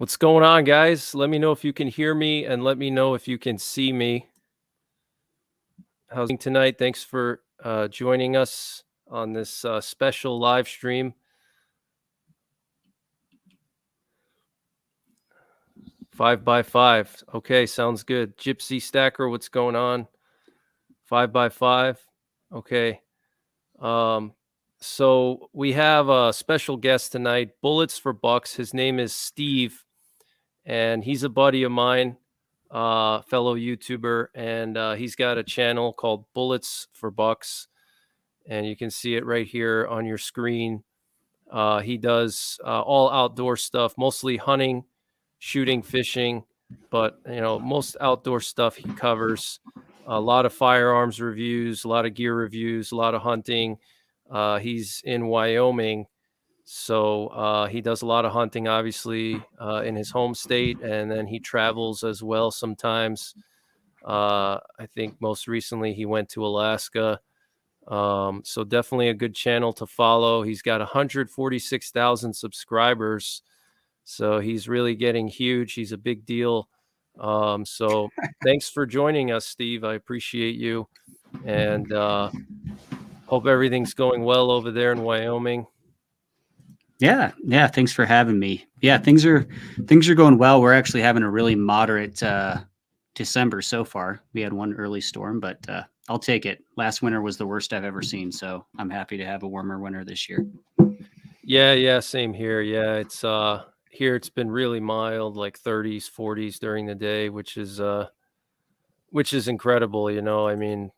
What's going on, guys? Let me know if you can hear me and let me know if you can see me. How's it tonight? Thanks for joining us on this special live stream. 5x5. Okay, sounds good. Gypsy Stacker, what's going on? 5x5. Okay. So we have a special guest tonight, Bullets for Bucks. His name is Steve, and he's a buddy of mine, fellow YouTuber, and he's got a channel called Bullets for Bucks, and you can see it right here on your screen. He does all outdoor stuff, mostly hunting, shooting, fishing, but most outdoor stuff he covers. A lot of firearms reviews, a lot of gear reviews, a lot of hunting. He's in Wyoming, so he does a lot of hunting, obviously, in his home state, and then he travels as well sometimes. I think most recently he went to Alaska. So definitely a good channel to follow. He's got 146,000 subscribers, so he's really getting huge. He's a big deal. So thanks for joining us, Steve. I appreciate you, and hope everything's going well over there in Wyoming. Yeah. Thanks for having me. Yeah, things are going well. We're actually having a really moderate December so far. We had one early storm, but I'll take it. Last winter was the worst I've ever seen, so I'm happy to have a warmer winter this year. Yeah, same here. Yeah, it's here it's been really mild, like 30s, 40s during the day, which is incredible. I mean,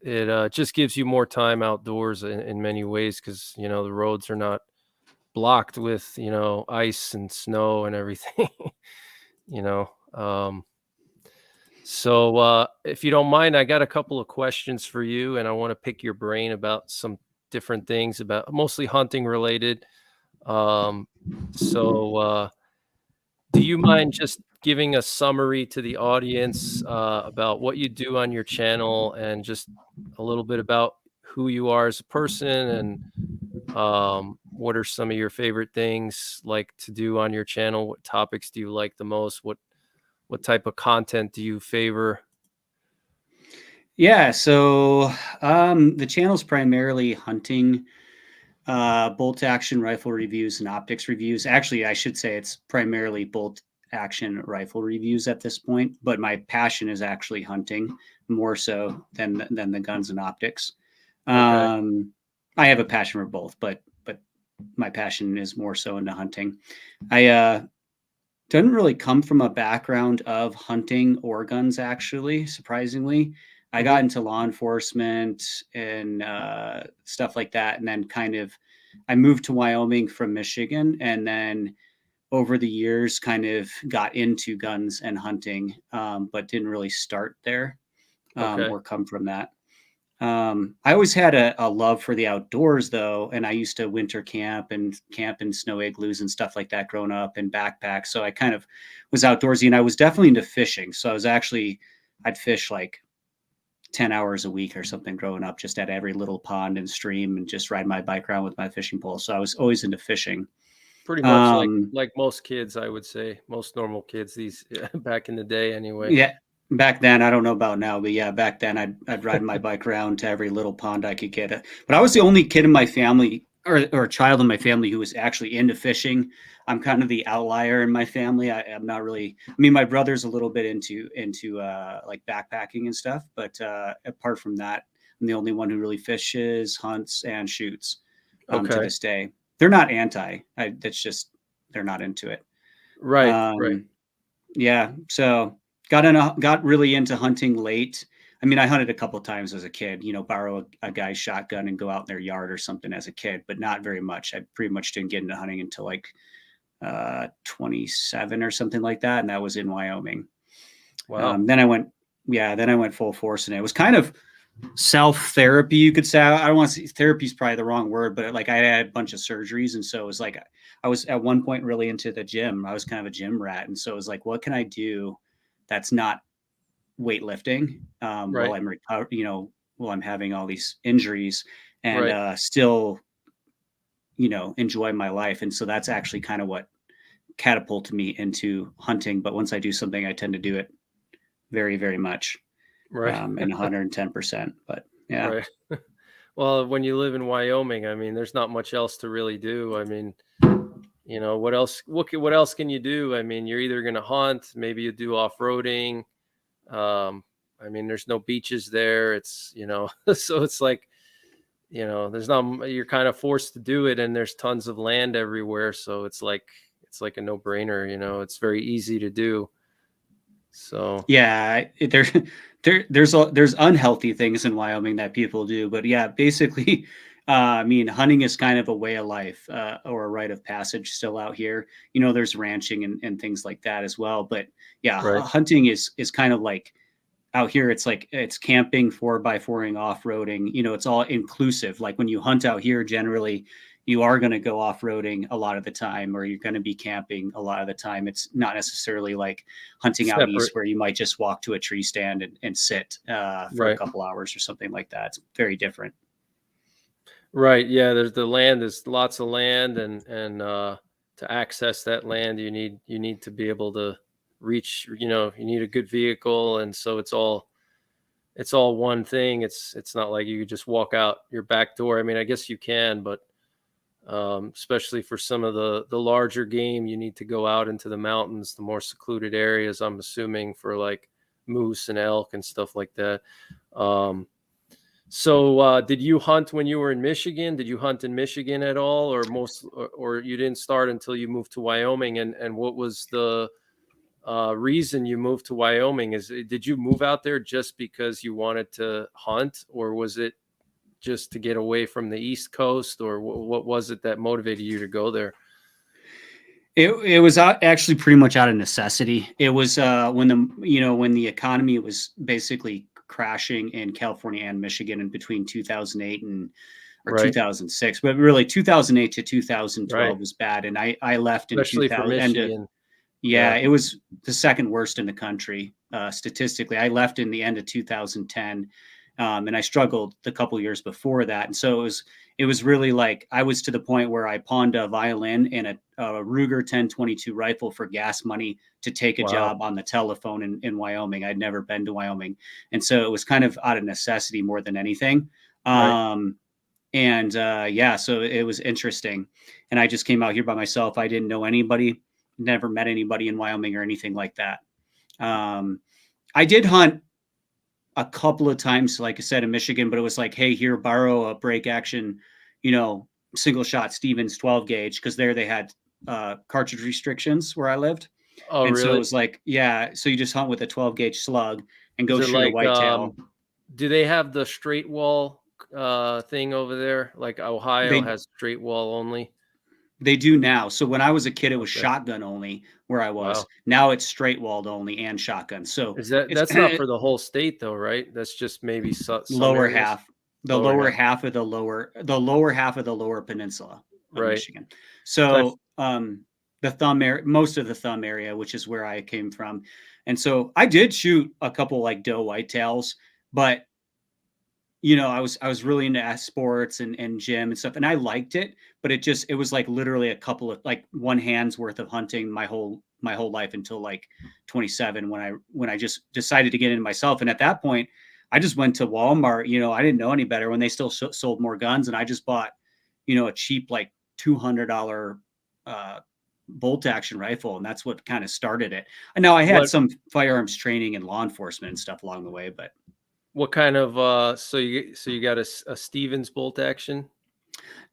it just gives you more time outdoors in many ways, because the roads are not blocked with ice and snow and everything. So if you don't mind, I got a couple of questions for you, and I want to pick your brain about some different things, about mostly hunting related. So do you mind just giving a summary to the audience about what you do on your channel, and just a little bit about who you are as a person, and what are some of your favorite things like to do on your channel? What topics do you like the most? What type of content do you favor? Yeah, so the channel's primarily hunting, bolt action rifle reviews and optics reviews. Actually, I should say it's primarily bolt action rifle reviews at this point, but my passion is actually hunting more so than the guns and optics. Okay. I have a passion for both, but my passion is more so into hunting. I didn't really come from a background of hunting or guns, actually, surprisingly. I got into law enforcement and stuff like that. And then I moved to Wyoming from Michigan. And then over the years, kind of got into guns and hunting, but didn't really start there or come from that. I always had a love for the outdoors, though, and I used to winter camp in snow igloos and stuff like that growing up, and backpack. So I kind of was outdoorsy, and I was definitely into fishing. So I'd fish like 10 hours a week or something growing up, just at every little pond and stream, and just ride my bike around with my fishing pole. So I was always into fishing. Pretty much like most kids, I would say, most normal kids back in the day anyway. Yeah. Back then, I don't know about now, but yeah, back then I'd ride my bike around to every little pond I could get. But I was the only kid in my family, or child in my family, who was actually into fishing. I'm kind of the outlier in my family. I'm not really. I mean, my brother's a little bit into like backpacking and stuff, but apart from that, I'm the only one who really fishes, hunts, and shoots to this day. They're not anti. That's just they're not into it. Right. Yeah. So got really into hunting late. I mean, I hunted a couple of times as a kid, borrow a guy's shotgun and go out in their yard or something as a kid, but not very much. I pretty much didn't get into hunting until like 27 or something like that. And that was in Wyoming. Wow. Then I went full force, and it was kind of self-therapy, you could say. I don't want to say therapy is probably the wrong word, but like I had a bunch of surgeries. And so it was like, I was at one point really into the gym. I was kind of a gym rat. And so it was like, what can I do that's not weightlifting while I'm while I'm having all these injuries, and still, enjoy my life. And so that's actually kind of what catapulted me into hunting. But once I do something, I tend to do it very, very much, Right. and 110%. But yeah. Right. Well, when you live in Wyoming, I mean, there's not much else to really do. I mean, what else? What else can you do? I mean, you're either going to hunt, maybe you do off-roading. I mean, there's no beaches there. It's so it's like there's not. You're kind of forced to do it, and there's tons of land everywhere. So it's like a no-brainer. It's very easy to do. So Yeah, there's unhealthy things in Wyoming that people do, but yeah, basically, I mean, hunting is kind of a way of life, or a rite of passage still out here. There's ranching and things like that as well, but yeah, right, hunting is kind of like out here. It's like it's camping, 4x4ing, off-roading. It's all inclusive. Like when you hunt out here, generally you are going to go off-roading a lot of the time, or you're going to be camping a lot of the time. It's not necessarily like hunting out east separate, where you might just walk to a tree stand and sit for a right. couple hours or something like that. It's very different. Right. Yeah. There's the land. There's lots of land, and to access that land, you need to be able to reach. You need a good vehicle, and so it's all one thing. It's not like you could just walk out your back door. I mean, I guess you can, but especially for some of the larger game, you need to go out into the mountains, the more secluded areas. I'm assuming for like moose and elk and stuff like that. Um, So, did you hunt when you were in Michigan? Did you hunt in Michigan at all, or you didn't start until you moved to Wyoming? And what was the reason you moved to Wyoming? Did you move out there just because you wanted to hunt, or was it just to get away from the East Coast, or what was it that motivated you to go there? It was actually pretty much out of necessity. It was when the economy was basically crashing in California and Michigan in between 2008 or Right, 2006, but really 2008 to right, 2012 was bad. And I left in especially for 2000. Michigan. Yeah, Yeah, it was the second worst in the country, statistically. I left in the end of 2010, and I struggled the couple years before that. And so it was really like I was to the point where I pawned a violin and a Ruger 10/22 rifle for gas money to take a wow, job on the telephone in Wyoming. I'd never been to Wyoming, and so it was kind of out of necessity more than anything. right, And yeah, so it was interesting. And I just came out here by myself. I didn't know anybody, never met anybody in Wyoming or anything like that. Um, I did hunt a couple of times, like I said, in Michigan, but it was like, hey, here, borrow a break action, single shot Stevens 12 gauge, because there they had cartridge restrictions where I lived. oh, And so it really? was like, yeah, so you just hunt with a 12 gauge slug and Is go it shoot a like whitetail. do they have the straight wall thing over there? Like Ohio They has straight wall only? They do now. So when I was a kid, it was Okay. shotgun only where I was. Wow. Now it's straight walled only and shotgun. So it's That's not for the whole state though, right? That's just maybe some lower areas. half, the Lower lower half. half of the lower half of the lower peninsula of Right. Michigan. So So the thumb area, most of the thumb area, which is where I came from. And so I did shoot a couple like doe whitetails, but I was really into sports and gym and stuff, and I liked it, but it was like literally a couple of like one hand's worth of hunting my whole life until like 27 when I just decided to get into myself. And at that point, I just went to Walmart. I didn't know any better when they still sold more guns, and I just bought a cheap like $200 uh, bolt action rifle, and that's what kind of started it. And now I had what some firearms training and law enforcement and stuff along the way, but what kind of so you got a Stevens bolt action?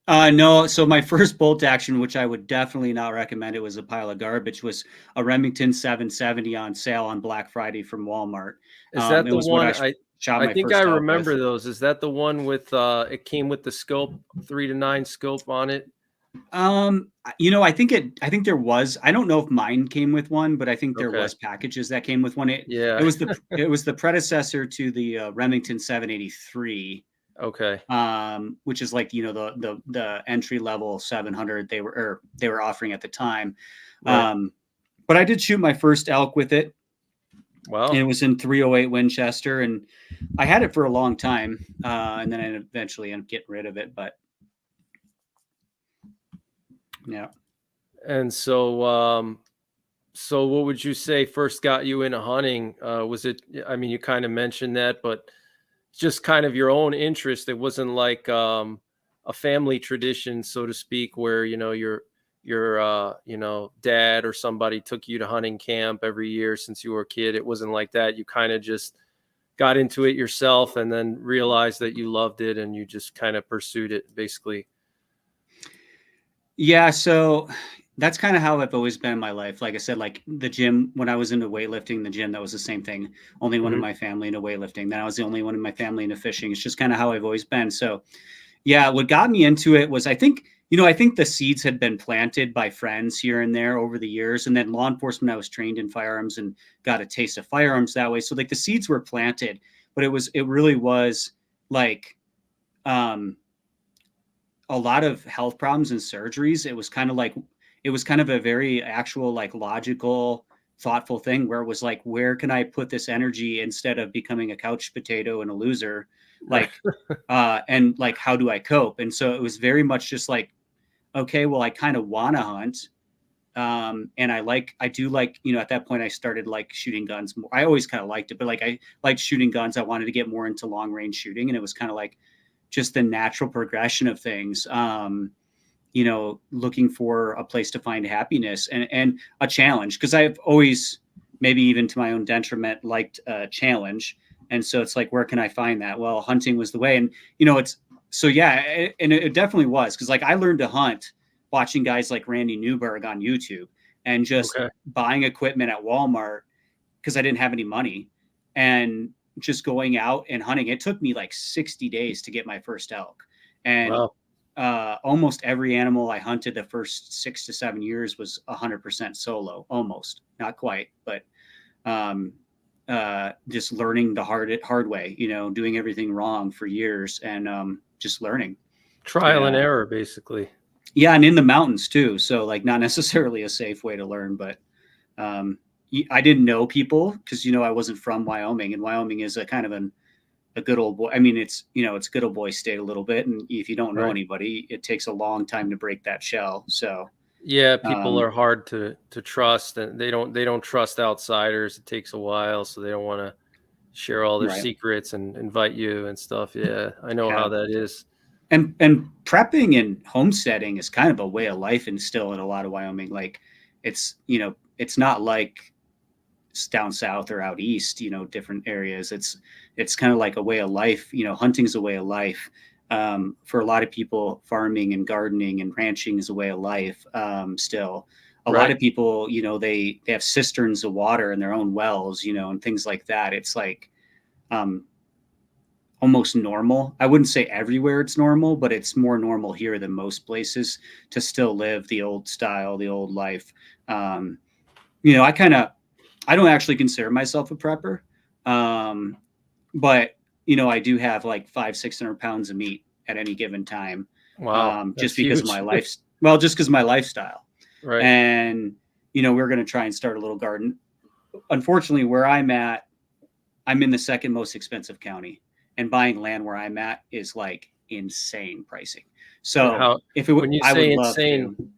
no. So my first bolt action, which I would definitely not recommend, it was a pile of garbage, was a Remington 770 on sale on Black Friday from Walmart. Is that It the was what one I shot I my think I first elk with. remember those. Is that the one with it came with the scope 3 to 9 scope on it? I think there was. I don't know if mine came with one, but I think there Okay. was packages that came with one. It Yeah. was the predecessor to the Remington 783, Okay. which is like the entry level 700 they were offering at the time. Right. Um, but I did shoot my first elk with it, and it Wow. was in 308 Winchester, and I had it for a long time, and then I eventually ended up getting rid of it. But yeah, And so what would you say first got you into hunting? Was it, I mean, you kind of mentioned that, but just kind of your own interest. It wasn't like a family tradition, so to speak, where, your dad or somebody took you to hunting camp every year since you were a kid. It wasn't like that. You kind of just got into it yourself and then realized that you loved it and you just kind of pursued it basically. Yeah, so that's kind of how I've always been in my life. Like I said, like the gym, when I was into weightlifting, the gym, that was the same thing. Only one in Mhm. my family into weightlifting. Then I was the only one in my family into fishing. It's just kind of how I've always been. So yeah, what got me into it was I think the seeds had been planted by friends here and there over the years. And then law enforcement, I was trained in firearms and got a taste of firearms that way. So like the seeds were planted, but it really was like um a lot of health problems and surgeries. It was kind of a very actual, like logical, thoughtful thing where it was like, where can I put this energy instead of becoming a couch potato and a loser? Right. Like, and like, how do I cope? And so it was very much just like, okay, well, I kind of want to hunt. And I do like, at that point I started like shooting guns more. I always kind of liked it, but like I liked shooting guns. I wanted to get more into long range shooting. And it was kind of like just the natural progression of things. Looking for a place to find happiness and a challenge. Cause I've always, maybe even to my own detriment, liked a challenge. And so it's like, where can I find that? Well, hunting was the way. And, and it definitely was. Cause like I learned to hunt watching guys like Randy Newberg on YouTube and just Okay. buying equipment at Walmart because I didn't have any money and just going out and hunting. It took me like 60 days to get my first elk. And Wow. almost every animal I hunted the first 6 to 7 years was 100% solo, almost, not quite, but um, just learning the hard way, doing everything wrong for years and just learning. Trial and Yeah. error, basically. Yeah. And in the mountains too. So like not necessarily a safe way to learn, but um, I didn't know people because, I wasn't from Wyoming, and Wyoming is a kind of a good old boy. I mean, it's good old boy state a little bit. And if you don't know Right. anybody, it takes a long time to break that shell. So, Yeah, people um, are hard to trust, and they don't trust outsiders. It takes a while, so they don't want to share all their right. secrets and invite you and stuff. Yeah, I know how Yeah. that is. And prepping and homesteading is kind of a way of life and still in a lot of Wyoming. Like it's not like down south or out east, different areas. It's kind of like a way of life. Hunting is a way of life. For a lot of people, farming and gardening and ranching is a way of life. Still, a lot Right. of people, they have cisterns of water in their own wells, and things like that. It's like um, almost normal. I wouldn't say everywhere it's normal, but it's more normal here than most places to still live the old style, the old life. Um, I don't actually consider myself a prepper. Um, but I do have like 500-600 pounds of meat at any given time. Wow, Just that's because of my huge. life, well, just because of my lifestyle. Right. And, we're going to try and start a little garden. Unfortunately, where I'm at, I'm in the second most expensive county, and buying land where I'm at is like insane pricing. And So how if it would, when you I would say love insane, to.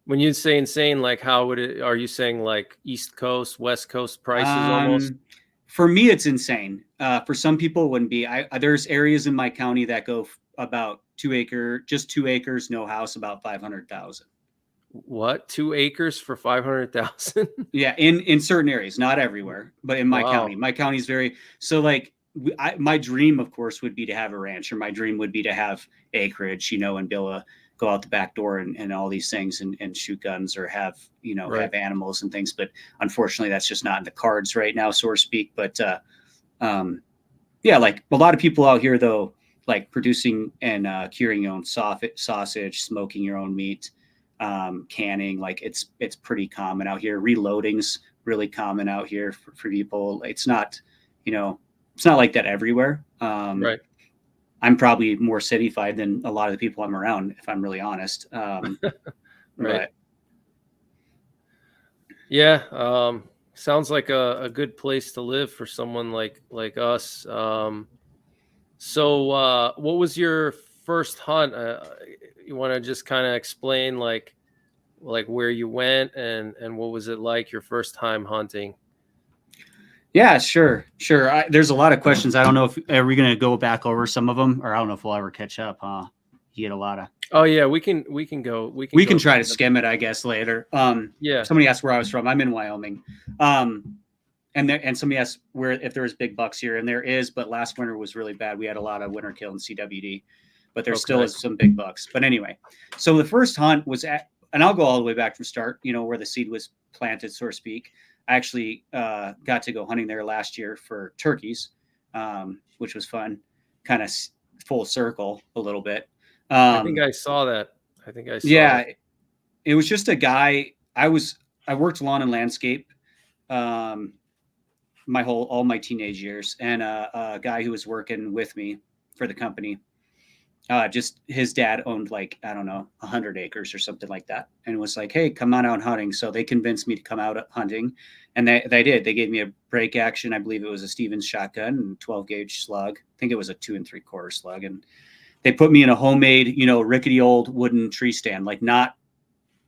when you say insane, like how would it? Are you saying like East Coast, West Coast prices almost? Um, for me, it's insane. For some people, it wouldn't be. There's areas in my county that go about 2 acre, just 2 acres, no house, about 500,000. What? 2 acres for 500,000? Yeah, in certain areas, not everywhere, but in Wow. my county is very so. Like, my dream, of course, would be to have a ranch, or my dream would be to have acreage, and be able to go out the back door and all these things and shoot guns or have Right. have animals and things. But unfortunately, that's just not in the cards right now, so to speak. But um, yeah, like a lot of people out here though, like producing and curing your own sausage, smoking your own meat, canning, like it's pretty common out here. Reloading's really common out here for people. You know, it's not like that everywhere. Right. I'm probably more cityfied than a lot of the people I'm around, if I'm really honest. Right. But Yeah. Sounds like a good place to live for someone like us. So what was your first hunt? You want to just kind of explain like like where you went and what was it like your first time hunting? Yeah, sure. There's a lot of questions. I don't know if are we going to go back over some of them, or I don't know if we'll ever catch up. Huh? You get a lot of. Oh yeah, we can We can go try to through them. skim it, I guess, later. Yeah. Somebody asked where I was from. I'm in Wyoming. And somebody asked where if there was big bucks here, and there is, but last winter was really bad. We had a lot of winter kill in CWD, but there still Okay. is some big bucks. But anyway, so the first hunt was at, and I'll go all the way back from start, where the seed was planted, so to speak. I actually got to go hunting there last year for turkeys, which was fun, kind of full circle a little bit. I think I saw that. I think I saw Yeah, it. it was just a guy. I worked lawn and landscape um, all my teenage years, and a guy who was working with me for the company. Just his dad owned like I don't know 100 acres or something like that, and was like, "Hey, come on out hunting." So they convinced me to come out hunting, and they did. They gave me a break action. I believe it was a Stevens shotgun and 12 gauge slug. I think it was a 2 3/4 slug, and they put me in a homemade, rickety old wooden tree stand, like not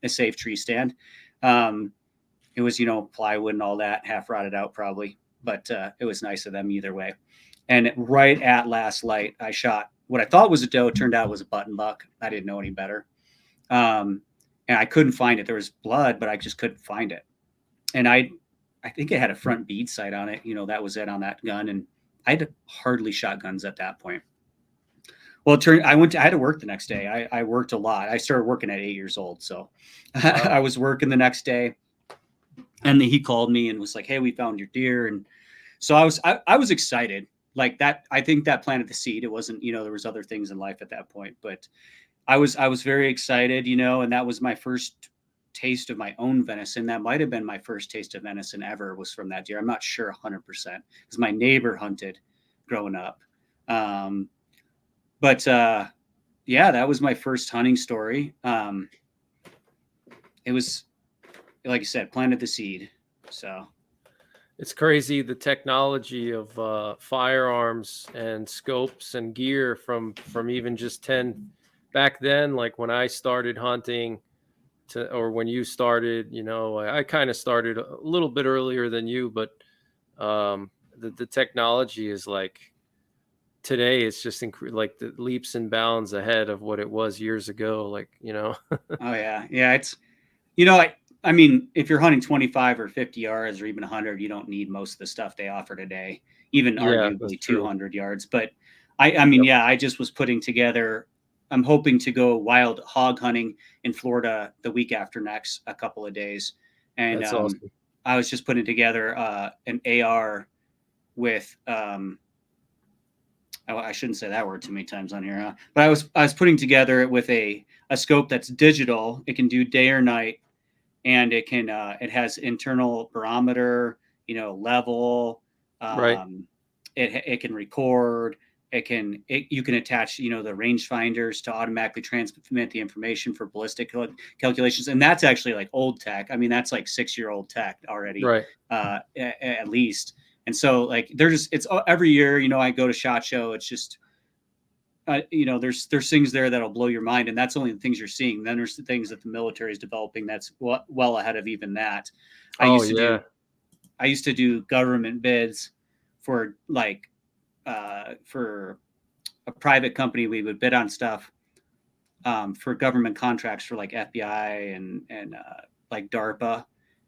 a safe tree stand. It was, plywood and all that, half rotted out probably, but it was nice of them either way. And right at last light, I shot what I thought was a doe. It turned out it was a button buck. I didn't know any better. And I couldn't find it. There was blood, but I just couldn't find it. And I think it had a front bead sight on it. That was it on that gun. And I had hardly shot guns at that point. Well, I had to work the next day. I worked a lot. I started working at 8 years old. So Wow. I was working the next day, and he called me and was like, "Hey, we found your deer." And so I was excited like that. I think that planted the seed. It wasn't, there was other things in life at that point, but I was very excited, and that was my first taste of my own venison. That might've been my first taste of venison ever was from that deer. I'm not sure 100% because my neighbor hunted growing up. But yeah, that was my first hunting story. It was, like I said, planted the seed. So It's crazy the technology of firearms and scopes and gear from even just 10 back then, like when I started hunting or when you started, I kind of started a little bit earlier than you, but the technology is like today it's just like the leaps and bounds ahead of what it was years ago, like. oh yeah, it's I mean, if you're hunting 25 or 50 yards or even 100, you don't need most of the stuff they offer today, even Yeah, that's arguably true. 200 yards. But I mean, Yep. yeah, I just was putting together. I'm hoping to go wild hog hunting in Florida the week after next, a couple of days, and That's awesome. I was just putting together an AR with I shouldn't say that word too many times on here, but I was putting together it with a scope that's digital. It can do day or night, and it has internal barometer, level. Right. It can record. You can attach, the rangefinders to automatically transmit the information for ballistic calculations, and that's actually like old tech. I mean, that's like 6-year-old tech already, Right. at least. And so, like, it's every year, I go to SHOT Show. It's just, there's things there that'll blow your mind, and that's only the things you're seeing. Then there's the things that the military is developing that's well ahead of even that. I Oh used to yeah. do government bids for for a private company. We would bid on stuff for government contracts for like FBI and like DARPA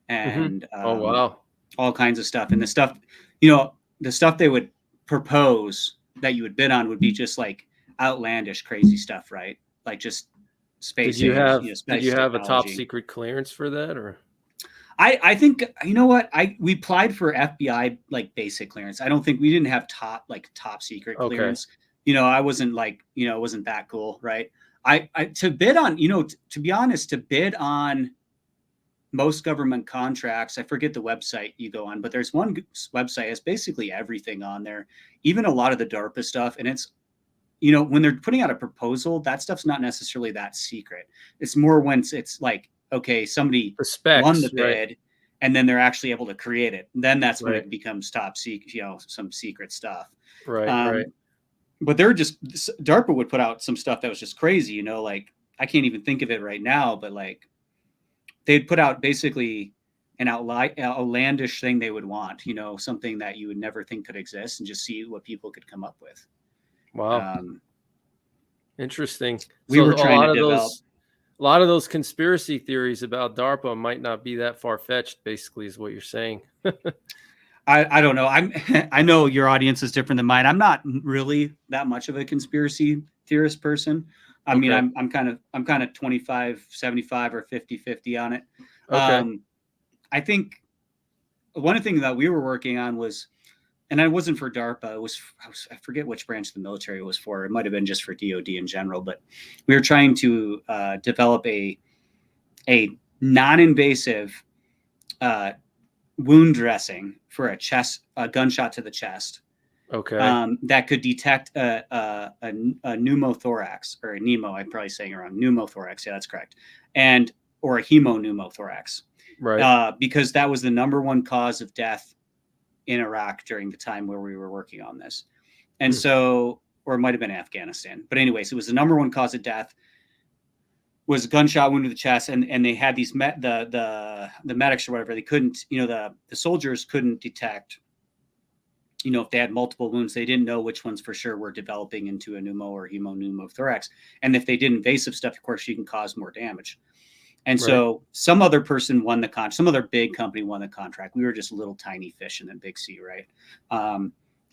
and Oh wow. all kinds of stuff. And the stuff they would propose that you would bid on would be just like outlandish, crazy stuff, right? Like just Did space you age, have did space you have a top technology. secret clearance for that, or? I think you know what we applied for FBI like basic clearance. I don't think we didn't have top secret Okay. clearance. I wasn't like it wasn't that cool, right? I to bid on to be honest, to bid on most government contracts, I forget the website you go on, but there's one website. It's basically everything on there, even a lot of the DARPA stuff. And it's, when they're putting out a proposal, that stuff's not necessarily that secret. It's more when it's like, okay, somebody The won the specs, right? bid and then they're actually able to create it. And then that's when Right. it becomes top secret, some secret stuff. Right. Right. Um, but DARPA would put out some stuff that was just crazy, like I can't even think of it right now, but like they'd put out basically an outlandish thing they would want, something that you would never think could exist, and just see what people could come up with. Wow. Um, Interesting. we So were trying to develop. a lot of those conspiracy theories about DARPA might not be that far fetched, basically, is what you're saying. I don't know. I know your audience is different than mine. I'm not really that much of a conspiracy theorist person. I mean, Okay. I'm kind of 25, 75 or 50 on it. Okay. I think one thing that we were working on was, and it wasn't for DARPA. I forget which branch of the military it was for. It might have been just for DoD in general, but we were trying to develop a non-invasive wound dressing for a gunshot to the chest. Okay. That could detect a pneumothorax, or a pneumo. I'm probably saying it wrong. Pneumothorax. Yeah, that's correct. Or a hemopneumothorax. Right. Because that was the number one cause of death in Iraq during the time where we were working on this. And so, or it might have been Afghanistan. But anyways, it was the number one cause of death was a gunshot wound to the chest. And they had these, the medics or whatever, they couldn't, the soldiers couldn't detect, if they had multiple wounds, they didn't know which ones for sure were developing into a pneumo or hemopneumothorax. And if they did invasive stuff, of course, you can cause more damage. And so some other person won the contract. Some other big company won the contract. We were just little tiny fish in the big sea, right?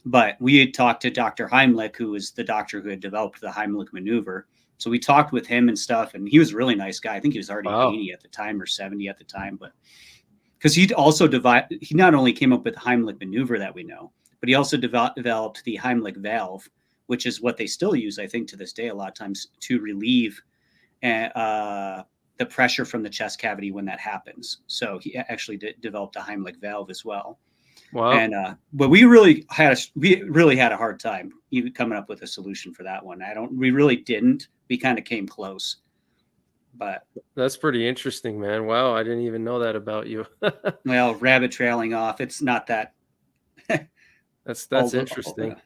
But we had talked to Dr. Heimlich, who was the doctor who had developed the Heimlich maneuver. So we talked with him and stuff, and he was a really nice guy. I think he was already 80 at the time or 70 at the time, but because he not only came up with the Heimlich maneuver that we know, but he also developed the Heimlich valve, which is what they still use, I think, to this day, a lot of times to relieve the pressure from the chest cavity when that happens. So he actually developed a Heimlich valve as well. Wow. And but we really had a hard time even coming up with a solution for that one. We really didn't. We kind of came close, but that's pretty interesting, man. Wow, I didn't even know that about you. Well, rabbit trailing off. It's not that. That's interesting.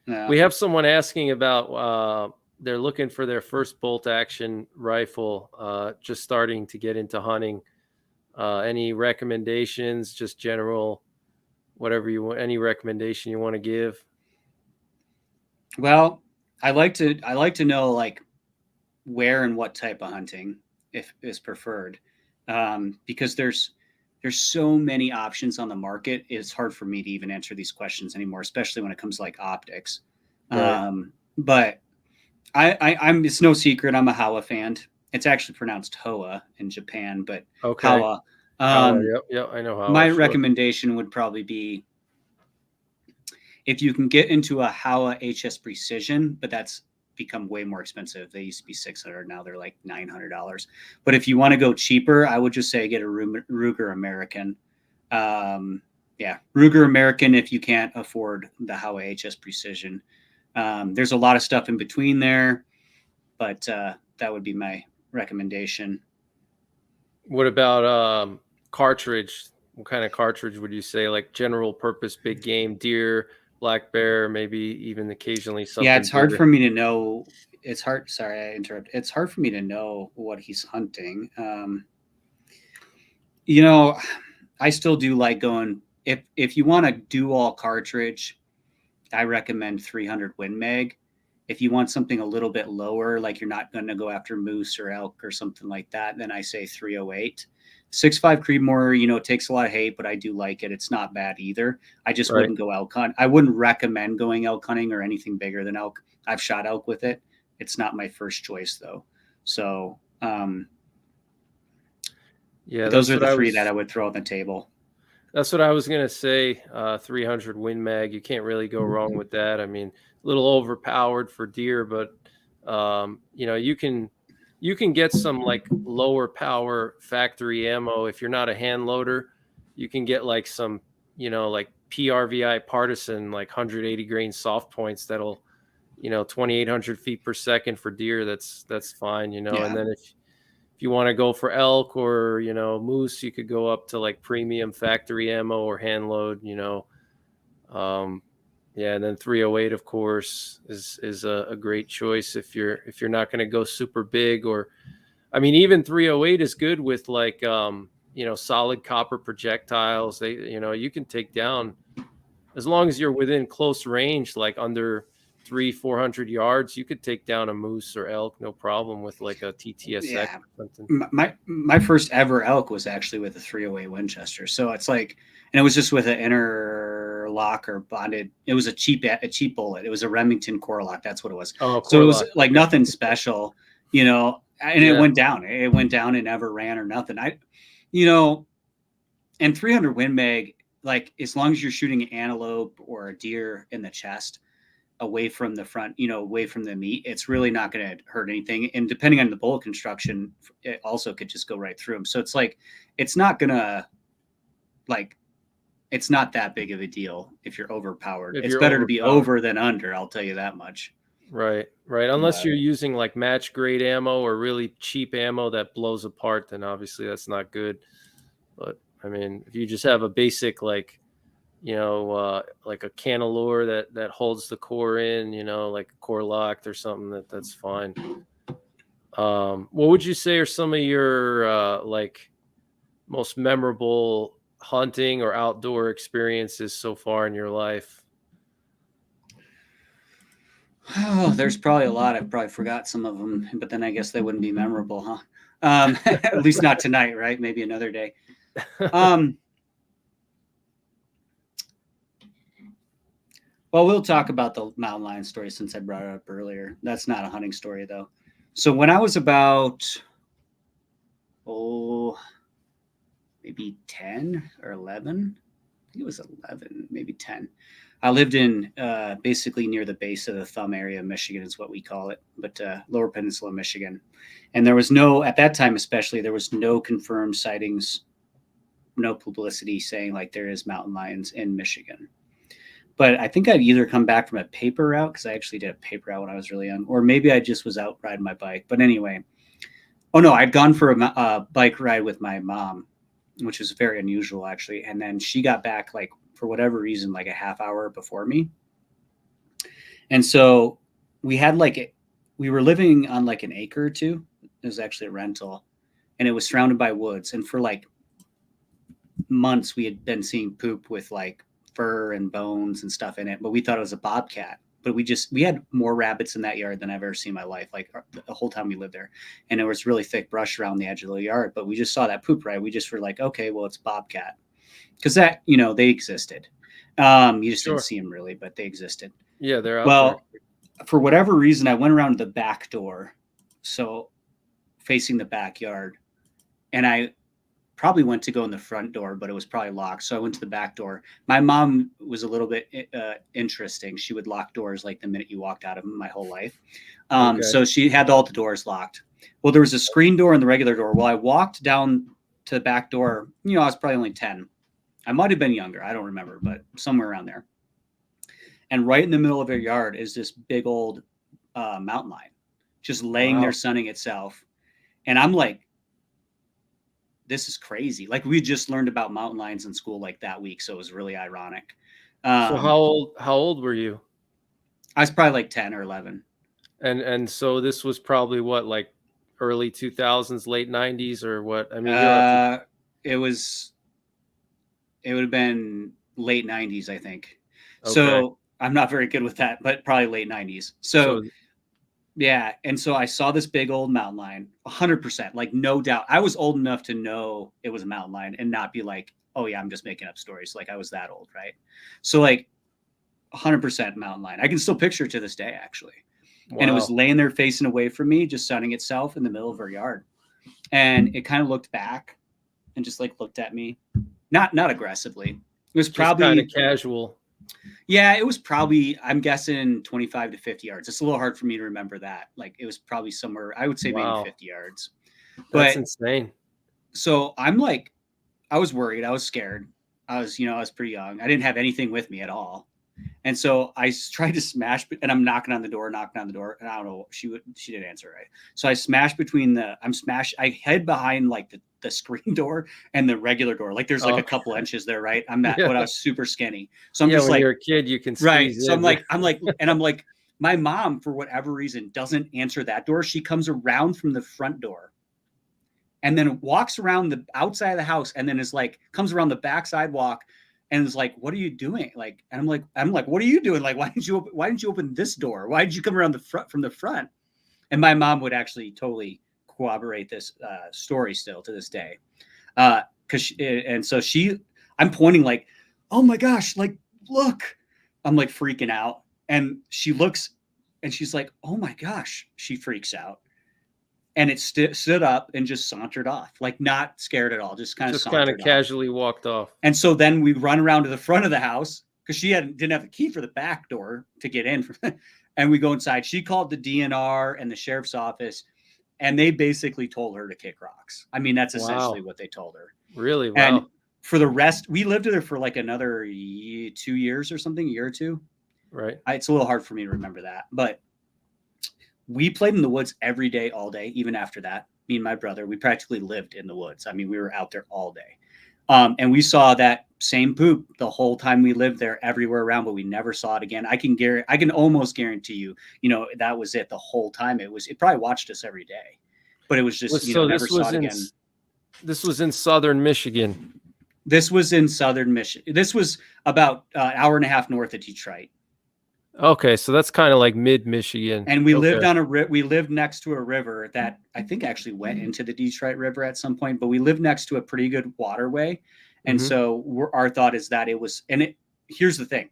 Yeah. We have someone asking about they're looking for their first bolt action rifle, just starting to get into hunting. Any recommendations, just general, whatever you want, any recommendation you want to give? Well, I like to know like where and what type of hunting is preferred, because there's so many options on the market. It's hard for me to even answer these questions anymore, especially when it comes to like optics. Right. But I'm it's no secret I'm a Howa fan. It's actually pronounced Hoa in Japan, but Okay. Howa. Yep, I know Howa. My sure. recommendation would probably be if you can get into a Howa HS Precision, but that's become way more expensive. They used to be $600, now they're like $900. But if you want to go cheaper, I would just say get a Ruger American. Ruger American if you can't afford the Howa HS Precision. There's a lot of stuff in between there, but that would be my recommendation. What about cartridge? What kind of cartridge would you say? Like general purpose, big game, deer, black bear, maybe even occasionally something. Yeah, it's hard bigger. for me to know. It's hard. Sorry, I interrupt. It's hard for me to know what he's hunting. I still do like going. If you want a dual cartridge, I recommend 300 Win Mag. If you want something a little bit lower, like you're not going to go after moose or elk or something like that, then I say 308. 6.5 Creedmoor, takes a lot of hate, but I do like it. It's not bad either. I just wouldn't go elk hunt. I wouldn't recommend going elk hunting or anything bigger than elk. I've shot elk with it. It's not my first choice though. So, those are the three that I would throw on the table. That's what I was going to say. 300 Win Mag. You can't really go wrong with that. I mean, a little overpowered for deer, but you can get some like lower power factory ammo. If you're not a hand loader, you can get like some, like PRVI Partisan, like 180 grain soft points that'll, 2,800 feet per second for deer. That's fine, And then if you want to go for elk or, moose, you could go up to like premium factory ammo or hand load, and then 308, of course, is a great choice if you're not going to go super big. Or I mean, even 308 is good with like, solid copper projectiles. You can take down, as long as you're within close range, like under 300-400 yards, you could take down a moose or elk, no problem, with like a TTSX Yeah. or something. My first ever elk was actually with a 308 Winchester. So it's like, and it was just with an interlock or bonded. It was a cheap bullet. It was a Remington Core-Lock. That's what it was. Oh, So it was Core-Lock, like okay. nothing special, and Yeah. it went down. It went down and never ran or nothing. And 300 Win Mag, like as long as you're shooting an antelope or a deer in the chest, away from the front, away from the meat, it's really not going to hurt anything. And depending on the bullet construction, it also could just go right through them. So it's like, it's not going to, like, it's not that big of a deal if you're overpowered. It's better to be over than under, I'll tell you that much. Right. Unless you're using like match grade ammo or really cheap ammo that blows apart, then obviously that's not good. But I mean, if you just have a basic, like, like a canalure that holds the core in, like a core locked or something, that's fine. What would you say are some of your like most memorable hunting or outdoor experiences so far in your life? Oh, there's probably a lot. I've probably forgot some of them, but then I guess they wouldn't be memorable, huh? At least not tonight, right? Maybe another day. Well, we'll talk about the mountain lion story since I brought it up earlier. That's not a hunting story, though. So when I was about, maybe 10 or 11, I think it was 11, maybe 10. I lived in basically near the base of the thumb area of Michigan is what we call it, but Lower Peninsula, Michigan. And there was at that time especially, there was no confirmed sightings, no publicity saying like there is mountain lions in Michigan. But I think I'd either come back from a paper route, because I actually did a paper route when I was really young, or maybe I just was out riding my bike. But anyway, I'd gone for a bike ride with my mom, which was very unusual actually. And then she got back, like, for whatever reason, like a half hour before me. And so we were living on like an acre or two. It was actually a rental, and it was surrounded by woods. And for like months, we had been seeing poop with like fur and bones and stuff in it, but we thought it was a bobcat. But we had more rabbits in that yard than I've ever seen in my life, like the whole time we lived there. And there was really thick brush around the edge of the yard, but we just saw that poop, right? We just were like, okay, well, it's bobcat. Because that, they existed. You just didn't see them really, but they existed. Yeah, they're out there. For whatever reason, I went around the back door, so facing the backyard, and I probably went to go in the front door, but it was probably locked. So I went to the back door. My mom was a little bit interesting. She would lock doors like the minute you walked out of them my whole life. Okay. So she had all the doors locked. Well, there was a screen door and the regular door. Well, I walked down to the back door. I was probably only 10. I might have been younger. I don't remember, but somewhere around there. And right in the middle of her yard is this big old mountain lion just laying there sunning itself. And I'm like, this is crazy. Like, we just learned about mountain lions in school like that week. So it was really ironic. So how old were you? I was probably like 10 or 11. And so this was probably what, like early 2000s, late 90s, or what? I mean, it would have been late 90s, I think. Okay. So I'm not very good with that, but probably late 90s. So yeah. And so I saw this big old mountain lion, 100%, like no doubt. I was old enough to know it was a mountain lion and not be like, oh yeah, I'm just making up stories. Like, I was that old, right? So like 100% mountain lion. I can still picture it to this day, actually. Wow. And it was laying there facing away from me, just sunning itself in the middle of our yard. And it kind of looked back and just like looked at me, not aggressively. It was just probably kind of casual. Yeah, it was probably, I'm guessing 25 to 50 yards. It's a little hard for me to remember that. Like, it was probably somewhere, I would say maybe 50 yards. That's insane. So I'm like, I was worried. I was scared. I was pretty young. I didn't have anything with me at all. And so I tried to smash, and I'm knocking on the door, and I don't know, she didn't answer right. So I smashed I hid behind like the screen door and the regular door. Like, there's like a couple inches there, right? But I was super skinny. So I'm just when like, you're a kid, you can right. So I'm like, my mom, for whatever reason, doesn't answer that door. She comes around from the front door and then walks around the outside of the house, and then is like, comes around the back sidewalk and is like, what are you doing? Like, and I'm like, what are you doing? Like, why didn't you open this door? Why did you come around the front from the front? And my mom would actually totally corroborate this story still to this day. I'm pointing like, oh my gosh, like, look, I'm like freaking out. And she looks and she's like, oh my gosh, she freaks out. And it stood up and just sauntered off, like not scared at all, just kind of casually walked off. And so then we run around to the front of the house because she didn't have the key for the back door to get in. And we go inside. She called the DNR and the sheriff's office, and they basically told her to kick rocks. I mean, that's essentially what they told her. Really? Wow. And for the rest, we lived with her for like another 2 years or something, a year or two. Right. It's a little hard for me to remember that, but we played in the woods every day, all day. Even after that, me and my brother, we practically lived in the woods. I mean, we were out there all day. And we saw that same poop the whole time we lived there, everywhere around, but we never saw it again. I can almost guarantee you, that was it the whole time. It probably watched us every day, but it was just, never saw it again. This was in southern Michigan. This was in southern Michigan. This was about an hour and a half north of Detroit. Okay, so that's kind of like mid-Michigan. And we lived we lived next to a river that I think actually went into the Detroit River at some point, but we lived next to a pretty good waterway. And so our thought is that here's the thing,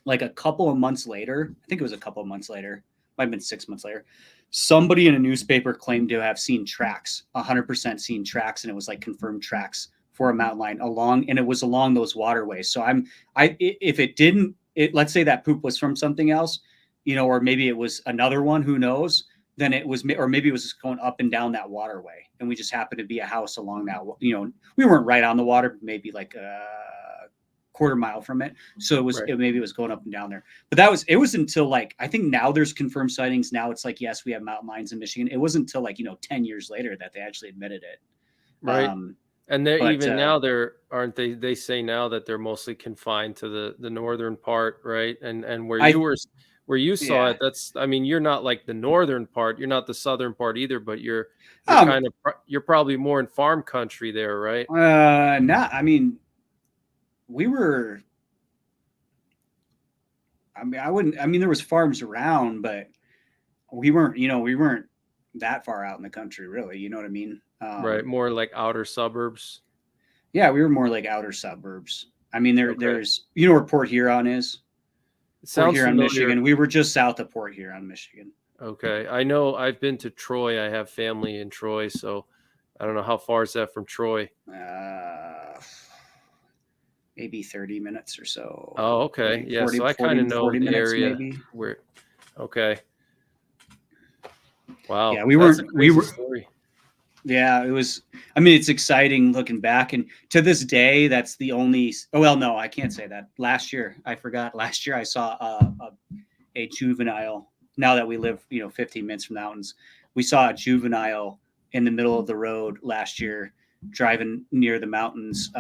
like a couple of months later, I think it was a couple of months later, might have been 6 months later, somebody in a newspaper claimed to have seen tracks, 100% seen tracks. And it was like confirmed tracks for a mountain lion and it was along those waterways. So let's say that poop was from something else, or maybe it was another one, who knows, then it was, or maybe it was just going up and down that waterway. And we just happened to be a house along that, we weren't right on the water, maybe like a quarter mile from it. So it was, maybe it was going up and down there, but it was until like, I think now there's confirmed sightings. Now it's like, yes, we have mountain lions in Michigan. It wasn't until like, 10 years later that they actually admitted it. Right. And now aren't they? They say now that they're mostly confined to the northern part, right? And where you saw it, you're not like the northern part, you're not the southern part either, but you're probably more in farm country there, right? There was farms around, but we weren't that far out in the country, really. You know what I mean? Right, more like outer suburbs. Yeah, we were more like outer suburbs. I mean, there's where Port Huron is. Port Huron, Michigan. We were just south of Port Huron, Michigan. Okay, I know. I've been to Troy. I have family in Troy, so I don't know how far is that from Troy. Maybe 30 minutes or so. Oh, okay. 40, yeah, so I kind of know the area maybe. Where. Okay. Wow. Yeah, we were. Story. Yeah, it was. I mean, it's exciting looking back, and to this day, that's the only. Oh well, no, I can't say that. Last year, I forgot. Last year, I saw a juvenile. Now that we live, 15 minutes from the mountains, we saw a juvenile in the middle of the road last year, driving near the mountains.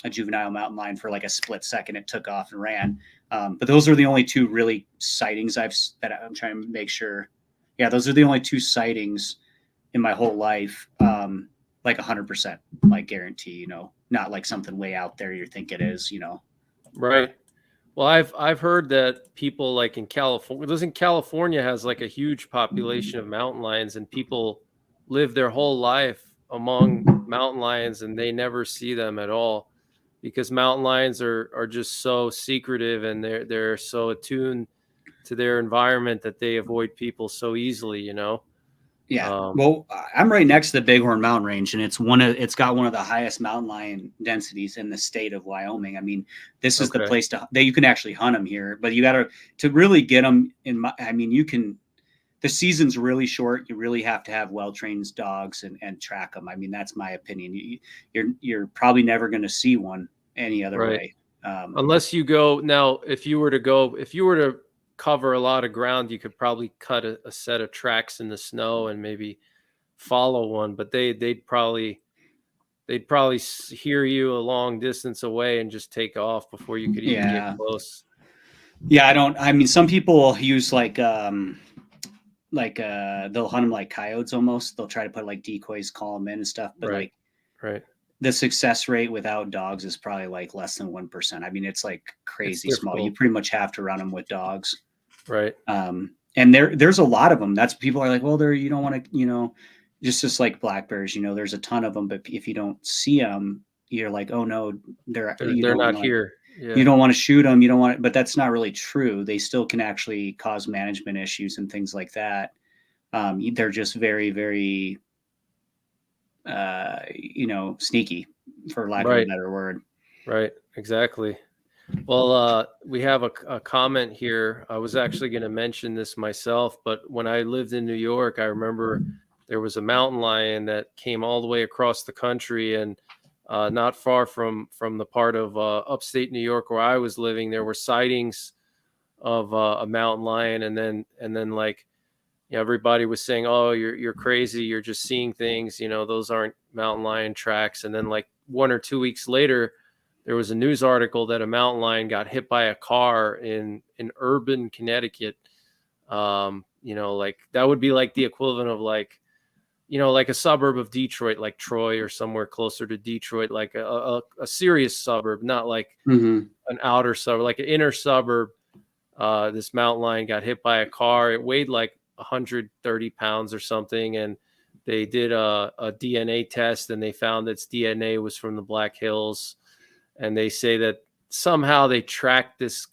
A juvenile mountain lion for like a split second. It took off and ran. But those are the only two really sightings that I'm trying to make sure. Yeah, those are the only two sightings in my whole life, like 100%, like guarantee, not like something way out there you think it is, Right. Well, I've heard that people like in California has like a huge population of mountain lions, and people live their whole life among mountain lions and they never see them at all, because mountain lions are just so secretive and they're so attuned to their environment that they avoid people so easily, Yeah. Well, I'm right next to the Bighorn Mountain Range, and it's got one of the highest mountain lion densities in the state of Wyoming. I mean, this is the place you can actually hunt them here, but you got to really get them the season's really short. You really have to have well-trained dogs and track them. I mean, that's my opinion. You're probably never going to see one any other way. Unless you go now, if you were to cover a lot of ground, you could probably cut a set of tracks in the snow and maybe follow one, but they'd probably hear you a long distance away and just take off before you could even get close. Yeah, some people use like like they'll hunt them like coyotes almost. They'll try to put like decoys, call them in and stuff. But Right. like Right. the success rate without dogs is probably like less than 1%. I mean, it's like It's crazy small. You difficult. pretty much have to run them with dogs. Right. And there's a lot of them. That's people are like, well, you don't want to, just like black bears, there's a ton of them, but if you don't see them, you're like, oh no, They're not here. you Yeah. don't want to shoot them. You don't want, but that's not really true. They still can actually cause management issues and things like that. They're just very, very, sneaky, for lack of a Right. better word. Right. Exactly. Well, we have a comment here. I was actually going to mention this myself, but when I lived in New York, I remember there was a mountain lion that came all the way across the country, and not far from the part of upstate New York where I was living, there were sightings of a mountain lion, and then like, everybody was saying, "Oh, you're crazy. You're just seeing things. Those aren't mountain lion tracks." And then like 1 or 2 weeks later, there was a news article that a mountain lion got hit by a car in urban Connecticut. Like that would be like the equivalent of like, like a suburb of Detroit, like Troy or somewhere closer to Detroit, like a serious suburb, not like Mm-hmm. an outer suburb, like an inner suburb. This mountain lion got hit by a car. It weighed like 130 pounds or something. And they did a DNA test, and they found that its DNA was from the Black Hills. And they say that somehow they tracked this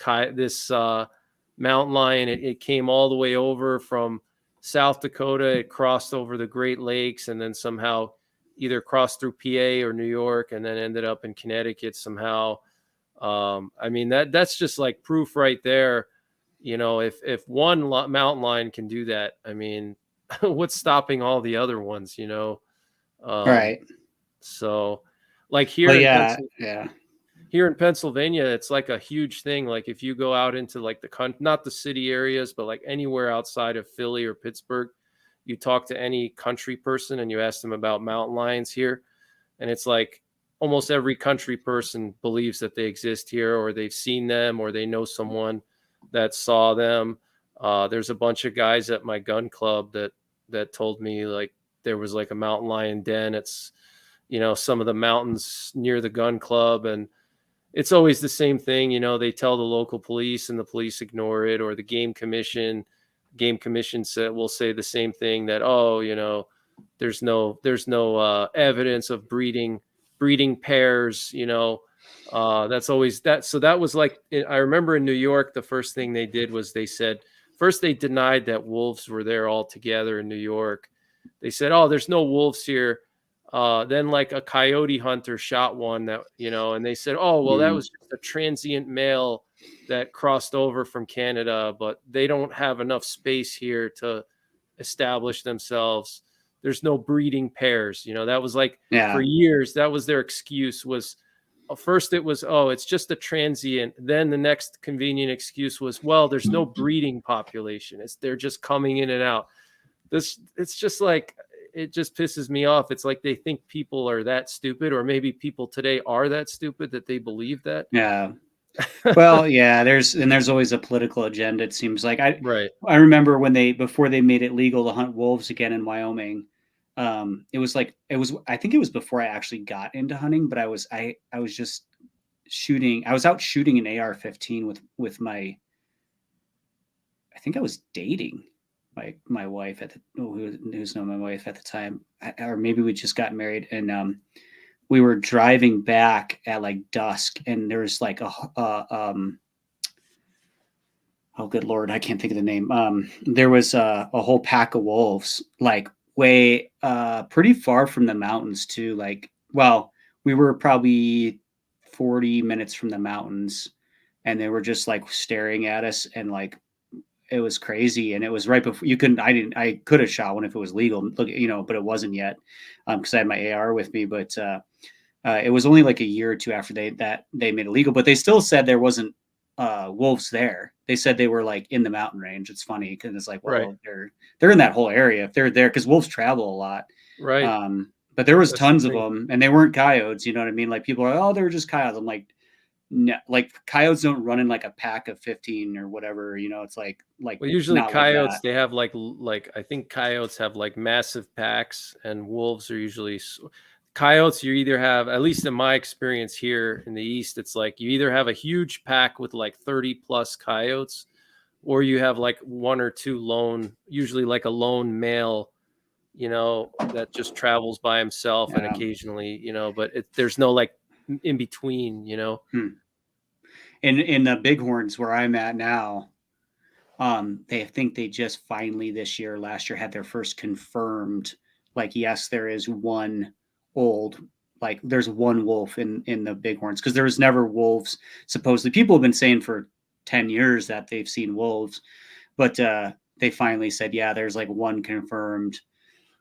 mountain lion. It came all the way over from South Dakota. It crossed over the Great Lakes, and then somehow either crossed through PA or New York, and then ended up in Connecticut somehow. I mean, that's just like proof right there. If one mountain lion can do that, I mean, what's stopping all the other ones? Right. So, like here Well, in yeah. Pennsylvania. Yeah. Here in Pennsylvania, it's like a huge thing. Like if you go out into like not the city areas, but like anywhere outside of Philly or Pittsburgh, you talk to any country person and you ask them about mountain lions here. And it's like almost every country person believes that they exist here, or they've seen them, or they know someone that saw them. There's a bunch of guys at my gun club that told me like there was like a mountain lion den. It's, some of the mountains near the gun club, and it's always the same thing. They tell the local police and the police ignore it, or the game commission will say the same thing, that, oh, there's no evidence of breeding pairs. That's always that. So that was like, I remember in New York, the first thing they did was they said, first they denied that wolves were there altogether in New York. They said, oh, there's no wolves here. Then like a coyote hunter shot one that, and they said, oh, well, that was just a transient male that crossed over from Canada, but they don't have enough space here to establish themselves. There's no breeding pairs. That was like, Yeah. for years, that was their excuse. Was first it was, oh, it's just a transient. Then the next convenient excuse was, well, there's no breeding population. They're just coming in and out. It's just like, it just pisses me off. It's like they think people are that stupid, or maybe people today are that stupid that they believe that. Yeah. Well, yeah, there's always a political agenda. It seems like Right. I remember before they made it legal to hunt wolves again in Wyoming. I think it was before I actually got into hunting, but I was just shooting. I was out shooting an AR-15 with my, I think I was dating my wife who's known my wife at the time, or maybe we just got married, and we were driving back at like dusk, and there was like oh good Lord, I can't think of the name. There was a whole pack of wolves, like way pretty far from the mountains too. Like, well, we were probably 40 minutes from the mountains, and they were just like staring at us, and like it was crazy. And it was right before I could have shot one if it was legal, but it wasn't yet, because I had my AR with me. But it was only like a year or two after they made it legal, but they still said there wasn't wolves there. They said they were like in the mountain range. It's funny because it's like, well, Right. they're in that whole area if they're there, because wolves travel a lot. Right. But there was That's tons the of thing. them, and they weren't coyotes. You know what I mean? Like people are, oh, they were just coyotes. I'm like, No, like coyotes don't run in like a pack of 15 or whatever, it's like Well, usually not like coyotes, that. they have like I think coyotes have like massive packs, and wolves are usually coyotes. You either have, at least in my experience here in the East, it's like you either have a huge pack with like 30 plus coyotes, or you have like one or two lone, usually like a lone male, that just travels by himself, and occasionally, but there's no like in between, In the bighorns where I'm at now, they think they just finally last year had their first confirmed, like, yes, there is one there's one wolf in the bighorns, because there was never wolves. Supposedly, people have been saying for 10 years that they've seen wolves, but they finally said, yeah, there's like one confirmed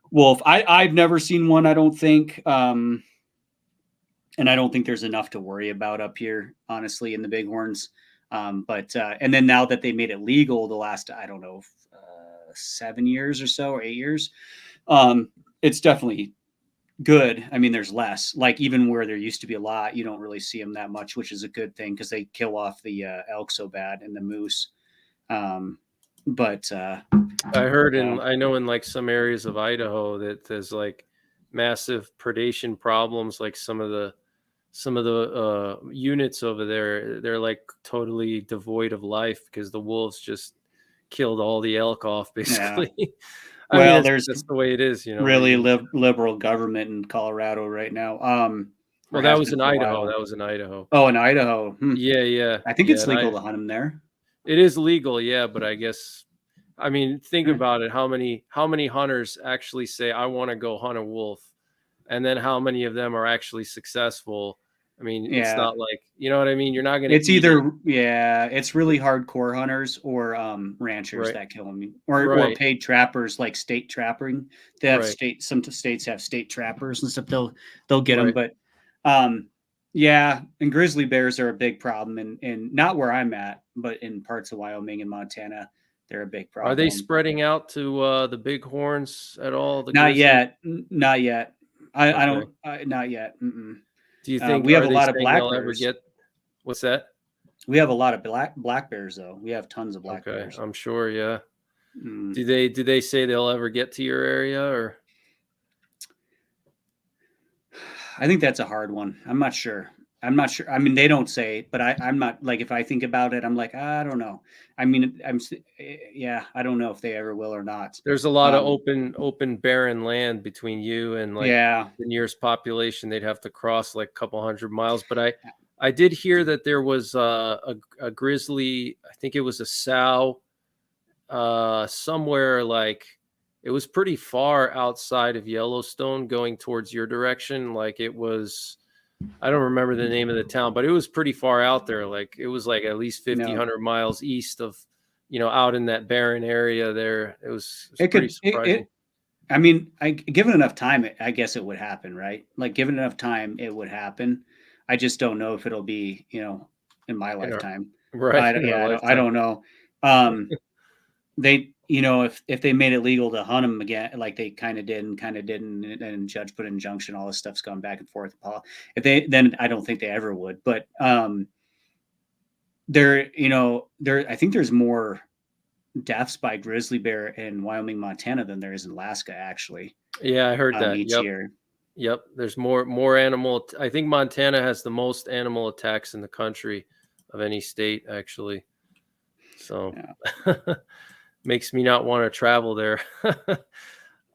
wolf. I've never seen one, I don't think. And I don't think there's enough to worry about up here, honestly, in the bighorns. But and then now that they made it legal the last, I don't know, 7 years or so, or 8 years, it's definitely good. I mean, there's less. Like, even where there used to be a lot, you don't really see them that much, which is a good thing, because they kill off the elk so bad, and the moose. But I heard I know in like some areas of Idaho that there's like massive predation problems. Like some of the units over there, they're like totally devoid of life because the wolves just killed all the elk off, basically. Yeah. I mean, that's the way it is, really liberal government in Colorado right now. Well, that was in Idaho. That was in Idaho. Oh, in Idaho. Yeah. I think it's legal to hunt them there. It is legal, yeah, but I guess, I mean, think about it. How many hunters actually say, I want to go hunt a wolf? And then how many of them are actually successful? I mean, it's not like, you know what I mean? You're not going to. It's either, it's really hardcore hunters or ranchers that kill them, or paid trappers, like state trapping. They have some states have state trappers and stuff. They'll get them, but yeah. And grizzly bears are a big problem, in not where I'm at, but in parts of Wyoming and Montana, they're a big problem. Are they spreading out to the bighorns at all? Not yet. Not yet. I don't. Not yet. Mm-mm. Do you think we have a lot of black bears? What's that? We have a lot of black bears, though. We have tons of black bears. I'm sure. Yeah. Do they say they'll ever get to your area, or? I think that's a hard one. I'm not sure. I mean, they don't say, but I'm not, like, if I think about it, I'm like, I don't know. I mean, I don't know if they ever will or not. There's a lot of open barren land between you and like the nearest population. They'd have to cross like a couple hundred miles. But I did hear that there was a grizzly, I think it was a sow, somewhere, like it was pretty far outside of Yellowstone going towards your direction. Like it was, I don't remember the name of the town, but it was pretty far out there. Like it was like at least 100 miles east of, out in that barren area there. It was pretty surprising. I mean, given enough time, I guess it would happen, right? Like, given enough time, it would happen. I just don't know if it'll be, in my lifetime. Right. I don't know. They, if they made it legal to hunt them again, like they kind of did and kind of didn't, and judge put an injunction, all this stuff's gone back and forth. Then I don't think they ever would. But I think there's more deaths by grizzly bear in Wyoming, Montana than there is in Alaska, actually. Yeah, I heard that each year. Yep, there's more animal. I think Montana has the most animal attacks in the country of any state, actually. So makes me not want to travel there.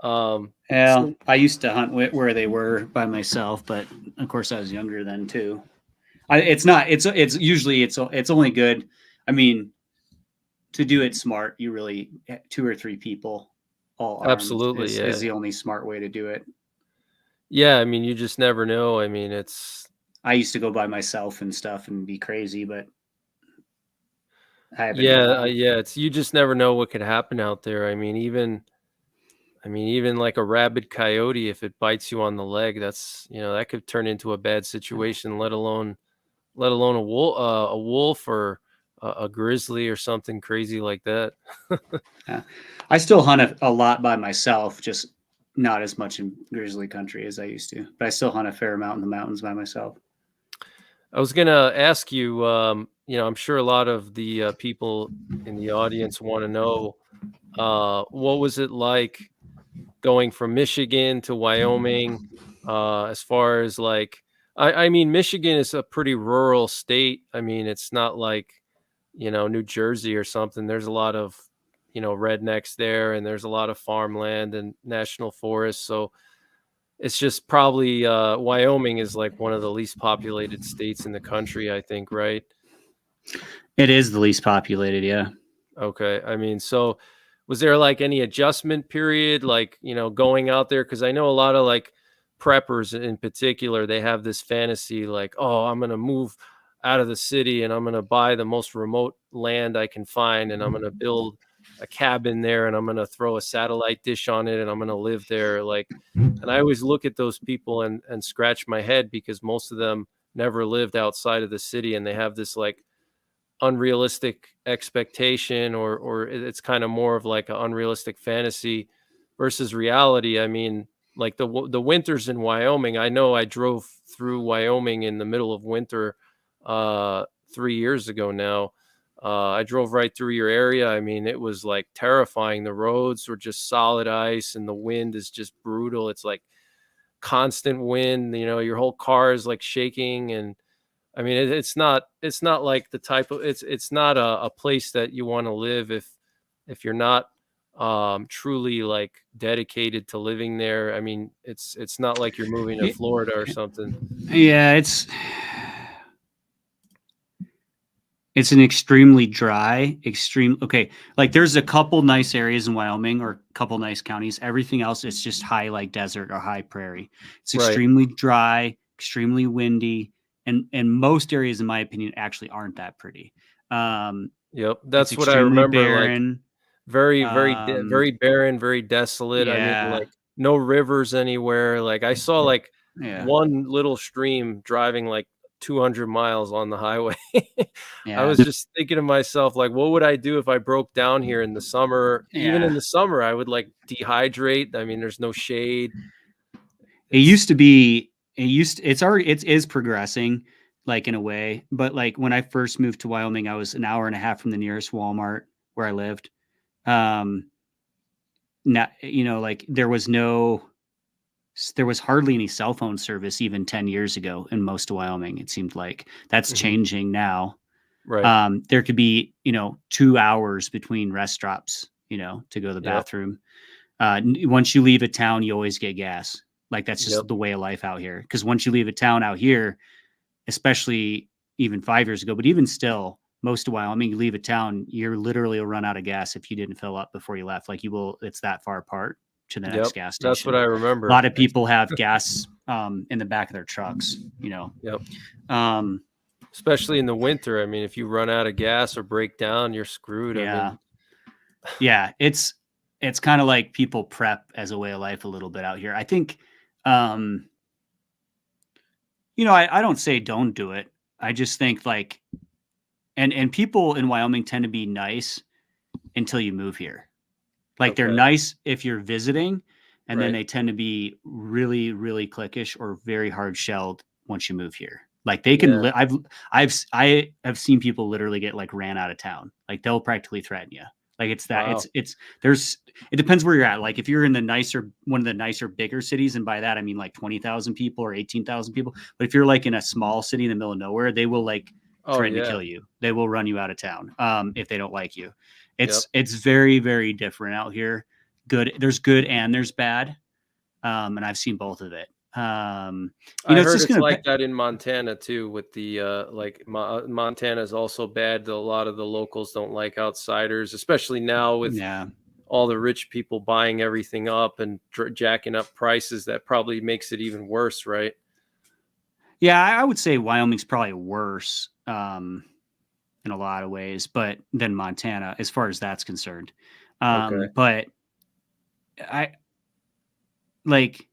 I used to hunt where they were by myself, but of course I was younger then too. It's only good. I mean, to do it smart, you really 2 or 3 people all armed is the only smart way to do it. Yeah, I mean, you just never know. I mean, I used to go by myself and stuff and be crazy, but it's, you just never know what could happen out there. I mean, even like a rabid coyote, if it bites you on the leg, that's, that could turn into a bad situation, let alone a wolf or a grizzly or something crazy like that. I still hunt a lot by myself, just not as much in grizzly country as I used to, but I still hunt a fair amount in the mountains by myself. I was gonna ask you, I'm sure a lot of the people in the audience want to know, what was it like going from Michigan to Wyoming? As far as like, I mean, Michigan is a pretty rural state. I mean, it's not like, New Jersey or something. There's a lot of, rednecks there, and there's a lot of farmland and national forests. So it's just probably Wyoming is like one of the least populated states in the country, I think, right? It is the least populated, yeah. Okay. I mean, so was there like any adjustment period, like, going out there? Cause I know a lot of like preppers in particular, they have this fantasy like, oh, I'm going to move out of the city and I'm going to buy the most remote land I can find and I'm going to build a cabin there and I'm going to throw a satellite dish on it and I'm going to live there. Like, and I always look at those people and scratch my head because most of them never lived outside of the city and they have this like unrealistic expectation or it's kind of more of like an unrealistic fantasy versus reality. I mean, like the winters in Wyoming, I know I drove through Wyoming in the middle of winter 3 years ago now. I drove right through your area. I mean, it was like terrifying. The roads were just solid ice and the wind is just brutal. It's like constant wind, your whole car is like shaking. And I mean, it's not like the type of it's not a place that you want to live if you're not truly like dedicated to living there. I mean, it's not like you're moving to Florida or something. Yeah, it's an extremely dry, okay. Like there's a couple nice areas in Wyoming or a couple nice counties. Everything else is just high like desert or high prairie. It's Right. extremely dry, extremely windy, and most areas, in my opinion, actually aren't that pretty. Yep, It's that's what I extremely remember. Like barren. very, very Um, barren, very desolate. I mean, yeah, like no rivers anywhere. Like I saw like yeah, one little stream driving like 200 miles on the highway. I yeah, was just thinking to myself, like, what would I do if I broke down here in the summer? Even in yeah. the summer, I would like dehydrate. I mean, there's no shade. It It's used to be. It is progressing, like in a way. But like when I first moved to Wyoming, I was an hour and a half from the nearest Walmart where I lived. Um, Not, like there was hardly any cell phone service even 10 years ago in most of Wyoming. It seemed like that's Mhm. changing now. Right. There could be, 2 hours between rest stops, to go to the Yep. bathroom. Once you leave a town, you always get gas. Like that's Yep. just the way of life out here. Because once you leave a town out here, especially even 5 years ago, but even still, most of Wyoming, you leave a town, you're literally will run out of gas if you didn't fill up before you left. Like you will, it's that far apart to the next Yep. gas That's what station. I A lot remember. of people have gas in the back of their trucks, Yep. Um, Especially in the winter. I mean, if you run out of gas or break down, you're screwed. I yeah. mean, Yeah. It's kind of like people prep as a way of life a little bit out here. I think, um, I don't say don't do it. I just think like, and people in Wyoming tend to be nice until you move here. Like they're okay. nice if you're visiting, and then Right. they tend to be really, really cliquish or very hard shelled once you move here. Like they can, Yeah. I have seen people literally get like ran out of town. Like they'll practically threaten you. Like it's that Wow. it depends where you're at. Like if you're in one of the nicer, bigger cities, and by that I mean like 20,000 people or 18,000 people. But if you're like in a small city in the middle of nowhere, they will like Oh, threaten to yeah. kill you. They will run you out of town if they don't like you. Yep. It's very, very different out here. There's good and there's bad, and I've seen both of it. I It's heard just it's gonna. like that in Montana too, with the like Montana is also bad. A lot of the locals don't like outsiders, especially now with Yeah, all the rich people buying everything up and jacking up prices. That probably makes it even worse, right? yeah. I would say Wyoming's probably worse in a lot of ways, but than Montana as far as that's concerned. Okay. But I like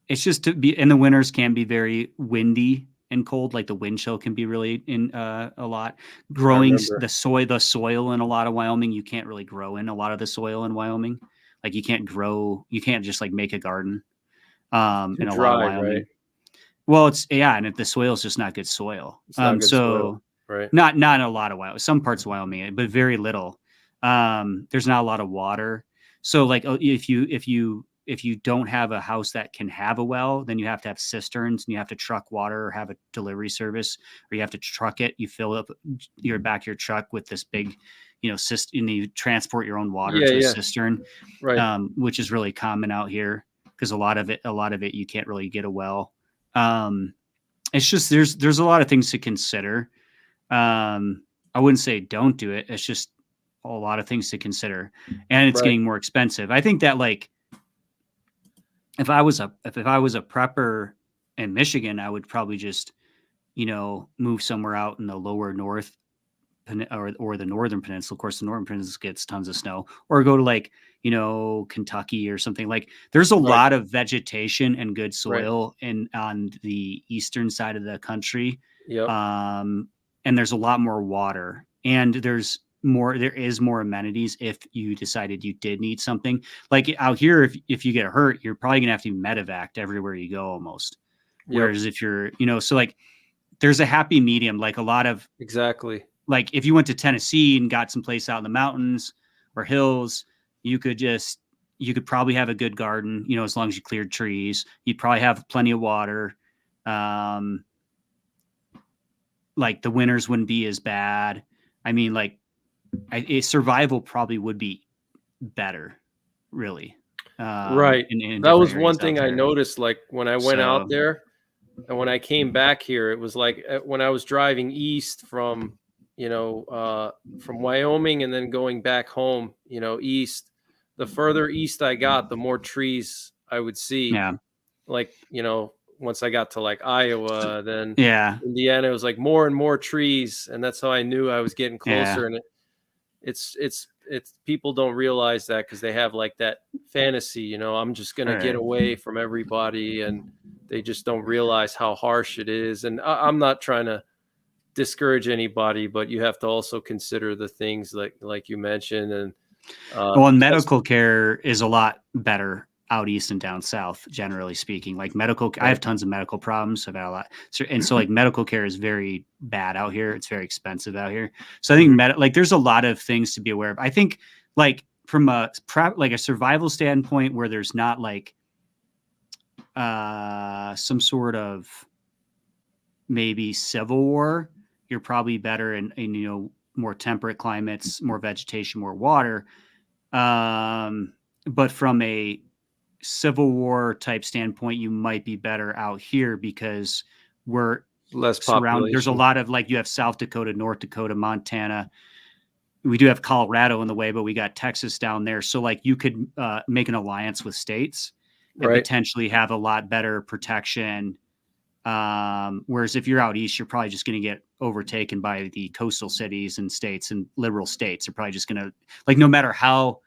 it's just to be in the winters can be very windy and cold. Like the wind chill can be really in a lot. I Growing remember. the soil in a lot of Wyoming, you can't really grow in a lot of the soil in Wyoming. Like you can't just like make a garden Too in a lot of dry, right? Wyoming. Well, and if the soil is just not good soil. It's not good soil, So right? not in a lot of Wyoming, some parts of Wyoming, but very little. There's not a lot of water. So like if you don't have a house that can have a well, then you have to have cisterns and you have to truck water or have a delivery service, or you have to truck it. You fill up your truck with this big, and you transport your own water Yeah, to a yeah, cistern, right, which is really common out here because a lot of it you can't really get a well. Um, it's just there's a lot of things to consider. I wouldn't say don't do it. It's just a lot of things to consider, and it's right. getting more expensive. I think that like if I was a prepper in Michigan, I would probably just move somewhere out in the lower north or the northern peninsula. Of course, the northern peninsula gets tons of snow, or go to like Kentucky or something. Like there's a Right, lot of vegetation and good right. soil on the eastern side of the country, Yep. and there's a lot more water, and there is more amenities if you decided you did need something. Like out here, if you get hurt, you're probably gonna have to medevac everywhere you go almost. Yep. Whereas if you're so like there's a happy medium. Like a lot of Exactly. like if you went to Tennessee and got some place out in the mountains or hills, you could probably have a good garden, as long as you cleared trees. You'd probably have plenty of water. Um, like the winters wouldn't be as bad. I mean, like survival probably would be better, really, Right. in That different was areas one out thing I there. noticed, like when I went out So there and when I came back here, it was like when I was driving east from Wyoming and then going back home, east, the further east I got, the more trees I would see. yeah, Like, once I got to like Iowa, then yeah, Indiana, it was like more and more trees. And that's how I knew I was getting yeah. closer. And it's people don't realize that because they have like that fantasy, I'm just gonna get Right. away from everybody, and they just don't realize how harsh it is. And I'm not trying to discourage anybody, but you have to also consider the things like you mentioned, and Well, and just medical care is a lot better out east and down south, generally speaking. Like I right. have tons of medical problems. I've had a lot. So like medical care is very bad out here. It's very expensive out here. So I think Mhm. like there's a lot of things to be aware of. I think like from like a survival standpoint where there's not like some sort of maybe civil war, you're probably better in more temperate climates, more vegetation, more water. But from a Civil War type standpoint, you might be better out here because we're Less surrounded. There's a population. lot of like you have South Dakota, North Dakota, Montana. We do have Colorado in the way, but we got Texas down there. So like you could make an alliance with states and Right. potentially have a lot better protection. Whereas if you're out east, you're probably just going to get overtaken by the coastal cities and states, and liberal states are probably just going to like no matter how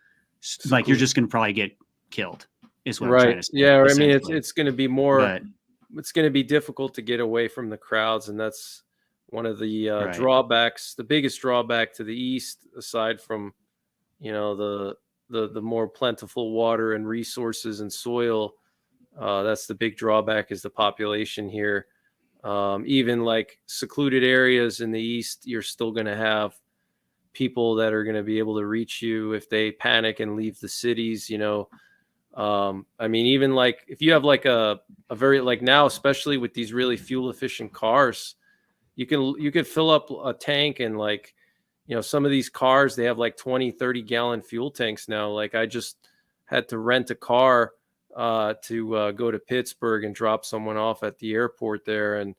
like you're Seclude. just going to probably get killed is what I'm trying Right. to say Yeah. I mean, it's essentially. it's going to be more. But It's going to be difficult to get away from the crowds, and that's one of the right. drawbacks. The biggest drawback to the east, aside from the more plentiful water and resources and soil, that's the big drawback is the population here. Even like secluded areas in the east, you're still going to have people that are going to be able to reach you if they panic and leave the cities. I mean, even like if you have like a very like now, especially with these really fuel efficient cars, you could fill up a tank and like, some of these cars, they have like 20, 30 gallon fuel tanks now. Like I just had to rent a car to go to Pittsburgh and drop someone off at the airport there. And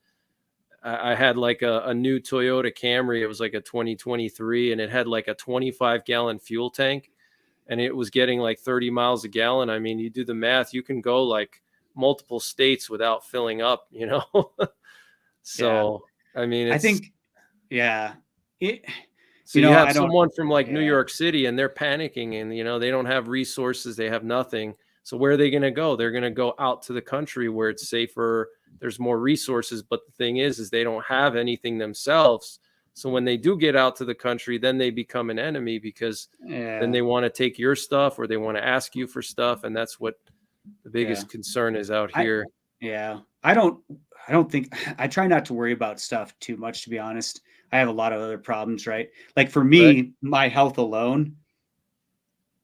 I had like a new Toyota Camry. It was like a 2023 and it had like a 25-gallon fuel tank and it was getting like 30 miles a gallon. I mean, you do the math, you can go like multiple states without filling up. Yeah. So, I mean, I it's think yeah. It so you have I don't someone from like New yeah. York City and they're panicking and they don't have resources, they have nothing. So where are they going to go? They're going to go out to the country where it's safer, there's more resources, but the thing is they don't have anything themselves. So when they do get out to the country, then they become an enemy because then Yeah. they want to take your stuff or they want to ask you for stuff, and that's what the Yeah. biggest concern is out I here. yeah. I don't. I don't think I try not to worry about stuff too much, to be honest. I have a lot of other problems, right? Like for Right. me, my health alone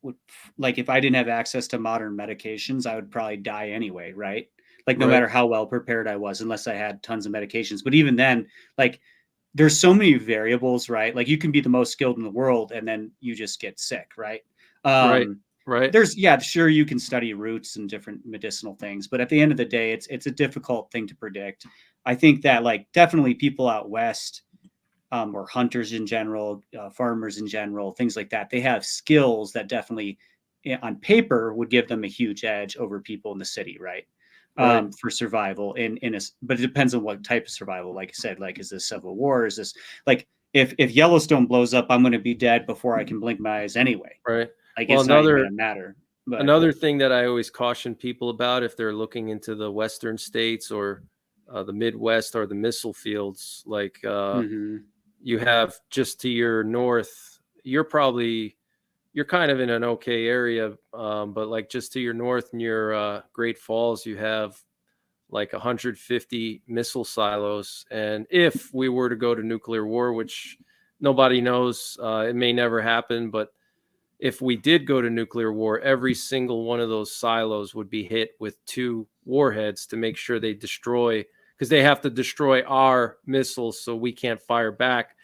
would, like if I didn't have access to modern medications, I would probably die anyway, right? Like no Right. matter how well prepared I was, unless I had tons of medications. But even then, like there's so many variables, right? Like you can be the most skilled in the world and then you just get sick, right? Right. Um, Right. yeah, sure you can study roots and different medicinal things, but at the end of the day, it's a difficult thing to predict. I think that like definitely people out west, or hunters in general, farmers in general, things like that, they have skills that definitely on paper would give them a huge edge over people in the city, right? Right. For survival in a, but it depends on what type of survival. Like I said, like is this Civil War? Is this like if Yellowstone blows up, I'm going to be dead before I can blink my eyes anyway. Right. Like Well, it's not even going to matter. But another thing that I always caution people about if they're looking into the western states or the Midwest or the missile fields, like mhm. you have just to your north, you're kind of in an okay area, but like just to your north near Great Falls, you have like 150 missile silos. And if we were to go to nuclear war, which nobody knows, it may never happen, but if we did go to nuclear war, every single one of those silos would be hit with 2 warheads to make sure they destroy, because they have to destroy our missiles so we can't fire back.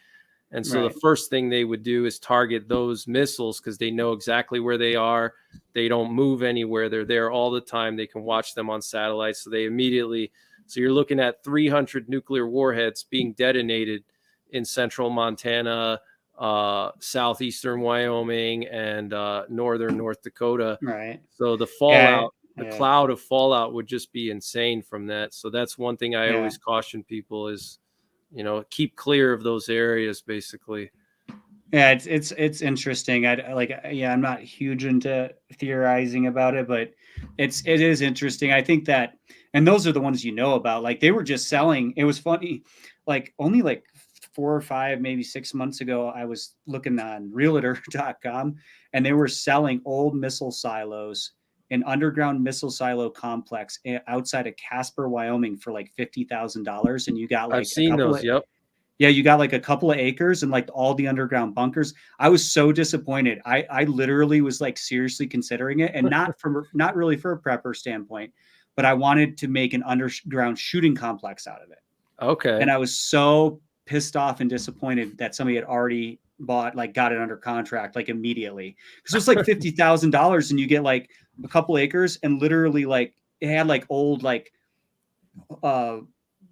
And so the Right. first thing they would do is target those missiles because they know exactly where they are. They don't move anywhere. They're there all the time. They can watch them on satellites. So they immediately, so you're looking at 300 nuclear warheads being detonated in central Montana, southeastern Wyoming, and northern North Dakota. Right. So the Yeah. fallout, the Yeah. cloud of fallout would just be insane from that. So that's one thing I Yeah. always caution people is, keep clear of those areas basically. Yeah, it's interesting. I like, yeah, I'm not huge into theorizing about it, but it is interesting. I think that, and those are the ones about. Like they were just selling. It was funny, like only like 4 or 5, maybe 6 months ago, I was looking on Realtor.com, and they were selling old missile silos, an underground missile silo complex outside of Casper, Wyoming, for like $50,000, and you got I've like a seen couple those. of, Yep. yeah, you got like a couple of acres and like all the underground bunkers. I was so disappointed. I literally was like seriously considering it, and not really for a prepper standpoint, but I wanted to make an underground shooting complex out of it. And Okay. I was so pissed off and disappointed that somebody had already got it under contract like immediately. Because it was like $50,000 and you get like a couple acres, and literally like it had like old uh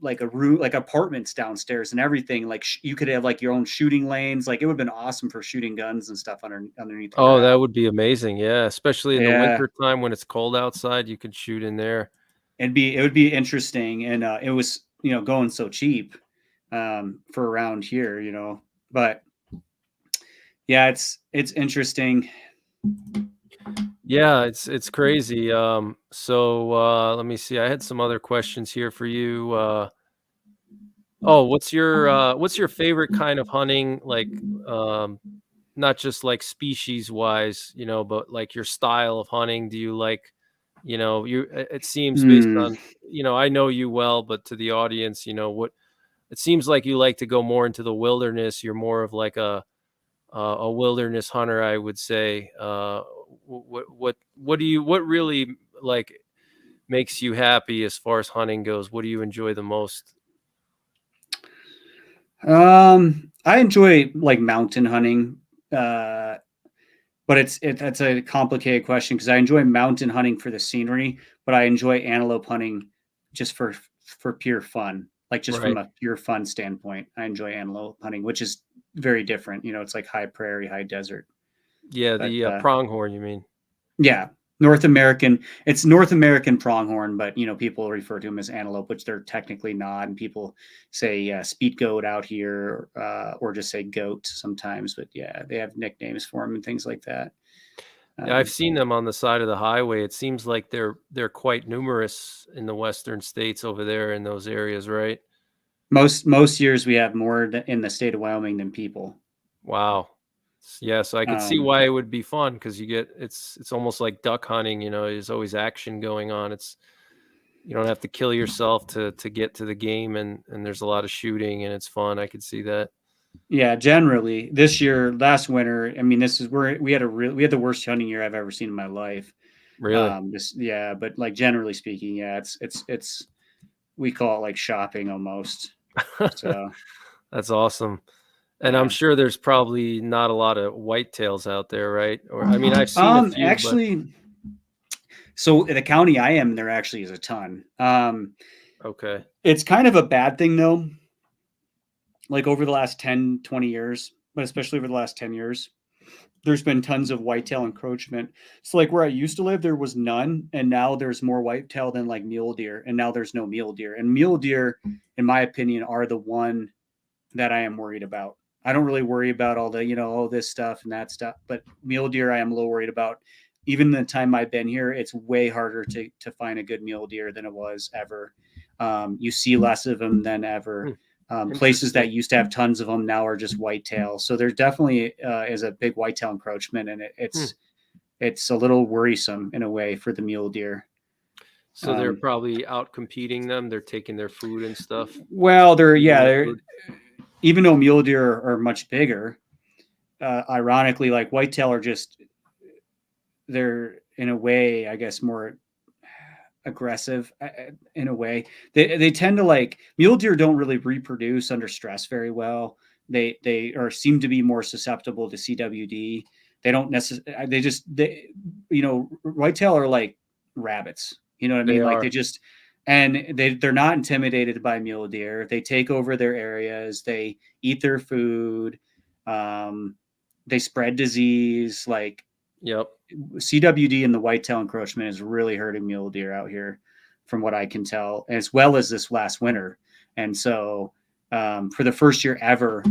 like a room, like apartments downstairs and everything. Like you could have like your own shooting lanes. Like it would have been awesome for shooting guns and stuff underneath the Oh, that ground. would be amazing. Yeah, especially in the Yeah, winter time when it's cold outside, you could shoot in there. it would be interesting, and it was going so cheap for around here, but yeah, it's interesting. Yeah, it's crazy. So let me see. I had some other questions here for you. Oh, what's your favorite kind of hunting? Like, um, not just like species wise, but like your style of hunting. Do you like, it seems based Hmm. on, I know you well, but to the audience, what it seems like you like to go more into the wilderness. You're more of like a wilderness hunter, I would say. What really like makes you happy as far as hunting goes? What do you enjoy the most? I enjoy like mountain hunting, uh, but that's a complicated question because I enjoy mountain hunting for the scenery, but I enjoy antelope hunting just for pure fun. Like just from Right. a pure fun standpoint, I enjoy antelope hunting, which is very different. It's like high prairie, high desert. Yeah, But the pronghorn, you mean? yeah, North American. It's North American pronghorn, but people refer to them as antelope, which they're technically not. And people say speed goat out here, or just say goat sometimes. But yeah, they have nicknames for them and things like that. Yeah, I've Um, seen them on the side of the highway. It seems like they're quite numerous in the western states over there in those areas, right? most years we have more in the state of Wyoming than people. Wow. Yeah, so I could see Um, why it would be fun because it's almost like duck hunting, there's always action going on. It's You don't have to kill yourself to get to the game, and there's a lot of shooting, and it's fun. I could see that. Yeah, generally this year, last winter, I mean, this is where we had the worst hunting year I've ever seen in my life. Really? Yeah, but like generally speaking, yeah, it's we call it like shopping almost. So That's awesome. And I'm yeah. sure there's probably not a lot of whitetails out there, right? Or I mean, I've seen a few, but Actually, so in the county I am, there actually is a ton. okay. It's kind of a bad thing though. Like over the last 10, 20 years, but especially over the last 10 years, there's been tons of whitetail encroachment. So like where I used to live, there was none, and now there's more whitetail than like mule deer, and now there's no mule deer. And mule deer, in my opinion, are the one that I am worried about. I don't really worry about all the, all this stuff and that stuff, but mule deer I am a little worried about. Even the time I've been here, it's way harder to find a good mule deer than it was ever. You see less of them than ever. Places that used to have tons of them now are just whitetail. So there definitely is a big whitetail encroachment, and it's a little worrisome in a way for the mule deer. So they're probably out competing them. They're taking their food and stuff. Well, they're even though mule deer are much bigger, ironically, like whitetail are just, they're in a way, I guess, more aggressive in a way. They tend to, like, mule deer don't really reproduce under stress very well. They seem to be more susceptible to CWD. They don't necessarily, whitetail are like rabbits. You know what I mean? Like they're not intimidated by mule deer. They take over their areas. They eat their food. They spread disease. Like, yep. CWD and the whitetail encroachment is really hurting mule deer out here, from what I can tell, as well as this last winter. And so, for the first year ever,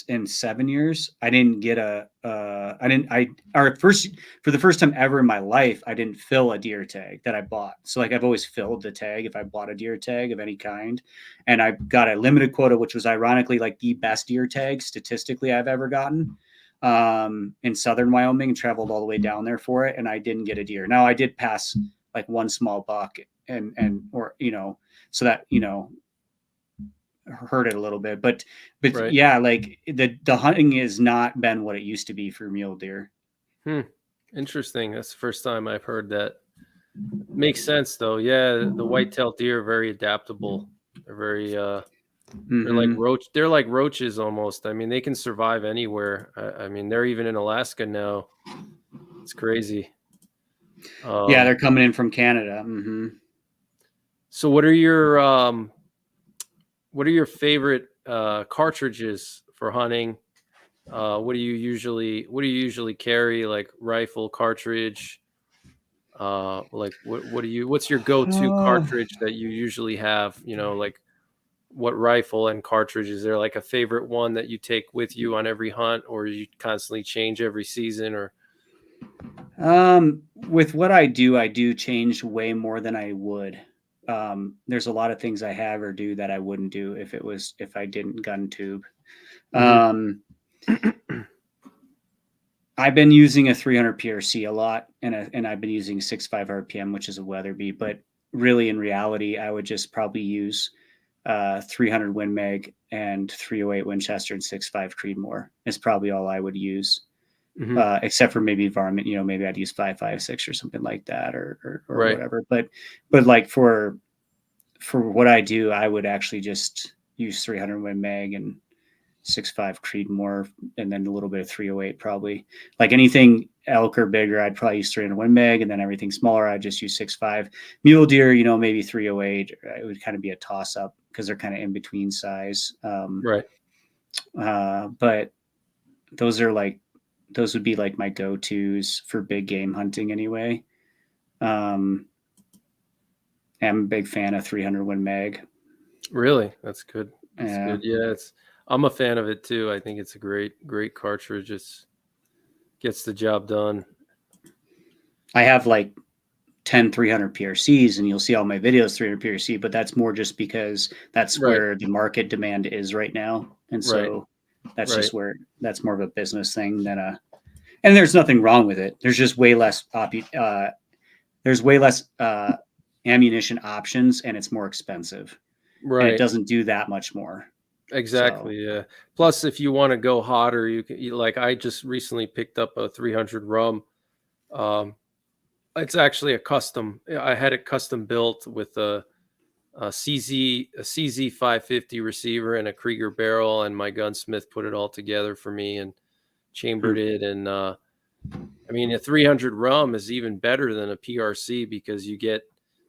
in 7 years, I didn't get for the first time ever in my life, I didn't fill a deer tag that I bought. So like I've always filled the tag if I bought a deer tag of any kind, and I got a limited quota, which was ironically like the best deer tag statistically I've ever gotten. In southern Wyoming, and traveled all the way down there for it, and I didn't get a deer. Now I did pass like one small buck so that hurt it a little bit, but right. Yeah, like the hunting has not been what it used to be for mule deer. Interesting. That's the first time I've heard that. Makes sense though. Yeah, the white-tailed deer are very adaptable. They're very they're like roaches almost. I mean, they can survive anywhere. I mean, they're even in Alaska now. It's crazy. Yeah, they're coming in from Canada. So what are your favorite cartridges for hunting? What do you usually carry? Like rifle cartridge? Like what's your go-to cartridge that you usually have? Like what rifle and cartridge? Is there like a favorite one that you take with you on every hunt, or you constantly change every season? Or with what I do change way more than I would. There's a lot of things I have or do that I wouldn't do if I didn't gun tube. I've been using a 300 PRC a lot, and I've been using 6.5 RPM, which is a Weatherby, but really in reality, I would just probably use 300 Win Mag and 308 Winchester and 6.5 Creedmoor is probably all I would use. Except for maybe varmint, maybe I'd use 5.56 or something like that, or right. Whatever. But like for what I do, I would actually just use 300 Win Mag and 6.5 Creedmoor, and then a little bit of 308 probably. Like anything elk or bigger, I'd probably use 300 Win Mag, and then everything smaller, I'd just use 6.5. Mule deer, maybe 308. It would kind of be a toss up because they're kind of in between size. Right. But those would be like my go-tos for big game hunting anyway. I'm a big fan of 300 Win Mag. Really? That's good. That's good. Yeah, I'm a fan of it too. I think it's a great cartridge. It gets the job done. I have like 10 300 PRCs, and you'll see all my videos 300 PRC, but that's more just because that's right. Where the market demand is right now. And so that's just where that's more of a business thing than and there's nothing wrong with it. There's just way less there's way less ammunition options, and it's more expensive. And it doesn't do that much more. Exactly. So. Yeah. Plus, if you want to go hotter, like I just recently picked up a 300 rum. It's actually a custom. I had it custom built with a CZ 550 receiver and a Krieger barrel, and my gunsmith put it all together for me and chambered it. And I mean, a 300 rum is even better than a PRC because you get.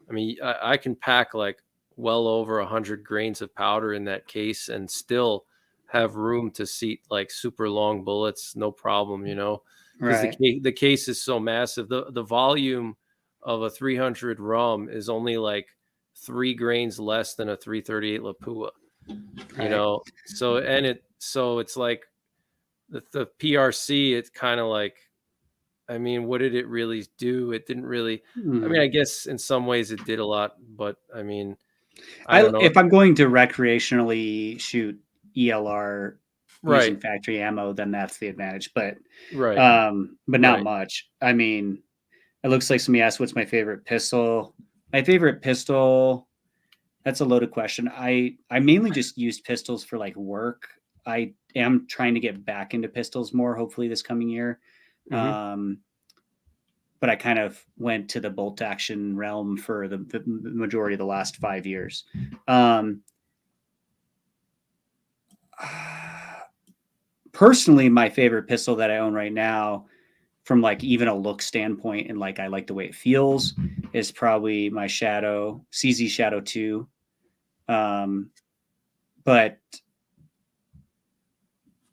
I mean, I can pack like well over 100 grains of powder in that case and still have room to seat like super long bullets, no problem, because Right. the case is so massive. The volume of a 300 rum is only like 3 grains less than a 338 Lapua, Right. So it's like the PRC, it's kind of like, I mean, what did it really do? It didn't really. I mean, I guess in some ways it did a lot, but I mean, I don't know. If I'm going to recreationally shoot ELR using Right. factory ammo, then that's the advantage. But Right. but not much. I mean, it looks like somebody asked what's my favorite pistol. My favorite pistol, that's a loaded question. I mainly just used pistols for like work. I am trying to get back into pistols more, hopefully this coming year. But I kind of went to the bolt action realm for the majority of the last 5 years. Personally, my favorite pistol that I own right now, from like even a look standpoint, and like I like the way it feels, is probably my Shadow CZ Shadow 2. But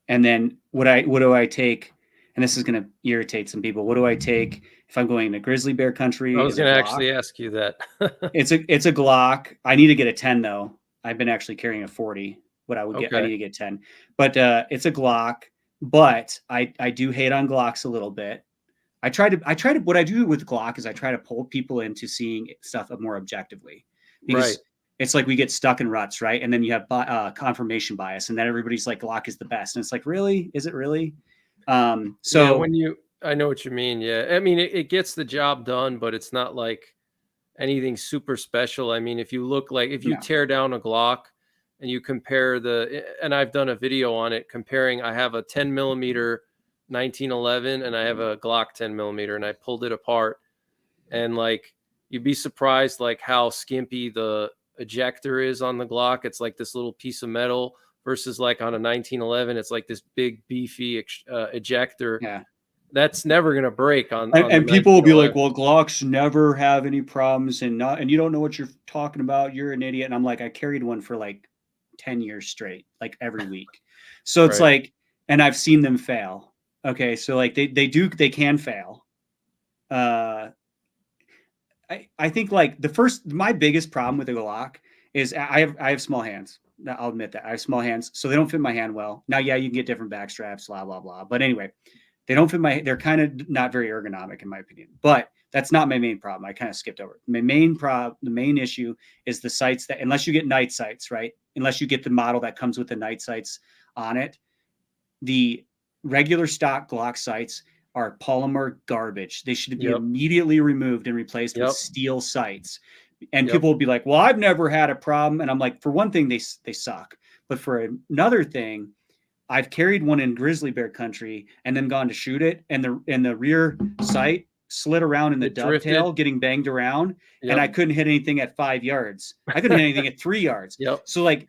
and then what do I take? And this is going to irritate some people. What do I take if I'm going to grizzly bear country? I was going to actually ask you that. It's a Glock. I need to get a 10 though. I've been actually carrying a 40. What I would get, I need to get 10. But it's a Glock. But I do hate on Glocks a little bit. I try to. What I do with Glock is I try to pull people into seeing stuff more objectively, because it's like we get stuck in ruts, right? And then you have confirmation bias, and then everybody's like, Glock is the best, and it's like, really? Is it really? So yeah, I know what you mean. Yeah, I mean it gets the job done, but it's not like anything super special. I mean, if you tear down a Glock and you compare and I've done a video on it comparing. I have a 10 millimeter 1911 and I have a Glock 10 millimeter, and I pulled it apart, and like you'd be surprised like how skimpy the ejector is on the Glock. It's like this little piece of metal versus like on a 1911, it's like this big beefy ejector. Yeah. That's never going to break on and people will be like, well, Glocks never have any problems, and you don't know what you're talking about. You're an idiot. And I'm like, I carried one for like 10 years straight, like every week. So it's like, and I've seen them fail. Okay. So like they can fail. I think like my biggest problem with the Glock is I have small hands. I'll admit that I have small hands, so they don't fit my hand well. Now, yeah, you can get different back straps, blah, blah, blah. But anyway, they don't fit they're kind of not very ergonomic in my opinion, but that's not my main problem. I kind of skipped over it. The main issue is the sights that, unless you get night sights, right? Unless you get the model that comes with the night sights on it, the regular stock Glock sights are polymer garbage. They should be immediately removed and replaced with steel sights. And people will be like, well, I've never had a problem. And I'm like, for one thing, they suck. But for another thing, I've carried one in grizzly bear country and then gone to shoot it, and the rear sight slid around in the dovetail, getting banged around, and I couldn't hit anything at 5 yards. I couldn't hit anything at 3 yards. So like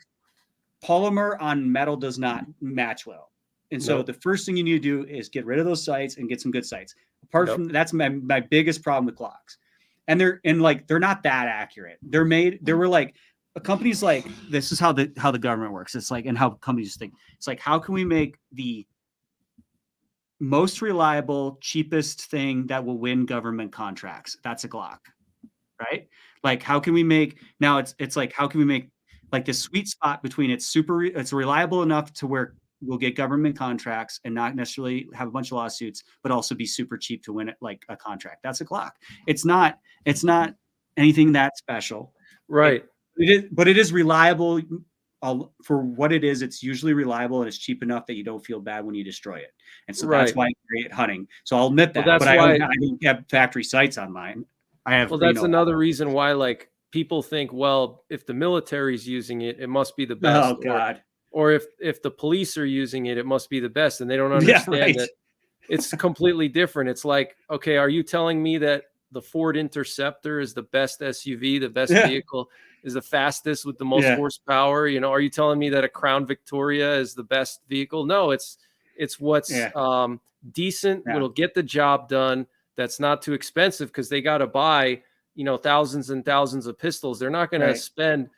polymer on metal does not match well. And so the first thing you need to do is get rid of those sights and get some good sights. Apart from that's my biggest problem with Glocks. And they're not that accurate. There were like companies like, this is how the government works. It's like, and how companies think. It's like, how can we make the most reliable, cheapest thing that will win government contracts? That's a Glock, right? Like, how can we make, now it's like, how can we make like the sweet spot between it's reliable enough to where we'll get government contracts and not necessarily have a bunch of lawsuits, but also be super cheap to win it, like a contract. That's a Glock. It's not anything that special. Right. But it is reliable for what it is. It's usually reliable, and it's cheap enough that you don't feel bad when you destroy it. And so that's why I create hunting. So I'll admit that, but I don't have factory sights on mine. I have, Well, that's another reason why like people think, well, if the military's using it, it must be the oh best, God. or if the police are using it, it must be the best, and they don't Yeah, understand right. that it's completely different. It's like, okay, are you telling me that the Ford Interceptor is the best SUV, the best Yeah. vehicle, is the fastest with the most Yeah. horsepower? You know, are you telling me that a Crown Victoria is the best vehicle? No, it's what's Yeah. decent, Yeah. what'll get the job done. That's not too expensive because they got to buy, thousands and thousands of pistols. They're not going to Right. spend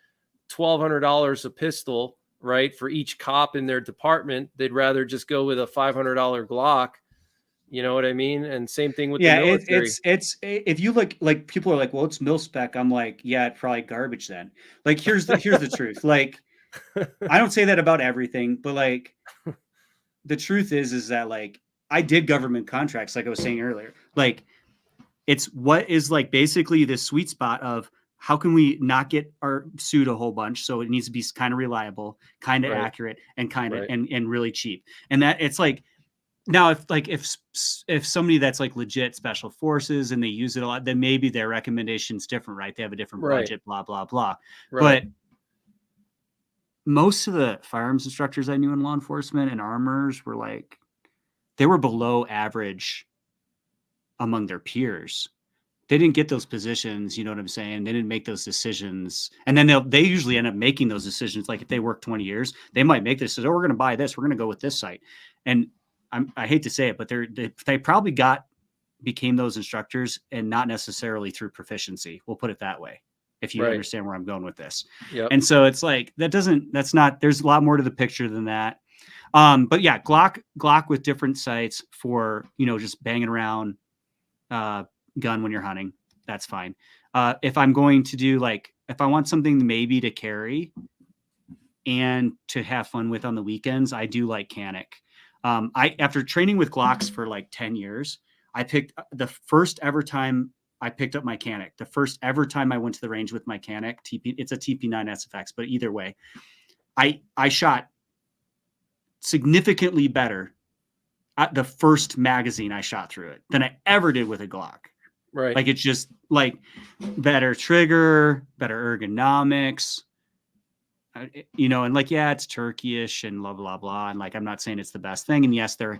$1,200 a pistol, right, for each cop in their department. They'd rather just go with a $500 Glock. You know what I mean? And same thing with the Yeah, military. it's if you look, like people are like, well, it's mil spec. I'm like, yeah, it's probably garbage then. Like here's the truth. Like I don't say that about everything, but like the truth is that like I did government contracts, like I was saying earlier. Like it's what is like basically the sweet spot of how can we not get our sued a whole bunch, so it needs to be kind of reliable, kind of Right, accurate, and kind of right, and really cheap. And that it's like now if somebody that's like legit special forces and they use it a lot, then maybe their recommendation's different, right? They have a different right, budget, blah blah blah. right, But most of the firearms instructors I knew in law enforcement and armors were like they were below average among their peers. They didn't get those positions, you know what I'm saying? They didn't make those decisions. And then they usually end up making those decisions. Like if they work 20 years, they might make this, oh, we're going to buy this, we're going to go with this site. And I hate to say it, but they probably became those instructors and not necessarily through proficiency. We'll put it that way, if you right. understand where I'm going with this. Yep. And so it's like, there's a lot more to the picture than that. But yeah, Glock with different sights for, just banging around, gun when you're hunting, that's fine. If I'm going to do if I want something maybe to carry and to have fun with on the weekends, I do like Canic. After training with Glocks for like 10 years, I picked the first ever time I picked up my Canic. The first ever time I went to the range with my Canic, it's a TP9 SFX, but either way, I shot significantly better at the first magazine I shot through it than I ever did with a Glock. Right. Like it's just like better trigger, better ergonomics, and like, yeah, it's Turkey-ish and blah, blah, blah. And like, I'm not saying it's the best thing. And yes, their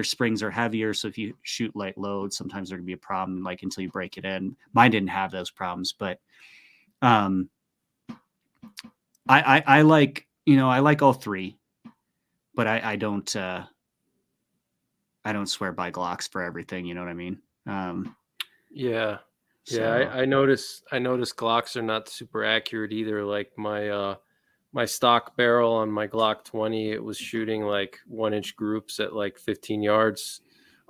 springs are heavier. So if you shoot light loads, sometimes there can be a problem, like until you break it in. Mine didn't have those problems, but I like, I like all three, but I don't swear by Glocks for everything. You know what I mean? Yeah. So. Yeah. I notice Glocks are not super accurate either. Like my stock barrel on my Glock 20, it was shooting like 1-inch groups at like 15 yards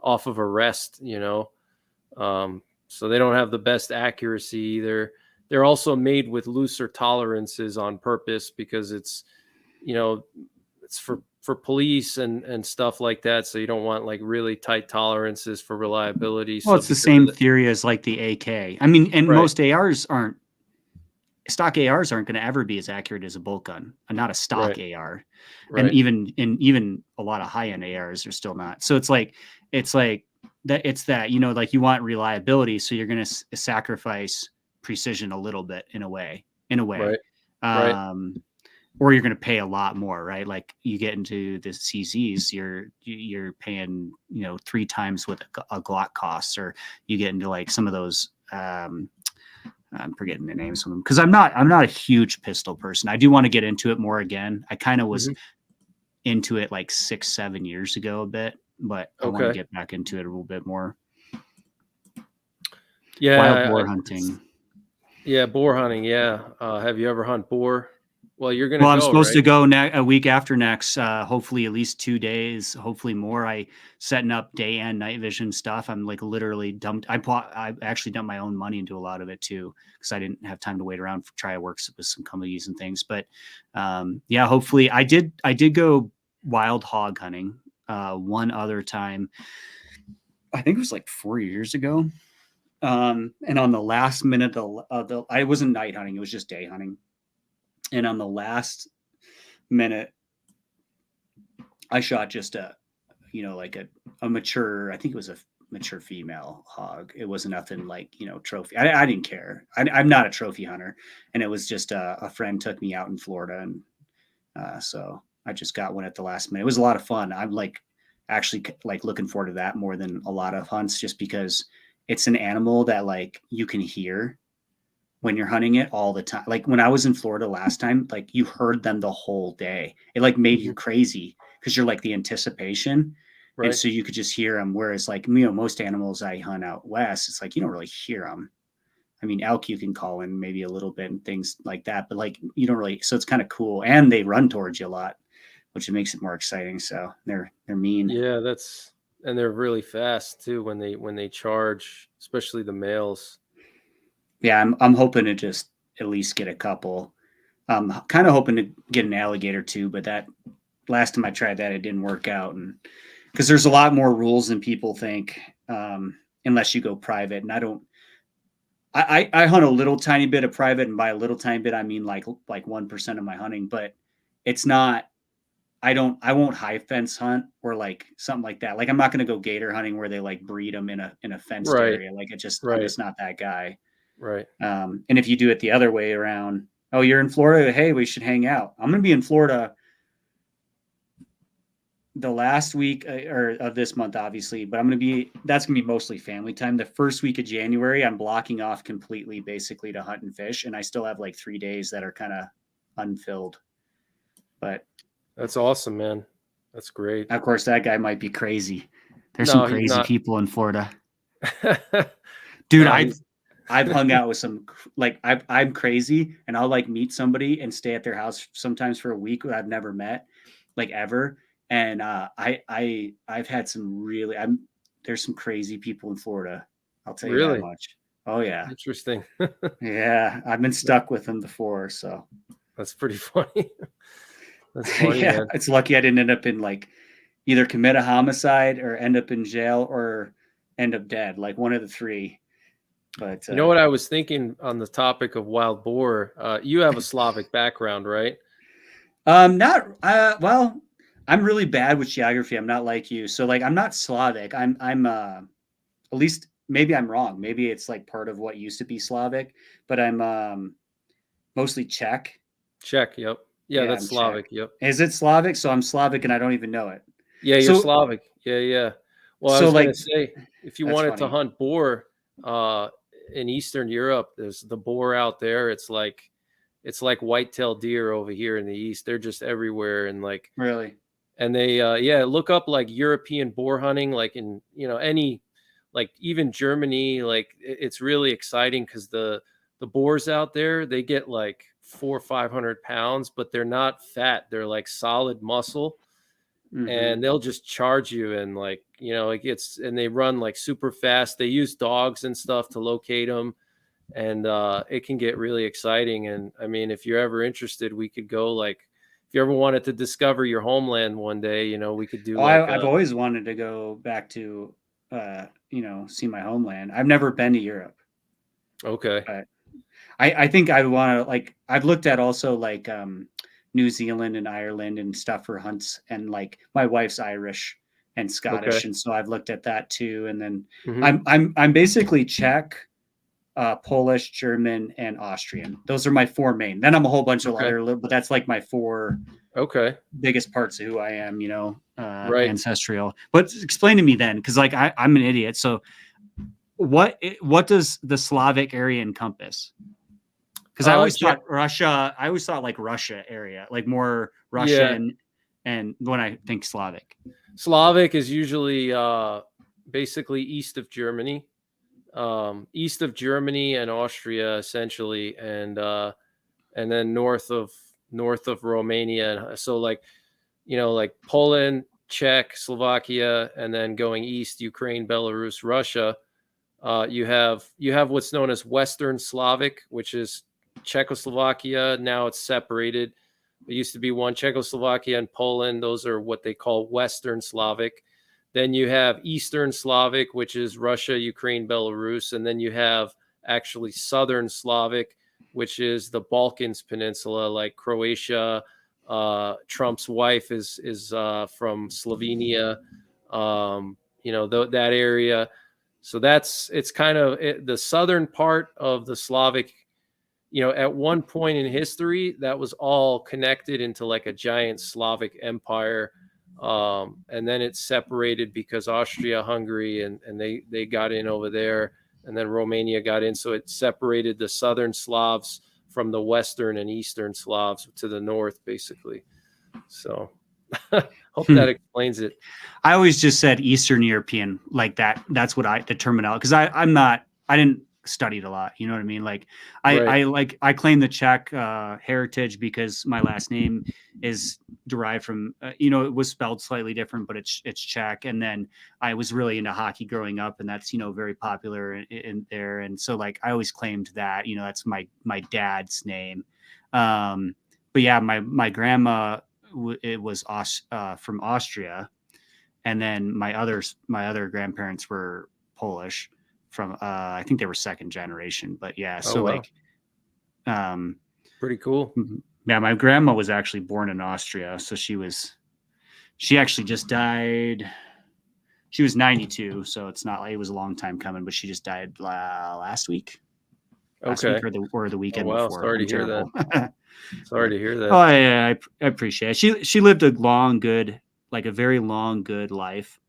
off of a rest, so they don't have the best accuracy either. They're also made with looser tolerances on purpose because it's for police and stuff like that. So you don't want like really tight tolerances for reliability. Well, So it's the same theory as like the AK. I mean, and right. most stock ARs aren't going to ever be as accurate as a bolt gun, and not a stock Right. AR. Right. And even a lot of high end ARs are still not. So it's like that. It's that, like you want reliability. So you're going to sacrifice precision a little bit in a way. Right. Right. Or you're going to pay a lot more, right? Like you get into the CZs, you're paying, 3 times what a Glock costs, or you get into like some of those, I'm forgetting the names of them because I'm not a huge pistol person. I do want to get into it more again. I kind of was into it like 6-7 years ago a bit, but I want to get back into it a little bit more. Yeah. Wild boar hunting. Yeah. Boar hunting. Yeah. Have you ever hunt boar? Well, you're going to I'm supposed to go a week after next, hopefully at least 2 days, hopefully more. I setting up day and night vision stuff. I'm like literally I actually dumped my own money into a lot of it too, because I didn't have time to wait around for try works with some companies and things. But yeah, hopefully I did go wild hog hunting one other time. I think it was like 4 years ago. And on the last minute, I wasn't night hunting. It was just day hunting. And on the last minute, I shot just a mature, I think it was mature female hog. It was nothing like, trophy. I didn't care. I'm not a trophy hunter, and it was just a friend took me out in Florida, and so I just got one at the last minute. It was a lot of fun. I'm like actually like looking forward to that more than a lot of hunts, just because it's an animal that like you can hear when you're hunting it all the time. Like when I was in Florida last time, like you heard them the whole day. It like made you crazy because you're like the anticipation. Right. And so you could just hear them. Whereas like, most animals I hunt out west, it's like, you don't really hear them. I mean, elk you can call in maybe a little bit and things like that, but like you don't really, so it's kind of cool. And they run towards you a lot, which makes it more exciting. So they're mean. Yeah, and they're really fast too when they charge, especially the males. Yeah, I'm hoping to just at least get a couple. I'm kind of hoping to get an alligator too, but that last time I tried that, it didn't work out. And because there's a lot more rules than people think, unless you go private. And I hunt a little tiny bit of private, and by a little tiny bit, I mean like 1% of my hunting, but it's not, I won't high fence hunt or like something like that. Like I'm not going to go gator hunting where they like breed them in a fenced area. Like I'm just not that guy. Right. And if you do it the other way around, oh, you're in Florida, hey, we should hang out. I'm going to be in Florida the last week or of this month, obviously, but that's going to be mostly family time. The first week of January, I'm blocking off completely basically to hunt and fish. And I still have like 3 days that are kind of unfilled, but that's awesome, man. That's great. Of course, that guy might be crazy. There's some crazy people in Florida. Dude, I've hung out with some, like, I'm crazy, and I'll like meet somebody and stay at their house sometimes for a week that I've never met, like ever. And I've had some there's some crazy people in Florida. I'll tell you that much. Oh yeah. Interesting. Yeah. I've been stuck with them before. So that's pretty funny. That's funny, yeah. man. It's lucky I didn't end up in like either commit a homicide or end up in jail or end up dead, like one of the three. But you know what I was thinking on the topic of wild boar? You have a Slavic background, right? Well, I'm really bad with geography. I'm not like you. So like I'm not Slavic. I'm at least maybe I'm wrong. Maybe it's like part of what used to be Slavic, but I'm mostly Czech. Czech, yep. Yeah, that's Slavic, yep. Is it Slavic? So I'm Slavic and I don't even know it. Yeah, you're Slavic. Yeah. Well, I was going to say, if you wanted to hunt boar in Eastern Europe, there's the boar out there. It's like white-tailed deer over here in the East. They're just everywhere. And like, really? And they, look up like European boar hunting, like in, any, like even Germany, like it's really exciting because the boars out there, they get like 400 or 500 pounds, but they're not fat. They're like solid muscle. Mm-hmm. And they'll just charge you. And like, and they run like super fast. They use dogs and stuff to locate them. And it can get really exciting. And I mean, if you're ever interested, we could go like, if you ever wanted to discover your homeland one day, we could do. I've always wanted to go back to, see my homeland. I've never been to Europe. Okay. But I think I want to, like, I've looked at also like New Zealand and Ireland and stuff for hunts. And like my wife's Irish and Scottish. Okay. And so I've looked at that too. And then I'm basically Czech, Polish, German, and Austrian. Those are my four main. Then I'm a whole bunch of other, but that's like my four biggest parts of who I am, ancestral. But explain to me then, because like I'm an idiot. So what does the Slavic area encompass? Because I always thought Russia, like Russia area, like more Russia and when I think Slavic is usually basically east of Germany. East of Germany and Austria, essentially, and then north of Romania. So like, like Poland, Czech, Slovakia, and then going east, Ukraine, Belarus, Russia. You have what's known as Western Slavic, which is Czechoslovakia. Now it's separated. It used to be one, Czechoslovakia and Poland. Those are what they call Western Slavic. Then you have Eastern Slavic, which is Russia, Ukraine, Belarus. And then you have actually Southern Slavic, which is the Balkans Peninsula, like Croatia. Trump's wife is from Slovenia. that area. So it's kind of the southern part of the Slavic, at one point in history, that was all connected into like a giant Slavic empire. And then it separated because Austria-Hungary and they got in over there, and then Romania got in. So it separated the southern Slavs from the western and eastern Slavs to the north, basically. So hope that explains it. I always just said Eastern European, like that. That's what the terminology, because I didn't study it a lot. You know what I mean? Like I claim the Czech heritage because my last name is derived from, it was spelled slightly different, but it's Czech. And then I was really into hockey growing up, and that's, very popular in there. And so like, I always claimed that, that's my dad's name. But yeah, my grandma, it was from Austria. And then my other grandparents were Polish from, I think they were second generation, but yeah. So wow. Like, pretty cool. Yeah. My grandma was actually born in Austria. So she actually just died. She was 92. So it's not like it was a long time coming, but she just died last week. Okay. Or the weekend before. Sorry to hear that. Sorry to hear that. Oh yeah. I appreciate it. She lived a very long, good life.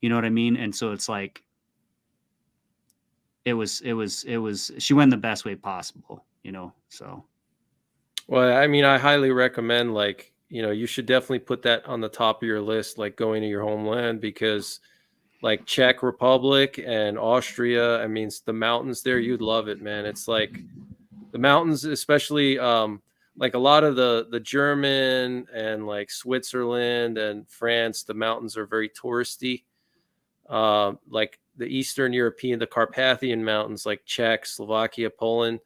You know what I mean? And so it's like, it was, she went the best way possible, so. Well, I mean, I highly recommend, like, you should definitely put that on the top of your list, like going to your homeland, because like Czech Republic and Austria, I mean, the mountains there, you'd love it, man. It's like the mountains, especially, like a lot of the German and like Switzerland and France, the mountains are very touristy. Like the Eastern European, the Carpathian mountains, like Czech, Slovakia, Poland,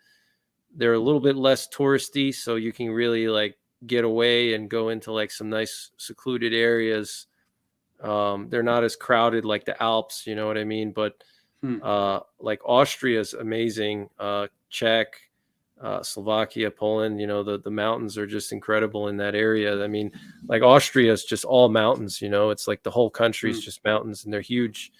they're a little bit less touristy. So you can really like get away and go into like some nice secluded areas. They're not as crowded like the Alps, you know what I mean? But like Austria is amazing. Czech, Slovakia, Poland, the mountains are just incredible in that area. I mean, like Austria is just all mountains, it's like the whole country is just mountains, and they're huge.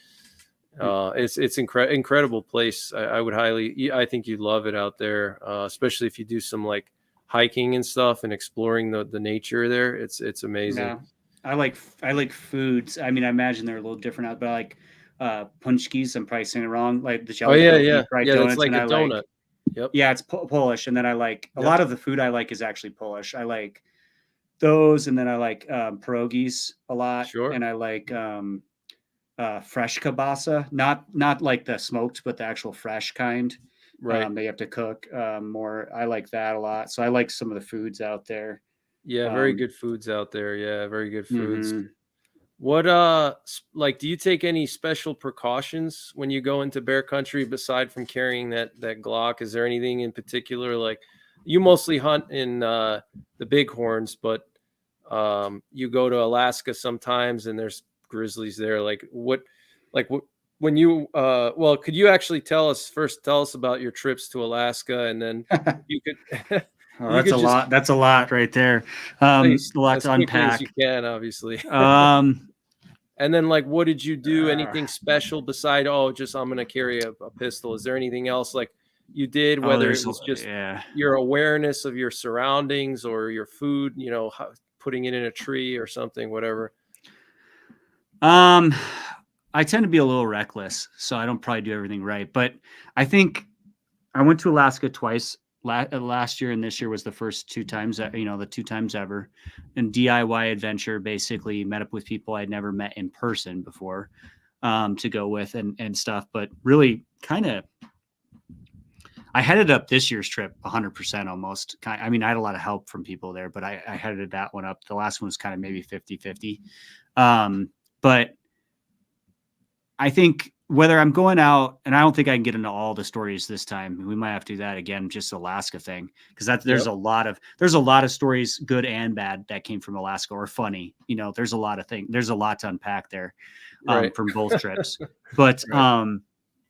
It's incredible place. I think you'd love it out there, especially if you do some like hiking and stuff and exploring the nature there. It's amazing. Yeah. I like foods. I mean, I imagine they're a little different out, but I like punchkis. I'm probably saying it wrong. Like the jelly. Yeah. Donuts, it's like a donut. Yep. Yeah, it's Polish, and then I like a lot of the food I like is actually Polish. I like those, and then I like pierogies a lot. Sure. And I like fresh kielbasa, not like the smoked, but the actual fresh kind. Right. They have to cook more. I like that a lot. So I like some of the foods out there. Yeah, very good foods out there. Yeah, very good foods. Mm-hmm. What like, do you take any special precautions when you go into bear country beside from carrying that Glock? Is there anything in particular? Like, you mostly hunt in the bighorns, but you go to Alaska sometimes and there's grizzlies there. When you well, could you actually tell us about your trips to Alaska, and then you could That's a lot right there. A lot to unpack. As you can, obviously. And then, like, what did you do? Anything special beside, I'm going to carry a pistol? Is there anything else like you did, whether it was just your awareness of your surroundings or your food, putting it in a tree or something, whatever? I tend to be a little reckless, so I don't probably do everything right. But I think I went to Alaska twice. Last year and this year was the first 2 times, the 2 times ever. And DIY adventure, basically met up with people I'd never met in person before to go with and stuff. But really I headed up this year's trip 100% almost. I mean, I had a lot of help from people there, but I headed that one up. The last one was kind of maybe 50-50. But I think whether I'm going out, and I don't think I can get into all the stories this time. We might have to do that again, just Alaska thing, because there's a lot of stories, good and bad, that came from Alaska, or funny. There's a lot of things. There's a lot to unpack there from both trips, but on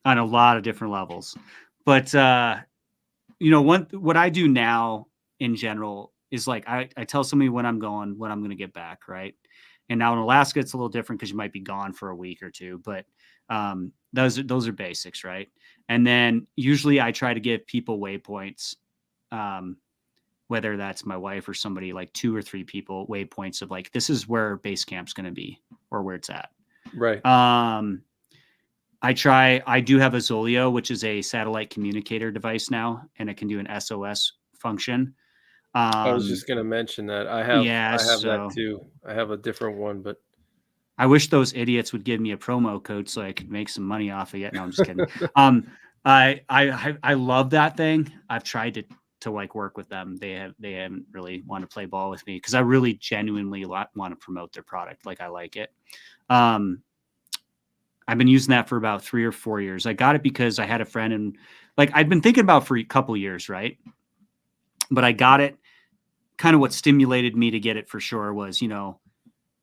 a lot of different levels. But what I do now in general is like I tell somebody when I'm going to get back, right? And now in Alaska, it's a little different because you might be gone for a week or two, but those are basics, right? And then usually I try to give people waypoints, whether that's my wife or somebody, like 2 or 3 people, waypoints of like, this is where base camp's going to be or where it's at. Right. I do have a Zoleo, which is a satellite communicator device now, and it can do an SOS function. I was just going to mention that I have that too. I have a different one, but I wish those idiots would give me a promo code so I could make some money off of it. No, I'm just kidding. I love that thing. I've tried to like work with them. They haven't really want to play ball with me because I really genuinely want to promote their product. Like I like it. I've been using that for about 3 or 4 years. I got it because I had a friend and like I'd been thinking about for a couple years, right? But I got it. Kind of what stimulated me to get it for sure was,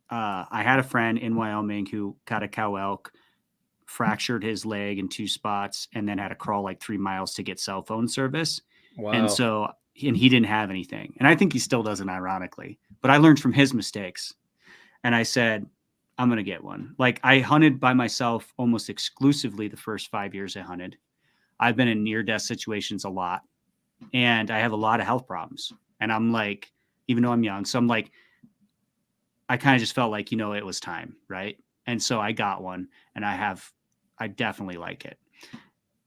I had a friend in Wyoming who got a cow elk, fractured his leg in 2 spots, and then had to crawl like 3 miles to get cell phone service. wow. And he didn't have anything. And I think he still doesn't, ironically. But I learned from his mistakes. And I said, I'm going to get one. Like I hunted by myself almost exclusively the first 5 years I hunted. I've been in near-death situations a lot. And I have a lot of health problems. And I'm like, even though I'm young, so I'm like, I kind of just felt like, it was time. Right. And so I got one and I definitely like it.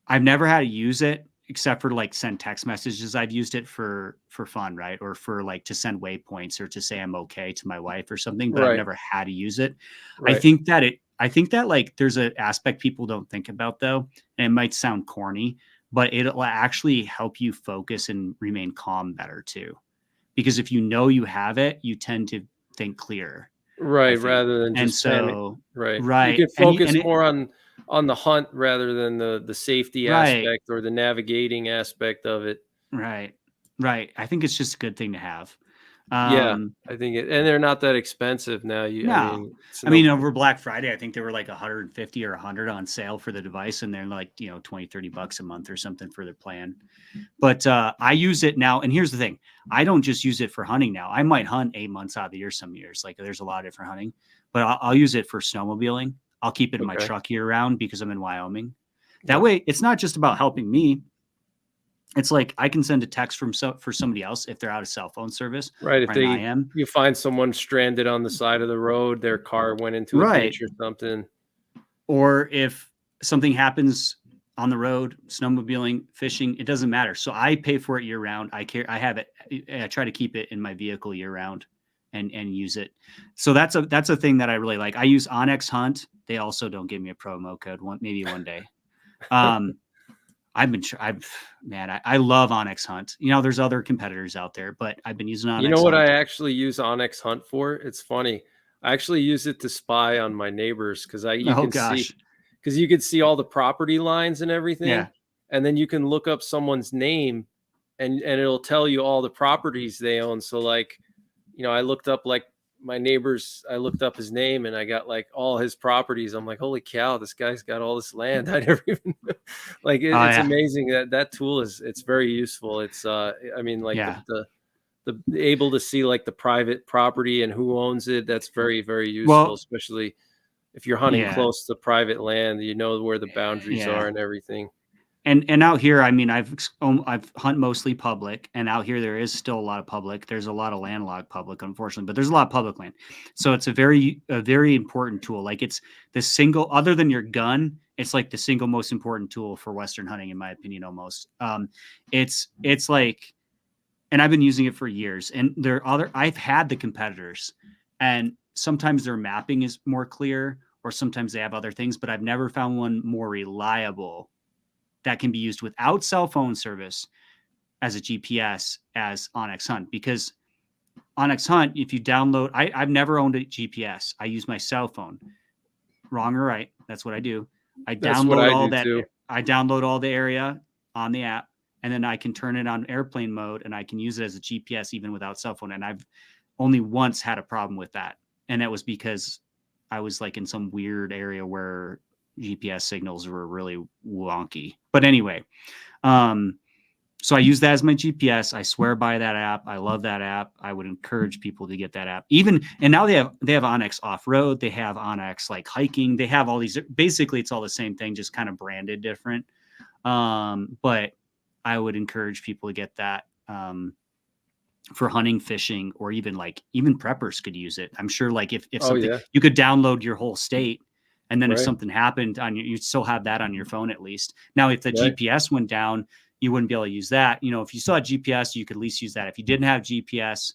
I've never had to use it except for like send text messages. I've used it for fun, right? Or for like to send waypoints or to say I'm okay to my wife or something, but I've never had to use it. Right. I think that like there's an aspect people don't think about though, and it might sound corny, but it'll actually help you focus and remain calm better too. Because if you have it, you tend to think clearer. Right. Rather than just right. You can focus more on the hunt rather than the safety aspect or the navigating aspect of it. Right. Right. I think it's just a good thing to have. Yeah, I think and they're not that expensive now. I mean, over Black Friday, I think they were like 150 or 100 on sale for the device, and they're like, $20-$30 a month or something for their plan. But I use it now, and here's the thing: I don't just use it for hunting now. I might hunt 8 months out of the year some years. Like there's a lot of different hunting, but I'll use it for snowmobiling. I'll keep it in my truck year round because I'm in Wyoming. That way, it's not just about helping me. It's like I can send a text for somebody else if they're out of cell phone service. Right. If you find someone stranded on the side of the road, their car went into a ditch or something. Or if something happens on the road, snowmobiling, fishing, it doesn't matter. So I pay for it year round. I have it. I try to keep it in my vehicle year round and use it. So that's a thing that I really like. I use Onyx Hunt. They also don't give me a promo code maybe one day. I love Onyx Hunt. There's other competitors out there, but I've been using Onyx Hunt. You know what I actually use Onyx Hunt for? It's funny. I actually use it to spy on my neighbors because you can see all the property lines and everything. Yeah. And then you can look up someone's name and it'll tell you all the properties they own. So like, I looked up like my neighbors, I looked up his name and I got like all his properties. I'm like, holy cow, this guy's got all this land. I never even like it's amazing that tool it's very useful. It's the able to see like the private property and who owns it. That's very, very useful, especially if you're hunting close to private land, where the boundaries are and everything. And out here, I mean, I've hunt mostly public, and out here there is still a lot of public. There's a lot of landlocked public, unfortunately, but there's a lot of public land. So it's a very important tool. Like it's the single, other than your gun, it's like the single most important tool for Western hunting, in my opinion, almost. It's like, and I've been using it for years. And I've had the competitors, and sometimes their mapping is more clear, or sometimes they have other things, but I've never found one more reliable that can be used without cell phone service as a GPS as Onyx Hunt. Because Onyx Hunt, if you download, I've never owned a GPS. I use my cell phone. Wrong or right, that's what I do. I download all the area on the app, and then I can turn it on airplane mode, and I can use it as a GPS even without cell phone. And I've only once had a problem with that, and that was because I was like in some weird area where GPS signals were really wonky. But anyway, So I use that as my GPS. I swear by that app. I love that app. I would encourage people to get that app. And now they have Onyx off-road. They have Onyx like hiking. They have all these. Basically, it's all the same thing, just kind of branded different. But I would encourage people to get that for hunting, fishing, or even preppers could use it. I'm sure like if something, you could download your whole state, and then if something happened you'd still have that on your phone at least. Now, if the GPS went down, you wouldn't be able to use that. If you still had GPS, you could at least use that. If you didn't have GPS,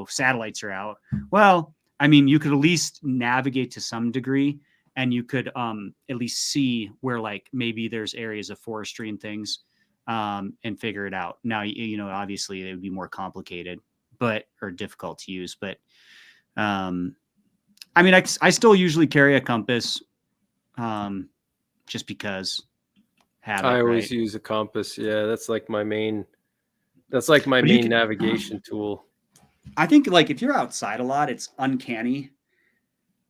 satellites are out. Well, I mean, you could at least navigate to some degree, and you could at least see where like maybe there's areas of forestry and things, and figure it out. Now, obviously it would be more complicated, or difficult to use. But I mean, I still usually carry a compass, just because. I always use a compass. Yeah, that's like my main navigation tool. I think like if you're outside a lot, it's uncanny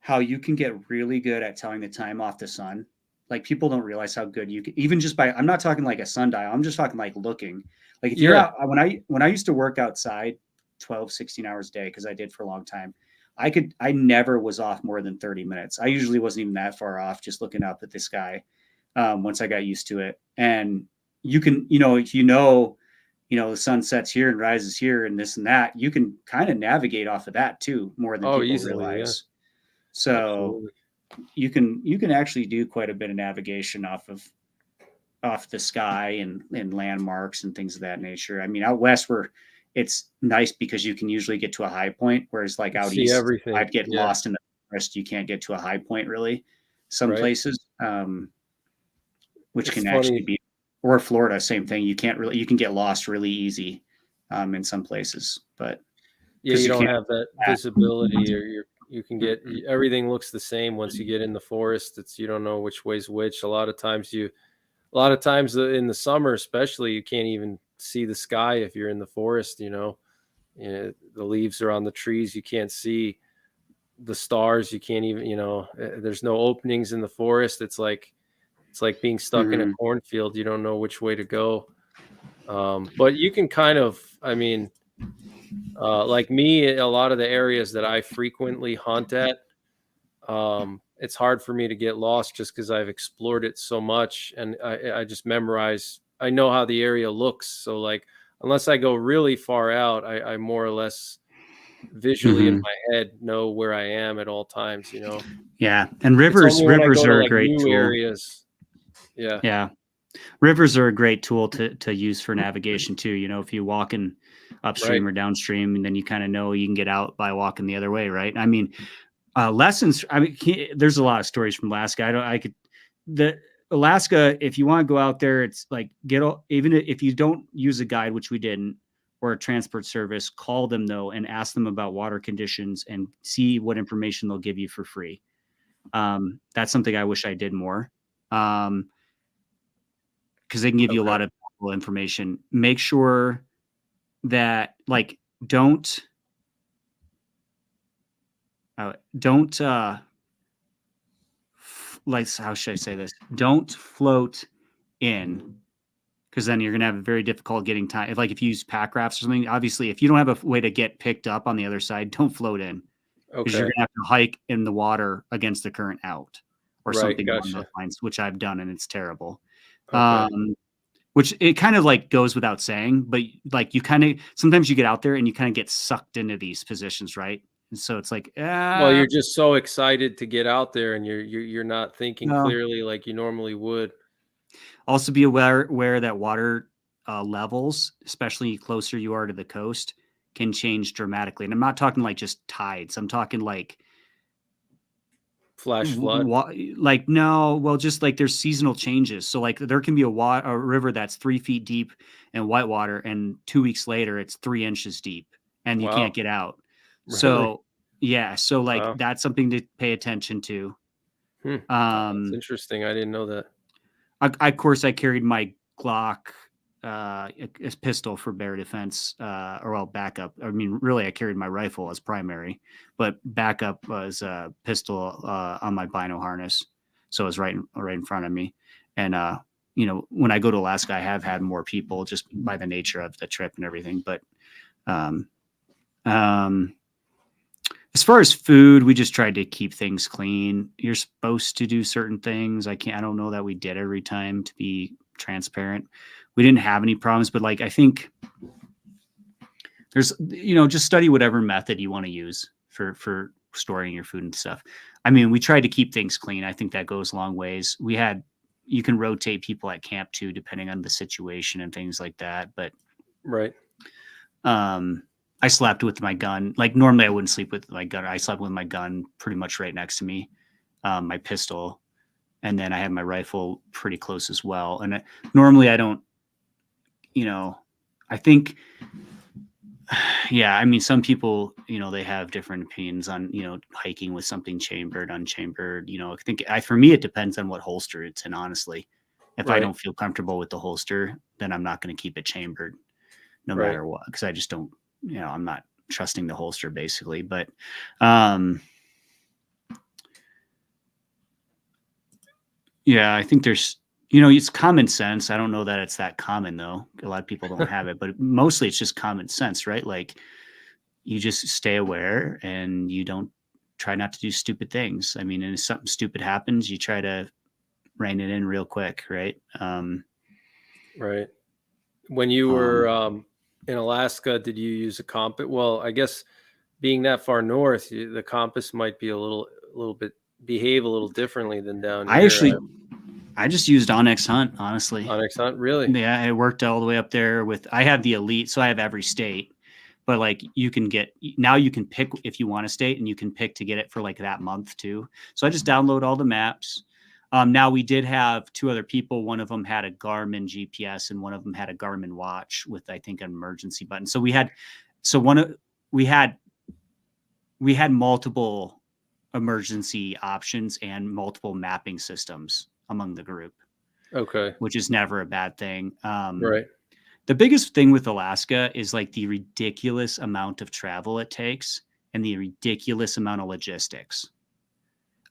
how you can get really good at telling the time off the sun. Like people don't realize how good you can, even just I'm not talking like a sundial. I'm just talking like looking. Like if you're out, when I used to work outside 12, 16 hours a day, because I did for a long time, I never was off more than 30 minutes. I usually wasn't even that far off, just looking up at the sky. Once I got used to it, and you can, the sun sets here and rises here and this and that, you can kind of navigate off of that too, more than people easily, realize. Yeah. So absolutely. you can actually do quite a bit of navigation off the sky and landmarks and things of that nature. I mean, out west where it's nice because you can usually get to a high point, whereas like out east, everything. I'd get lost in the forest. You can't get to a high point really. Some places. Which can actually be, or Florida, same thing. You can get lost really easy in some places, but you don't have that visibility, or you can get, everything looks the same once you get in the forest. You don't know which way's which. A lot of times in the summer, especially, you can't even see the sky if you're in the forest. The leaves are on the trees. You can't see the stars. You can't even, there's no openings in the forest. It's like being stuck in a cornfield. You don't know which way to go. But you can kind of, I mean, like me, a lot of the areas that I frequently hunt at, it's hard for me to get lost just because I've explored it so much, and I just memorize. I know how the area looks. So like, unless I go really far out, I more or less visually in my head know where I am at all times. Yeah, and rivers are a great tool. Areas. Yeah. Rivers are a great tool to use for navigation too. If you walking upstream or downstream, and then you kind of know you can get out by walking the other way, right? I mean, lessons. I mean, there's a lot of stories from Alaska. Alaska, if you want to go out there, it's like even if you don't use a guide, which we didn't, or a transport service, call them though and ask them about water conditions and see what information they'll give you for free. That's something I wish I did more. Because they can give you a lot of information. Make sure that don't how should I say this? Don't float in, because then you're going to have a very difficult getting time. If you use pack rafts or something, obviously, if you don't have a way to get picked up on the other side, don't float in, because you're going to have to hike in the water against the current out or something along those lines, which I've done, and it's terrible. Which it kind of goes without saying, but you kind of, sometimes you get out there and you kind of get sucked into these positions, right? And so it's well, you're just so excited to get out there, and you're not thinking clearly like you normally would. Also be aware that water levels, especially closer you are to the coast, can change dramatically. And I'm not talking just tides. I'm talking flash flood. Just there's seasonal changes. So there can be a river that's 3 feet deep in whitewater, and 2 weeks later it's 3 inches deep, and you can't get out. Really? So that's something to pay attention to. That's interesting. I didn't know that. Of course, I carried my Glock, a pistol for bear defense, backup. I mean, really, I carried my rifle as primary, but backup was a pistol on my bino harness, so it was right in front of me. And when I go to Alaska, I have had more people just by the nature of the trip and everything. But as far as food, we just tried to keep things clean. You're supposed to do certain things. I don't know that we did every time, to be transparent. We didn't have any problems, but like, I think there's, just study whatever method you want to use for storing your food and stuff. I mean, we tried to keep things clean. I think that goes a long ways. You can rotate people at camp too, depending on the situation and things like that. But right. I slept with my gun. Like normally I wouldn't sleep with my gun. I slept with my gun pretty much right next to me, my pistol. And then I had my rifle pretty close as well. And normally I don't, I think, I mean, some people, they have different opinions on, hiking with something chambered, unchambered, I think for me, it depends on what holster it's in, honestly. If I don't feel comfortable with the holster, then I'm not going to keep it chambered no matter what. Cause I just don't, I'm not trusting the holster basically, but, I think there's, it's common sense. I don't know that it's that common though. A lot of people don't have it, but mostly it's just common sense, right? Like you just stay aware and you don't try not to do stupid things. I mean, and if something stupid happens, you try to rein it in real quick. Right. Right. When you were, in Alaska, did you use a compass? Well, I guess being that far north, the compass might be behave a little differently than down here. I just used Onyx Hunt, honestly. Onyx Hunt, really? Yeah, it worked all the way up there I have the Elite, so I have every state. But like you can pick if you want a state, and you can pick to get it for like that month too. So I just download all the maps. Now we did have two other people. One of them had a Garmin GPS and one of them had a Garmin watch with, I think, an emergency button. So we had multiple emergency options and multiple mapping systems among the group. Okay. Which is never a bad thing. Right. The biggest thing with Alaska is like the ridiculous amount of travel it takes and the ridiculous amount of logistics.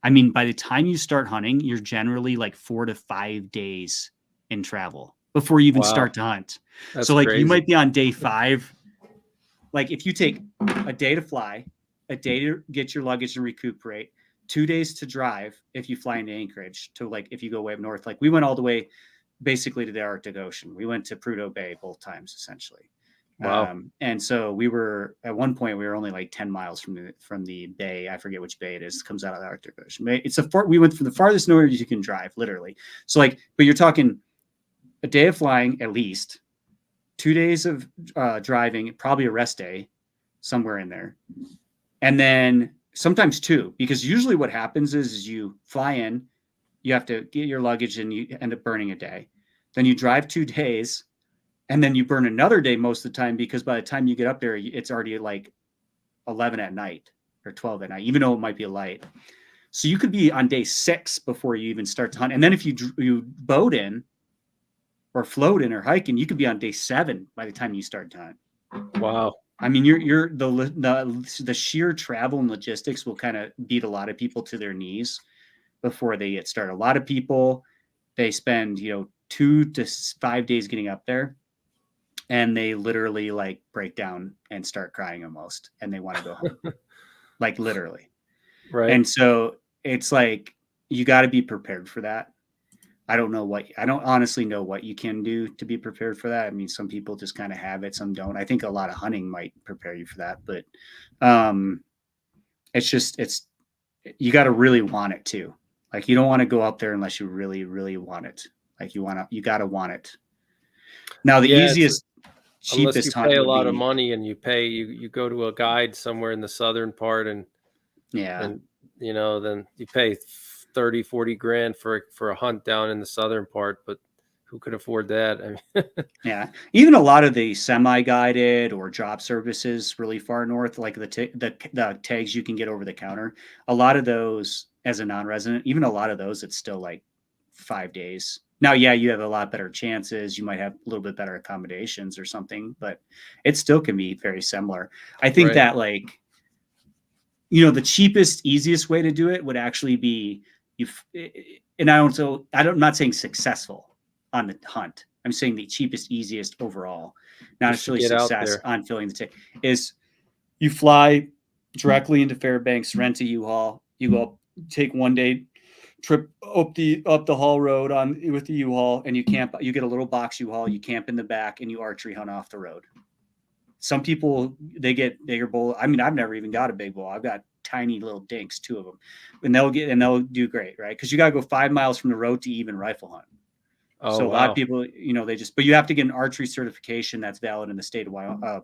I mean, by the time you start hunting, you're generally like 4 to 5 days in travel before you even start to hunt. That's so like crazy. You might be on day 5. Like if you take a day to fly, a day to get your luggage and recuperate, 2 days to drive if you fly into Anchorage to like if you go way up north. Like we went all the way basically to the Arctic Ocean. We went to Prudhoe Bay both times essentially. Wow. And so we were at one point we were only like 10 miles from the bay. I forget which bay it is. It comes out of the Arctic Ocean. We went from the farthest north you can drive, literally. So like, but you're talking a day of flying at least, 2 days of driving, probably a rest day somewhere in there, and then sometimes 2, because usually what happens is you fly in, you have to get your luggage and you end up burning a day. Then you drive 2 days. And then you burn another day most of the time, because by the time you get up there, it's already like 11 at night or 12 at night, even though it might be light. So you could be on day 6 before you even start to hunt. And then if you boat in or float in or hike in, you could be on day 7 by the time you start to hunt. Wow. I mean, the sheer travel and logistics will kind of beat a lot of people to their knees before they get started. A lot of people, they spend, 2 to 5 days getting up there. And they literally like break down and start crying almost, and they want to go home, like literally. Right. And so it's like, you got to be prepared for that. I don't honestly know what you can do to be prepared for that. I mean, some people just kind of have it, some don't. I think a lot of hunting might prepare you for that, but you got to really want it too. Like you don't want to go up there unless you really, really want it. Like you got to want it. Now the easiest, cheapest unless you pay a lot of money and you go to a guide somewhere in the southern part and then you pay 30, 40 grand for a hunt down in the southern part, but who could afford that? I mean, yeah. Even a lot of the semi-guided or job services really far north, like the tags you can get over the counter, a lot of those as a non-resident, even a lot of those, it's still like 5 days. Now, you have a lot better chances. You might have a little bit better accommodations or something, but it still can be very similar. I think that like, the cheapest, easiest way to do it would actually be I'm not saying successful. on the hunt. I'm saying the cheapest, easiest overall, not Just to necessarily get out success there. on filling the tank, is you fly directly into Fairbanks, rent a U-Haul, you go up, take 1 day trip up the haul road on with the U-Haul, and you camp. You get a little box U-Haul, you camp in the back, and you archery hunt off the road. Some people, they get bigger bull. I mean, I've never even got a big bull. I've got tiny little dinks, 2 of them, and they'll do great, right? Because you got to go 5 miles from the road to even rifle hunt. Oh, So a lot of wow. people, but you have to get an archery certification that's valid in the state of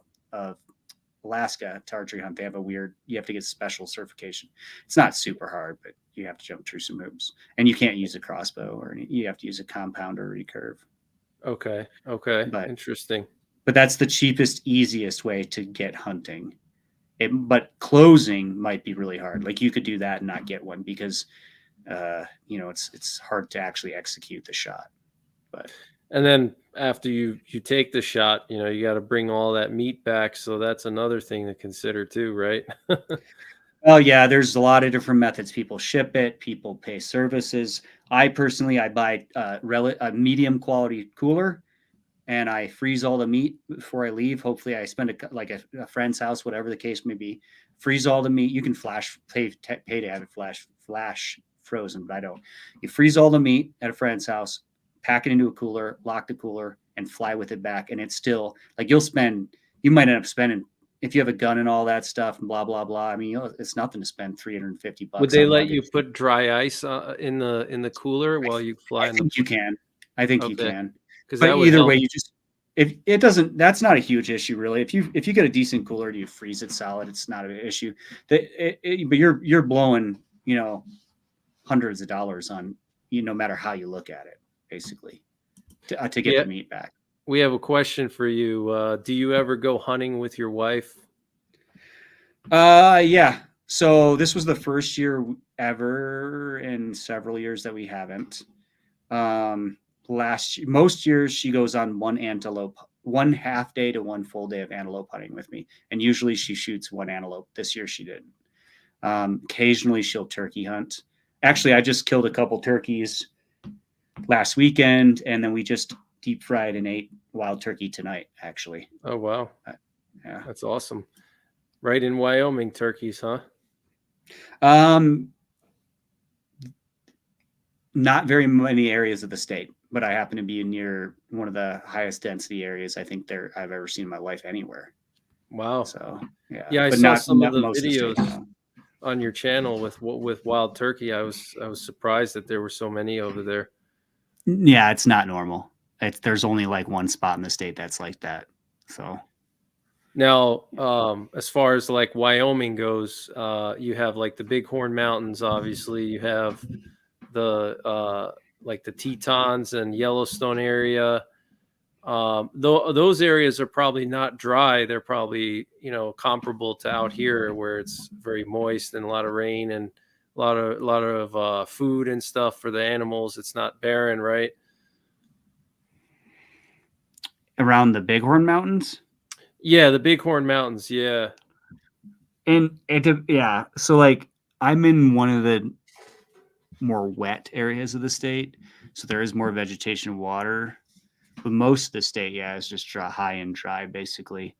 Alaska to archery hunt. They have you have to get special certification. It's not super hard, but you have to jump through some hoops, and you can't use a crossbow you have to use a compound or recurve. Okay. But Interesting. that's the cheapest, easiest way to get hunting. But closing might be really hard. Like you could do that and not get one because, it's hard to actually execute the shot. But And then after you take the shot, you got to bring all that meat back. So that's another thing to consider too, right? well, yeah, there's a lot of different methods. People ship it, people pay services. I buy a medium quality cooler, and I freeze all the meat before I leave. Hopefully, I spend a friend's house, whatever the case may be. Freeze all the meat. You can pay to have it flash frozen, but I don't. You freeze all the meat at a friend's house, pack it into a cooler, lock the cooler, and fly with it back. And it's still like you might end up spending, if you have a gun and all that stuff and blah blah blah. I mean, it's nothing to spend $350 Would they on let you luggage. put dry ice in the cooler while you fly? I think you can. I think you Okay, can. because But that would either help. way, if it doesn't, that's not a huge issue really. If you get a decent cooler and you freeze it solid, it's not an issue. But you're blowing, hundreds of dollars on, no matter how you look at it, basically, to get Yeah, the meat back. we have a question for you. Do you ever go hunting with your wife? Yeah. So this was the first year ever in several years that we haven't. Most years she goes on one half day to one full day of antelope hunting with me, and usually she shoots one antelope. This year she didn't. Occasionally she'll turkey hunt. Actually, I just killed a couple turkeys last weekend, and then we just deep fried and ate wild turkey tonight. Actually, Oh, wow, yeah. that's awesome. Right in Wyoming, turkeys, huh? Not very many areas of the state, but I happen to be near one of the highest density areas I've ever seen in my life anywhere. Wow. So Yeah, I but saw not some of the most of the state. videos No. on your channel with wild turkey. I was surprised that there were so many over there. Yeah, it's not normal. There's only like one spot in the state that's like that. So Now, as far as like Wyoming goes, you have like the Bighorn Mountains. Obviously, you have the like the Tetons and Yellowstone area. Those areas are probably not dry. They're probably comparable to out here where it's very moist and a lot of rain and a lot of food and stuff for the animals. It's not barren, right? around the Bighorn Mountains, Yeah, the Bighorn Mountains. Yeah. yeah. So like I'm in one of the more wet areas of the state, so there is more vegetation and water. But most of the state, yeah, is just high and dry, basically.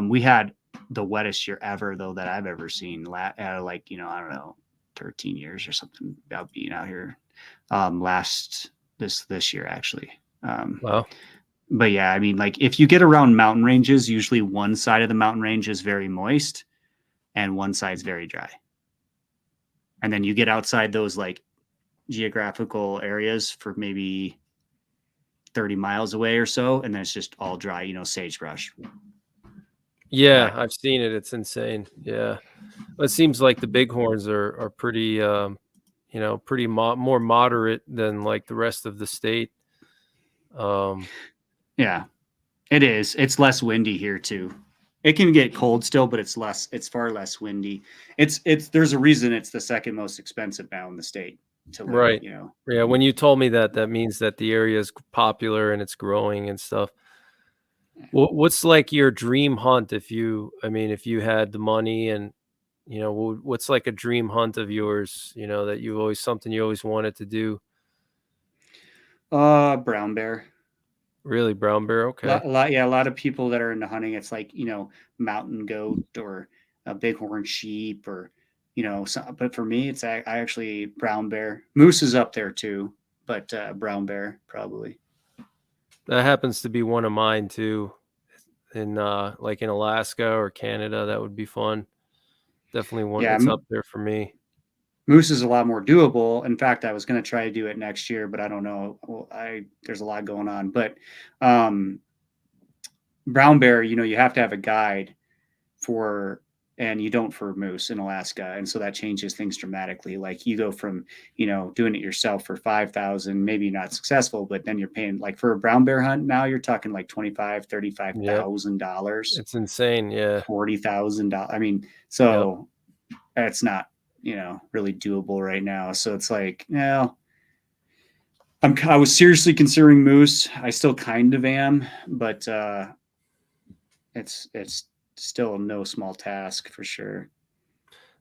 We had the wettest year ever, though, that I've ever seen. I don't know, 13 years or something about being out here. This year actually. Wow. But yeah, I mean, like if you get around mountain ranges, usually one side of the mountain range is very moist, and one side's very dry. And then you get outside those like geographical areas for maybe 30 miles away or so, and then it's just all dry, sagebrush. Yeah, But I've seen it. It's insane. Yeah. It seems like the Bighorns are pretty pretty more moderate than like the rest of the state. yeah, it is. It's less windy here too. It can get cold still, but it's far less windy. There's a reason it's the second most expensive now in the state to live, Right. Yeah, when you told me that, that means that the area is popular and it's growing and stuff. What's like your dream hunt if you had the money and what's like a dream hunt of yours, that something you always wanted to do? Brown bear. Really, brown bear? Okay. Yeah, a lot of people that are into hunting, it's like, mountain goat or a bighorn sheep or, but for me, I actually brown bear. Moose is up there too, but brown bear probably. That happens to be one of mine too. In like in Alaska or Canada, that would be fun. Definitely one. Yeah, It's up there for me. moose is a lot more doable. In fact, I was going to try to do it next year, but I don't know. Well, there's a lot going on, but um, brown bear, you have to have a guide for, and you don't for moose in Alaska, and so that changes things dramatically. Like you go from doing it yourself for 5,000, maybe not successful, but then you're paying like for a brown bear hunt now you're talking like 25, Yep. $35,000, It's insane. Yeah. $40,000. I mean, Yep. so that's not really doable right now. So it's like, I was seriously considering moose. I still kind of am, but it's still no small task for sure.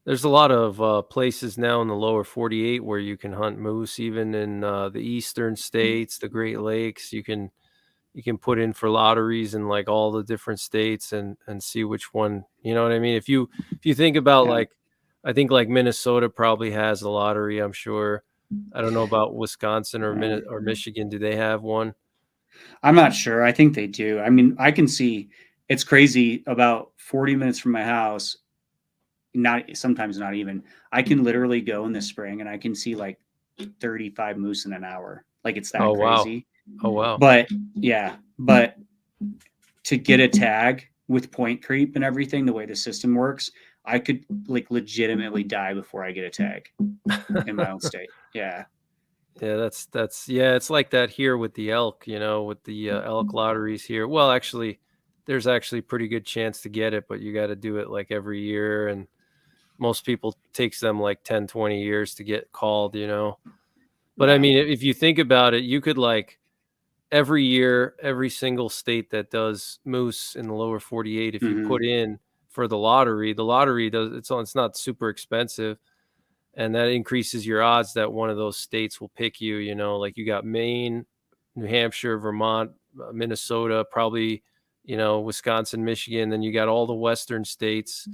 There's a lot of places now in the lower 48 where you can hunt moose, even in the eastern states, the Great Lakes. You can put in for lotteries in like all the different states and see which one. You know what I mean? If you think about Yeah. like, I think like Minnesota probably has a lottery. I'm sure. I don't know about Wisconsin or Right. or Michigan. Do they have one? I'm not sure. I think they do. I mean, I can see it's crazy about 40 minutes from my house. Sometimes not even. I can literally go in the spring and I can see like 35 moose in an hour. Like it's Oh that wow. crazy. Oh wow. But yeah, but to get a tag with point creep and everything, the way the system works, I could like legitimately die before I get a tag in my own state. Yeah. Yeah, that's yeah, it's like that here with the elk, with the elk lotteries here. Well, actually, there's actually pretty good chance to get it, but you got to do it like every year, and most people takes them like 10, 20 years to get called. But I Wow. mean, if you think about it, you could like every year, every single state that does moose in the lower 48, if you Hmm. put in for the lottery it's not super expensive, and that increases your odds that one of those states will pick you. Like you got Maine, New Hampshire, Vermont, Minnesota, probably, Wisconsin, Michigan. Then you got all the western states,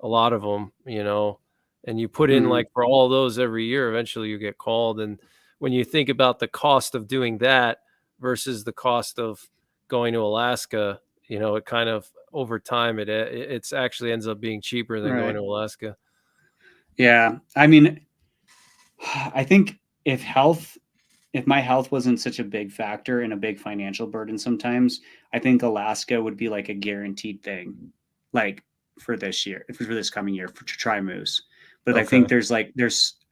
a lot of them. And you put in Hmm. like for all those every year, eventually you get called. And when you think about the cost of doing that versus the cost of going to Alaska, it kind of over time it's actually ends up being cheaper than going Right. to Alaska. Yeah. I mean, I think if my health wasn't such a big factor and a big financial burden sometimes, I think Alaska would be like a guaranteed thing, like for this year, for this coming year, to try moose. But I Okay. think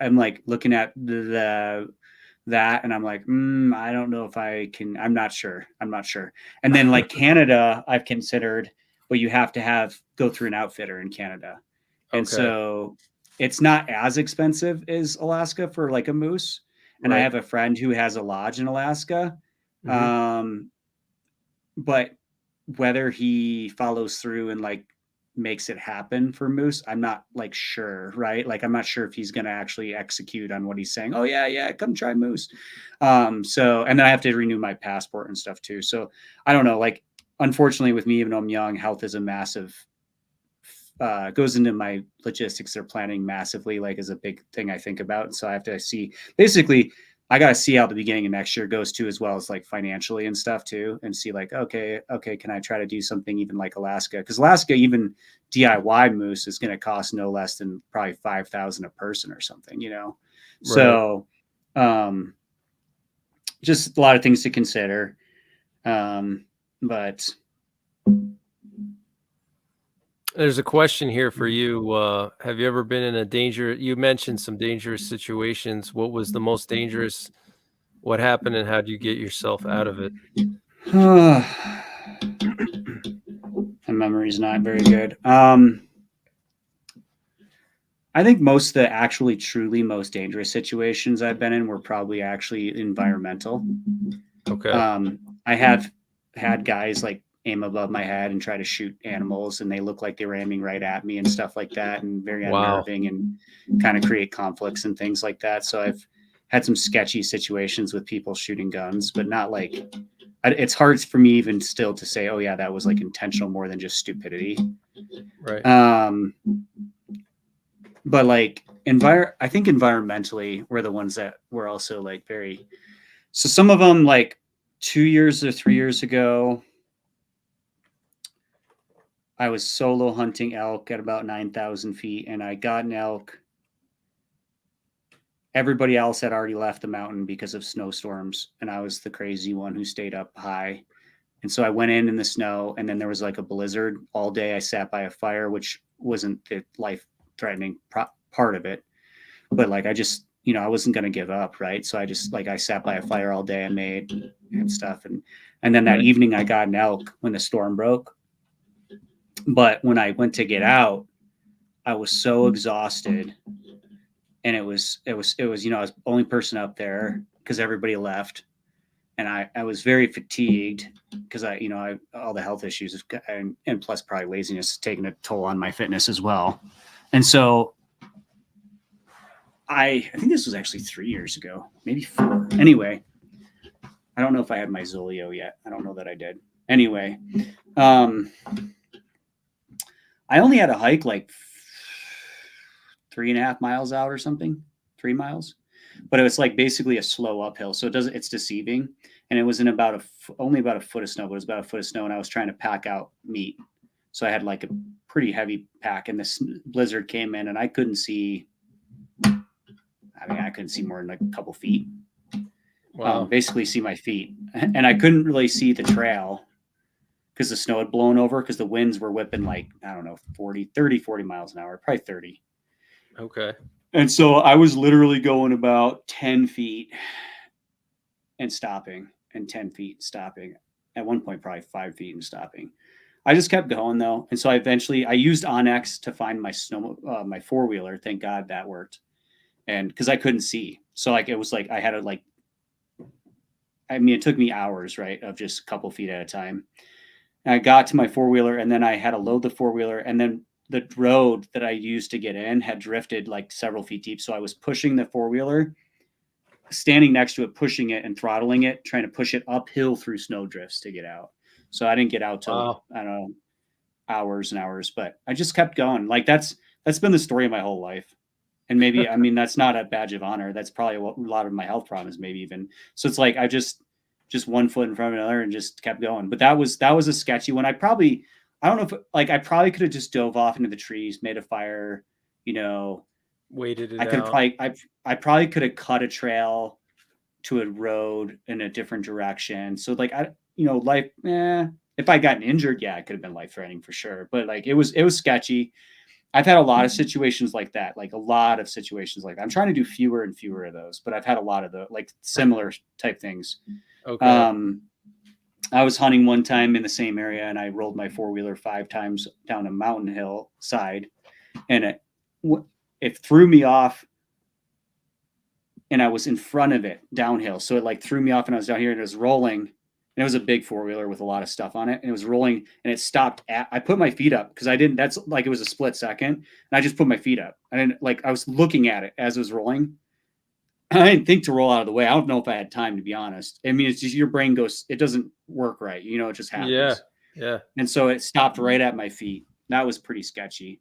I'm like looking at that and I'm like, I don't know if I can. I'm not sure. I'm not sure. And then like Canada, I've considered, but you have to go through an outfitter in Canada, and Okay. so it's not as expensive as Alaska for like a moose. And I Right. have a friend who has a lodge in Alaska. Mhm. Um, but whether he follows through and like makes it happen for moose, I'm not like sure, right? Like I'm not sure if he's going to actually execute on what he's saying. Oh yeah, yeah, come try moose. So and then I have to renew my passport and stuff too. So I don't know. Like unfortunately, with me, even though I'm young, health is a massive goes into my logistics or planning massively, like is a big thing I think about. So I have to see basically I got to see how the beginning of next year goes too, as well as like financially and stuff too, and see like, okay, can I try to do something even like Alaska? Because Alaska, even DIY moose is going to cost no less than probably 5,000 a person or something. Right. So um, just a lot of things to consider. But There's a question here for you. Have you ever been in you mentioned some dangerous situations. What was the most dangerous? What happened and how do you get yourself out of it? my memory is not very good. I think most of the actually truly most dangerous situations I've been in were probably actually environmental. Okay. I have had guys like aim above my head and try to shoot animals, and they look like they were aiming right at me and stuff like that, and very Wow. unnerving and kind of create conflicts and things like that. So I've had some sketchy situations with people shooting guns, but not like, it's hard for me even still to say, oh yeah, that was like intentional more than just stupidity. Right. But like I think environmentally we're the ones that were also like very, so some of them like 2 years or 3 years ago, I was solo hunting elk at about 9,000 feet, and I got an elk. Everybody else had already left the mountain because of snowstorms, and I was the crazy one who stayed up high. And so I went in the snow, and then there was like a blizzard all day. I sat by a fire, which wasn't the life-threatening part of it, but like I just, I wasn't going to give up, right? So I just like I sat by a fire all day and made and stuff, and then that evening I got an elk when the storm broke. But when I went to get out, I was so exhausted, and it was I was the only person up there because everybody left, and I was very fatigued because I all the health issues and plus probably laziness taking a toll on my fitness as well. And so I think this was actually 3 years ago, maybe 4. Anyway, I don't know if I had my Zolio yet. I don't know that I did. Anyway, I only had to hike like 3.5 miles out or something, 3 miles, but it was like basically a slow uphill. So it's deceiving. And it was in only about a foot of snow, but it was about a foot of snow. And I was trying to pack out meat. So I had like a pretty heavy pack, and this blizzard came in, and I couldn't see. I couldn't see more than like a couple feet. Wow. Basically see my feet, and I couldn't really see the trail because the snow had blown over, because the winds were whipping like, I don't know, 40 miles an hour, probably 30. Okay. And so I was literally going about 10 feet and stopping, and 10 feet stopping. At one point, probably 5 feet and stopping. I just kept going though. And so I used Onyx to find my my 4-wheeler. Thank God that worked. And because I couldn't see. So like, it was like, I had to like, it took me hours, right, of just a couple feet at a time. And I got to my 4-wheeler, and then I had to load the 4-wheeler, and then the road that I used to get in had drifted like several feet deep. So I was pushing the 4-wheeler, standing next to it, pushing it and throttling it, trying to push it uphill through snow drifts to get out. So I didn't get out till, I don't know, hours and hours, but I just kept going. Like that's been the story of my whole life. And maybe, that's not a badge of honor. That's probably a lot of my health problems, maybe even. So it's like, I just one foot in front of another and just kept going. But that was a sketchy one. I don't know if I probably could have just dove off into the trees, made a fire, waited it I could out. I probably could have cut a trail to a road in a different direction. So like, life, if I gotten injured, yeah, it could have been life threatening for sure. But like, it was sketchy. I've had a lot of situations like that, I'm trying to do fewer and fewer of those, but I've had a lot of the like similar type things. Okay. I was hunting one time in the same area, and I rolled my 4-wheeler 5 times down a mountain hill side, and it threw me off, and I was in front of it downhill. So it like threw me off, and I was down here, and it was rolling. And it was a big 4-wheeler with a lot of stuff on it. And it was rolling, and it stopped I put my feet up because that's like, it was a split second. And I just put my feet up. And I was looking at it as it was rolling. I didn't think to roll out of the way. I don't know if I had time, to be honest. It's just your brain goes, it doesn't work right. It just happens. Yeah. Yeah. And so it stopped right at my feet. That was pretty sketchy.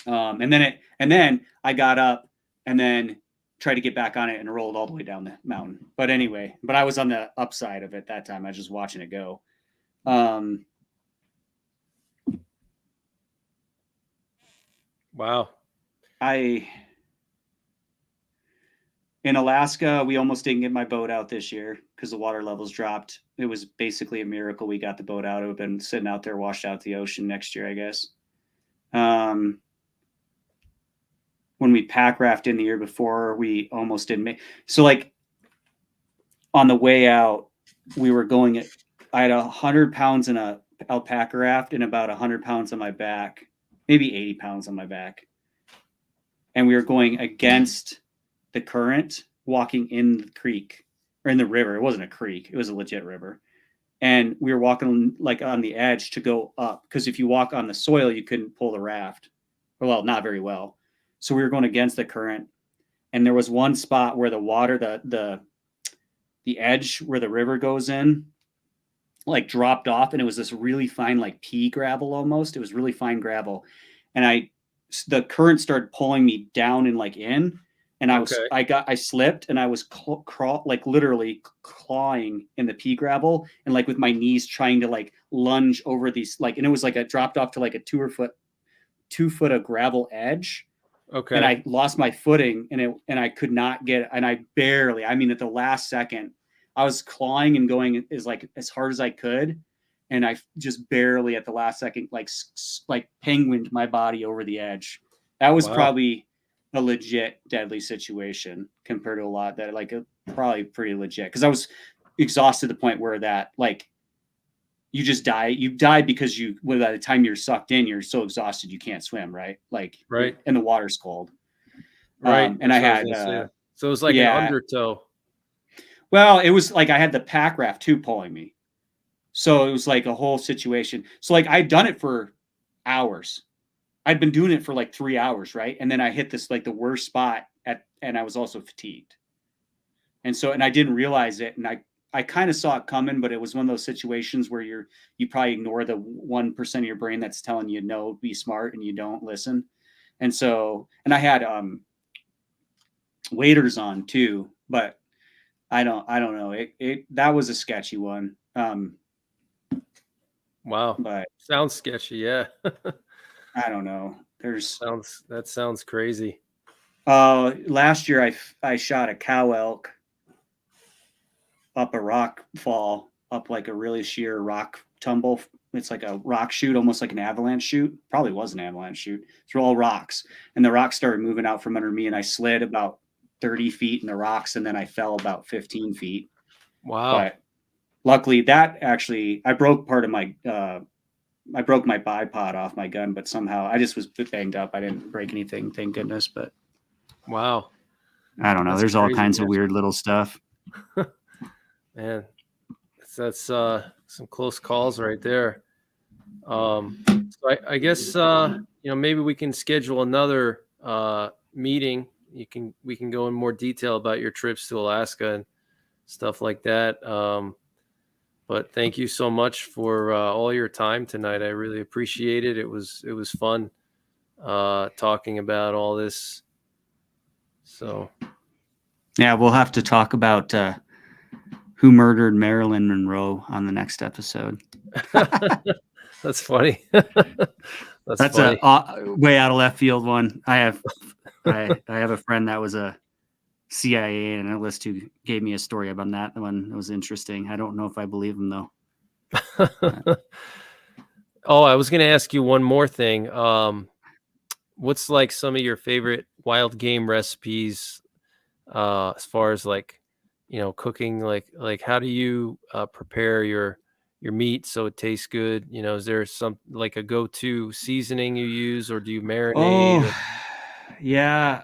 And then I got up and then tried to get back on it and rolled all the way down the mountain. But anyway, I was on the upside of it that time. I was just watching it go. Wow. In Alaska, we almost didn't get my boat out this year because the water levels dropped. It was basically a miracle we got the boat out. It would have been sitting out there, washed out to the ocean next year, I guess. When we pack rafted in the year before, we almost didn't make. So like on the way out, we were going I had 100 pounds in a alpaca raft and about 100 pounds on my back, maybe 80 pounds on my back. And we were going against the current, walking in the creek or in the river. It wasn't a creek. It was a legit river. And we were walking like on the edge to go up, because if you walk on the soil, you couldn't pull the raft. Well, not very well. So we were going against the current, And there was one spot where the water, the edge where the river goes in, like dropped off, and it was this really fine, like pea gravel almost. It was really fine gravel, and the current started pulling me down and like in, and Okay. I slipped, and I was like literally clawing in the pea gravel, and like with my knees trying to like lunge over these like, and it was like a dropped off to like a 2 foot of gravel edge, and Okay. I lost my footing, and I could not get, and I barely, I mean, at the last second, I was clawing and going as hard as I could, and I just barely at the last second like penguined my body over the edge. That was Wow. probably a legit deadly situation compared to a lot that like probably pretty legit, because I was exhausted to the point where that like you just die. You die because by the time you're sucked in, you're so exhausted you can't swim, right? Like, Right. and the water's cold. Right. And I That's what I was had, gonna say. So it was like an yeah, undertow. well, it was like I had the pack raft too pulling me. So it was like a whole situation. So like I'd done it for hours. I'd been doing it for like 3 hours, right? And then I hit this like the worst spot and I was also fatigued. And I didn't realize it. And I kind of saw it coming, but it was one of those situations where you probably ignore the 1% of your brain that's telling you no, be smart, and you don't listen. And I had waders on too, but I don't know. That was a sketchy one. Wow. But Sounds sketchy. Yeah. I don't know. That sounds crazy. Last year I shot a cow elk up a rock fall, up like a really sheer rock tumble. It's like a rock chute, almost like an avalanche chute. Probably was an avalanche chute. Through all rocks, and the rocks started moving out from under me, and I slid about 30 feet in the rocks, and then I fell about 15 feet. Wow. But luckily, that actually I broke part of my I broke my bipod off my gun, but somehow I just was banged up. I didn't break anything, thank goodness. But Wow. I don't know. That's There's all crazy, kinds of man. weird little stuff. Man, that's some close calls right there. So I guess maybe we can schedule another meeting. We can go in more detail about your trips to Alaska and stuff like that. But thank you so much for all your time tonight. I really appreciate it. It was fun talking about all this. So Yeah, we'll have to talk about who murdered Marilyn Monroe on the next episode. that's funny. That's funny. a way out of left field one. I have a friend that was a CIA analyst who gave me a story about that one. It was interesting. I don't know if I believe him though. Oh, I was going to ask you one more thing. What's like some of your favorite wild game recipes as far as like, cooking? Like how do you prepare your meat so it tastes good? Is there some like a go-to seasoning you use, or do you marinate? Oh, yeah.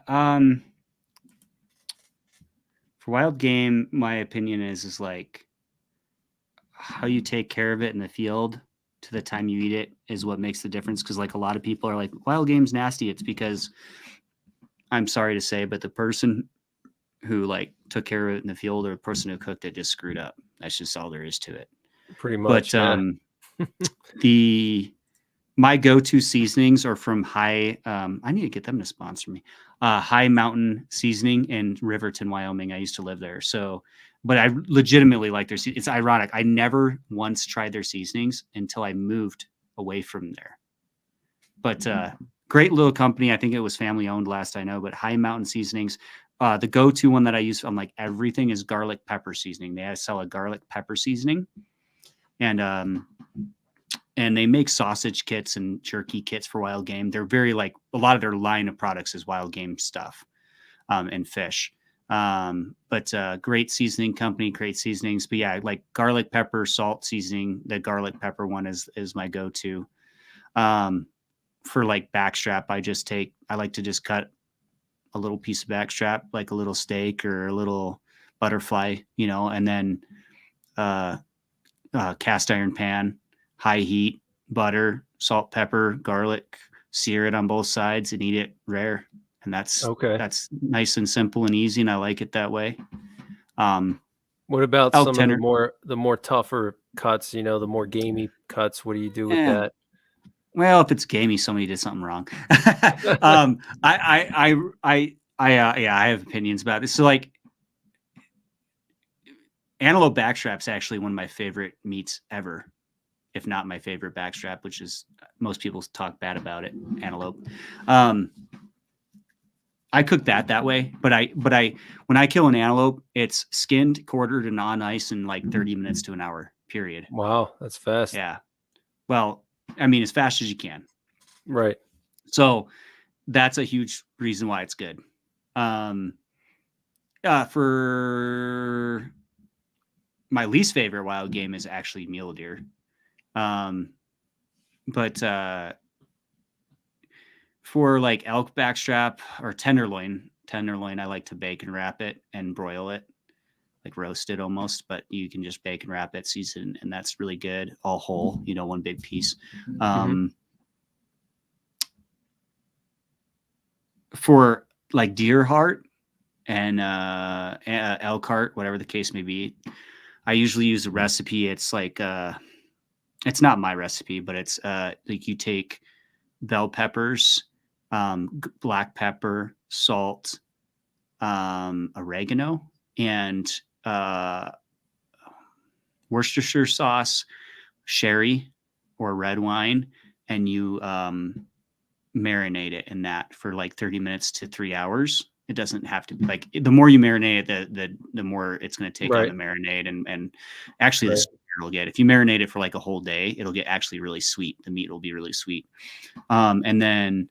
For wild game, my opinion is like how you take care of it in the field to the time you eat it is what makes the difference. Because like a lot of people are like, wild game's nasty. It's because, I'm sorry to say, but the person who like took care of it in the field or the person who cooked it just screwed up. That's just all there is to it. Pretty But much, yeah. my go-to seasonings are from I need to get them to sponsor me. High Mountain Seasoning in Riverton, Wyoming. I used to live there. So, but I legitimately like their it's ironic. I never once tried their seasonings until I moved away from there. But great little company. I think it was family owned last I know, but High Mountain Seasonings. The go-to one that I use on like everything is garlic pepper seasoning. They sell a garlic pepper seasoning. And they make sausage kits and jerky kits for wild game. They're very like a lot of their line of products is wild game stuff and fish. But great seasoning company, great seasonings. But yeah, like garlic pepper, salt seasoning. The garlic pepper one is my go-to. For like backstrap, I like to just cut a little piece of backstrap, like a little steak or a little butterfly, and then cast iron pan, high heat, butter, salt, pepper, garlic, sear it on both sides and eat it rare. and that's Okay. nice and simple and easy, and I like it that way. What about Elk some of tender. the more tougher cuts, the more gamey cuts? What do you do with Eh, that? well, if it's gamey, somebody did something wrong. Yeah, I have opinions about this. So like antelope backstrap's actually one of my favorite meats ever, if not my favorite backstrap, which is most people talk bad about it. Antelope. I cook that way, but when I kill an antelope, it's skinned, quartered, and on ice in like 30 minutes to an hour. Period. Wow, that's fast. Yeah. Well, I mean, as fast as you can. Right. So that's a huge reason why it's good. For my least favorite wild game is actually mule deer. But for like elk backstrap or tenderloin, I like to bake and wrap it and broil it, like roast it almost, but you can just bake and wrap it, season, and that's really good. All whole, one big piece. For like deer heart and elk heart, whatever the case may be, I usually use a recipe. It's like it's not my recipe, but it's like you take bell peppers, black pepper, salt, oregano, and Worcestershire sauce, sherry or red wine, and you marinate it in that for like 30 minutes to 3 hours. It doesn't have to be like the more you marinate it, the more it's going to take on the marinade, and actually the sweeter it'll get. If you marinate it for like a whole day, it'll get actually really sweet. The meat will be really sweet. And then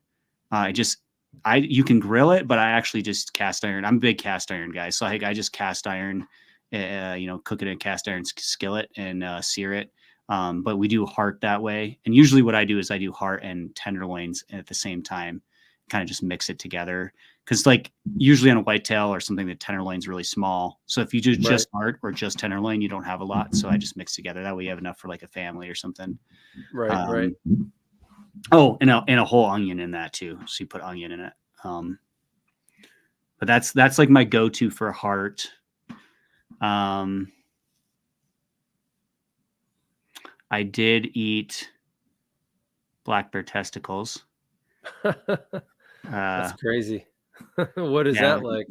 you can grill it, but I actually just cast iron. I'm a big cast iron guy, so I just cast iron, cook it in a cast iron skillet and sear it. But we do heart that way, and usually what I do is I do heart and tenderloins at the same time, kind of just mix it together. Because like usually on a whitetail or something, the tenderloin's really small. So if you do just heart or just tenderloin, you don't have a lot. So I just mix together. That way you have enough for like a family or something. Right. Oh, and a whole onion in that too. So you put onion in it. But that's like my go-to for heart. I did eat black bear testicles. That's crazy. What is that like?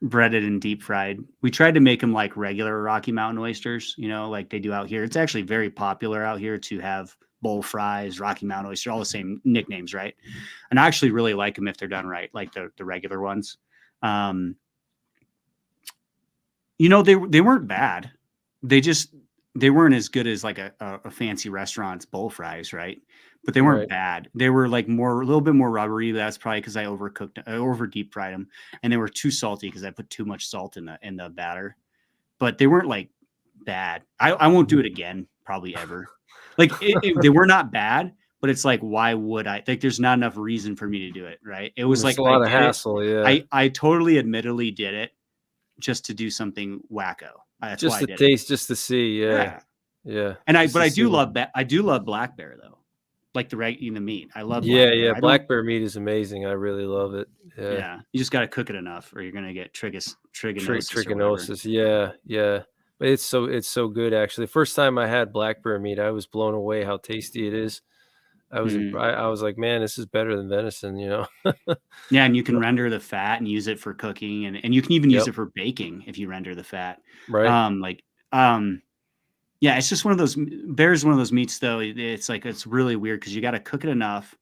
Breaded and deep fried. We tried to make them like regular Rocky Mountain oysters, like they do out here. It's actually very popular out here to have bowl fries, Rocky Mountain oyster, all the same nicknames, right? And I actually really like them if they're done right, like the regular ones. They weren't bad. They weren't as good as like a fancy restaurant's bowl fries, right? But they weren't bad. They were like a little bit more rubbery. That's probably because I over deep fried them, and they were too salty because I put too much salt in the batter. But they weren't like bad. I won't do it again, probably ever. Like they were not bad, but it's like, why would I? Like, there's not enough reason for me to do it, right? It was like a lot of hassle. Yeah, I totally admittedly did it just to do something wacko. That's just why to taste, just to see. Yeah. And I do love that. I do love black bear though, like the meat. I love. Yeah. Black bear meat is amazing. I really love it. Yeah. You just got to cook it enough, or you're gonna get trichinosis. Yeah. But it's so good actually. The first time I had black bear meat, I was blown away how tasty it is. I was like, man, this is better than venison, Yeah, and you can render the fat and use it for cooking, and you can even use it for baking if you render the fat. Right. Yeah, it's just one of those bears. One of those meats, though. It's like it's really weird because you got to cook it enough,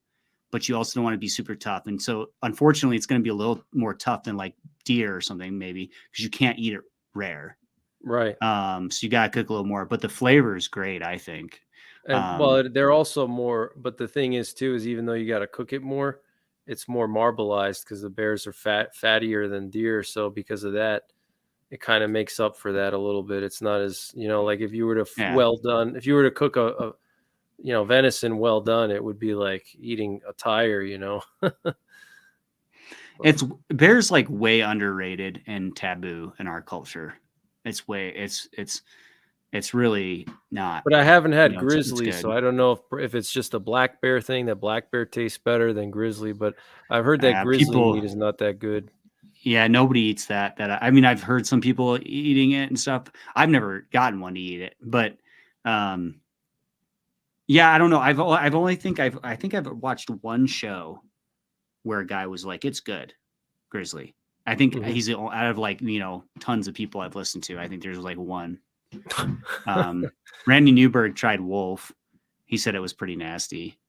but you also don't want to be super tough. And so, unfortunately, it's going to be a little more tough than like deer or something, maybe because you can't eat it rare. Right. So you got to cook a little more, but the flavor is great, I think. And they're also more. But the thing is, too, is even though you got to cook it more, it's more marbleized because the bears are fattier than deer. So because of that, it kind of makes up for that a little bit. It's not as, like if you were to if you were to cook a venison well done, it would be like eating a tire, It's bears like way underrated and taboo in our culture. It's It's really not. But I haven't had It's grizzly, good. so I don't know if it's just a black bear thing, that black bear tastes better than grizzly, but I've heard that grizzly meat is not that good. Yeah, nobody eats that. I mean, I've heard some people eating it and stuff. I've never gotten one to eat it, but yeah, I don't know. I think I've watched one show where a guy was like, "It's good, grizzly." I think he's out of like tons of people I've listened to. I think there's like one. Randy Newberg tried wolf. He said it was pretty nasty.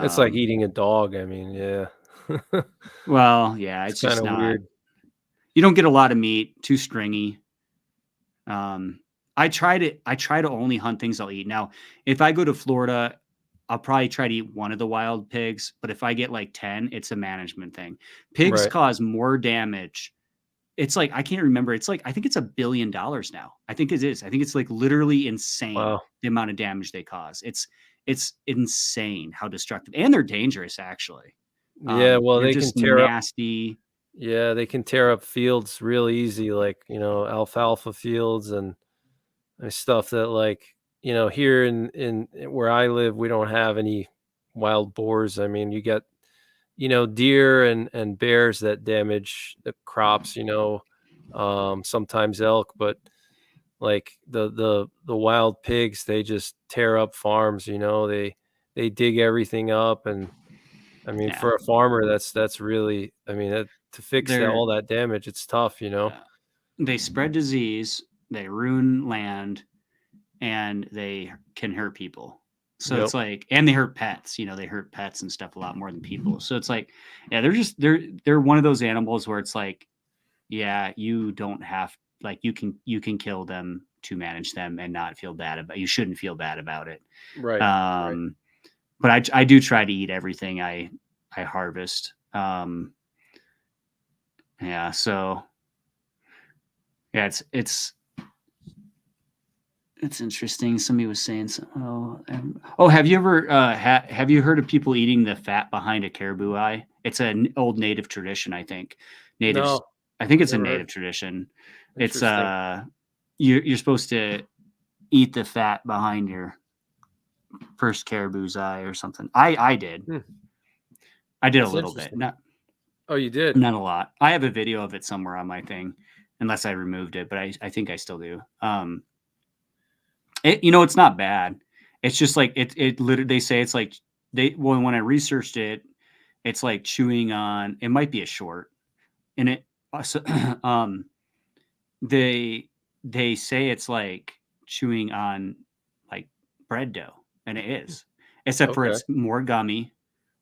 It's like eating a dog. I mean, yeah. Well, yeah, it's just kind of not. weird. You don't get a lot of meat. Too stringy. I try to only hunt things I'll eat. Now, if I go to Florida, I'll probably try to eat one of the wild pigs. But if I get like 10, it's a management thing. Pigs cause more damage. It's like, I can't remember. It's like, I think it's $1 billion now. I think it is. I think it's like literally insane the amount of damage they cause. It's insane how destructive, and they're dangerous actually. Yeah. Well, they can tear nasty. Up. Yeah. They can tear up fields real easy. Like, alfalfa fields and stuff that like, here in where I live, we don't have any wild boars. I mean, you get, deer and bears that damage the crops, sometimes elk, but like the wild pigs, they just tear up farms, they dig everything up. And I mean, for a farmer, that's really, I mean, to fix all that damage, it's tough, They spread disease, they ruin land, and they can hurt people. So it's like, and they hurt pets, they hurt pets and stuff a lot more than people. So it's like, yeah, they're one of those animals where it's like, yeah, you don't have, like, you can kill them to manage them and not feel bad about, you shouldn't feel bad about it. Right. But I do try to eat everything I harvest. Yeah. So yeah, it's interesting. Somebody was saying, have you ever have you heard of people eating the fat behind a caribou eye? It's an old native tradition, I think. Natives, I think it's a native tradition. It's you're supposed to eat the fat behind your first caribou's eye or something. I did. I did a little bit. Oh, you did? Not a lot. I have a video of it somewhere on my thing, unless I removed it, but I think I still do. It's not bad. It's just like it literally, they say it's like when I researched it, it's like chewing on, it might be a short, and it they say it's like chewing on like bread dough, and it is, except for it's more gummy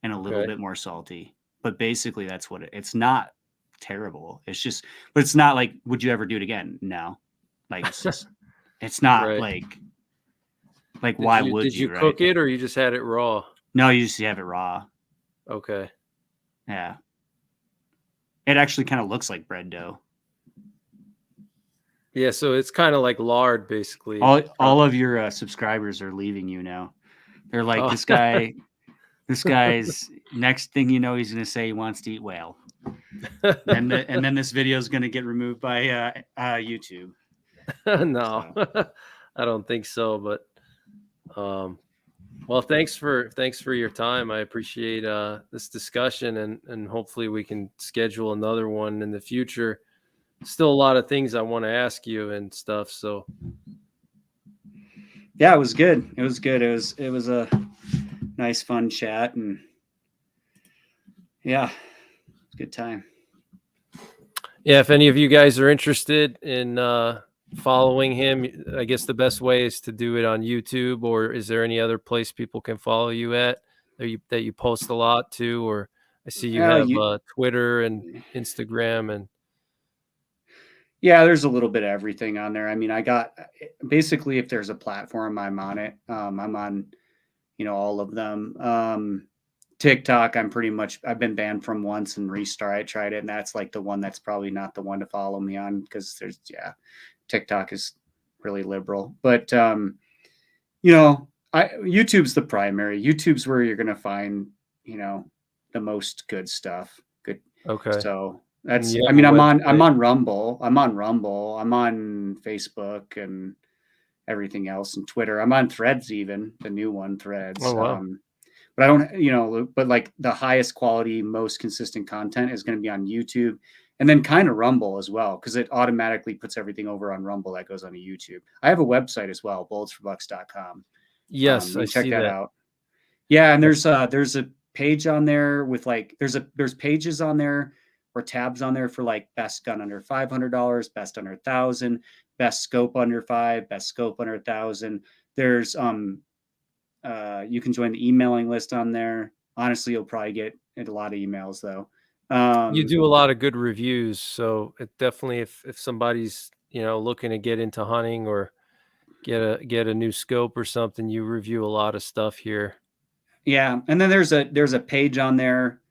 and a little bit more salty. But basically that's what it's not terrible. It's just, but it's not like, would you ever do it again? No. Like, it's just, it's not like why would you? Did you cook it, or you just had it raw? No, you just have it raw. Okay. Yeah. It actually kind of looks like bread dough. Yeah, so it's kind of like lard, basically. All of your subscribers are leaving you now. They're like, this guy's next thing you know, he's going to say he wants to eat whale. and then this video is going to get removed by YouTube. No, so. I don't think so. But well, thanks for your time. I appreciate this discussion, and hopefully we can schedule another one in the future. Still a lot of things I want to ask you and stuff. So yeah, it was good. It was a nice, fun chat, and yeah, good time. Yeah, if any of you guys are interested in following him, I guess the best way is to do it on YouTube. Or is there any other place people can follow you at that you post a lot to? Or I see you have Twitter and Instagram and. Yeah, there's a little bit of everything on there. I mean, I got basically, if there's a platform, I'm on it. I'm on, all of them. TikTok, I've been banned from once and restart. I tried it, and that's like the one that's probably not the one to follow me on, because TikTok is really liberal. But YouTube's the primary. YouTube's where you're gonna find, the most good stuff. Good. Okay. So that's, I'm on Rumble. I'm on Facebook, and everything else, and Twitter. I'm on Threads, even the new one, Threads. Oh, wow. But I don't, but like the highest quality, most consistent content is going to be on YouTube, and then kind of Rumble as well, because it automatically puts everything over on Rumble that goes onto YouTube. I have a website as well, bulletsforbucks.com. Yes, You I can check see that that. out. Yeah, and there's a page on there with like there's pages on there or tabs on there for like best gun under $500, best under 1,000, best scope under 5, best scope under 1,000. There's you can join the emailing list on there. Honestly, you'll probably get a lot of emails though. You do a lot of good reviews, so it definitely, if somebody's looking to get into hunting or get a new scope or something, you review a lot of stuff here. Yeah, and then there's a page on there.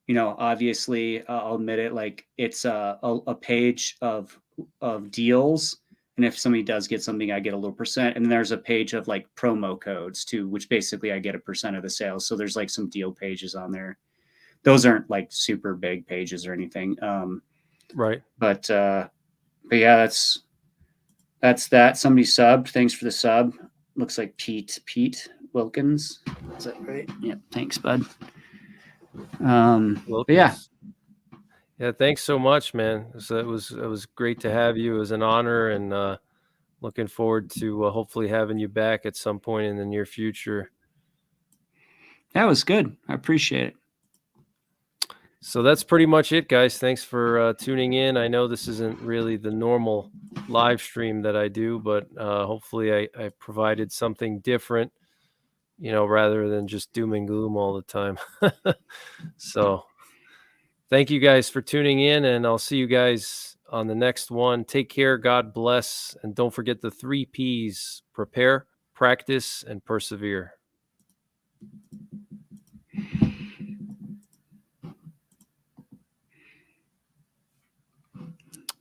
Obviously, I'll admit it. Like it's a page of deals, and if somebody does get something, I get a little percent. And then there's a page of like promo codes too, which basically I get a percent of the sales. So there's like some deal pages on there. Those aren't like super big pages or anything. Right. But yeah, that's that. Somebody subbed. Thanks for the sub. Looks like Pete Wilkins. Is that right? Yeah. Thanks, bud. But yeah. Yeah, thanks so much, man. It was great to have you. It was an honor, and looking forward to hopefully having you back at some point in the near future. That was good. I appreciate it. So that's pretty much it, guys. Thanks for tuning in. I know this isn't really the normal live stream that I do, but hopefully I provided something different, rather than just doom and gloom all the time. So thank you guys for tuning in, and I'll see you guys on the next one. Take care. God bless. And don't forget the 3 Ps: prepare, practice, and persevere.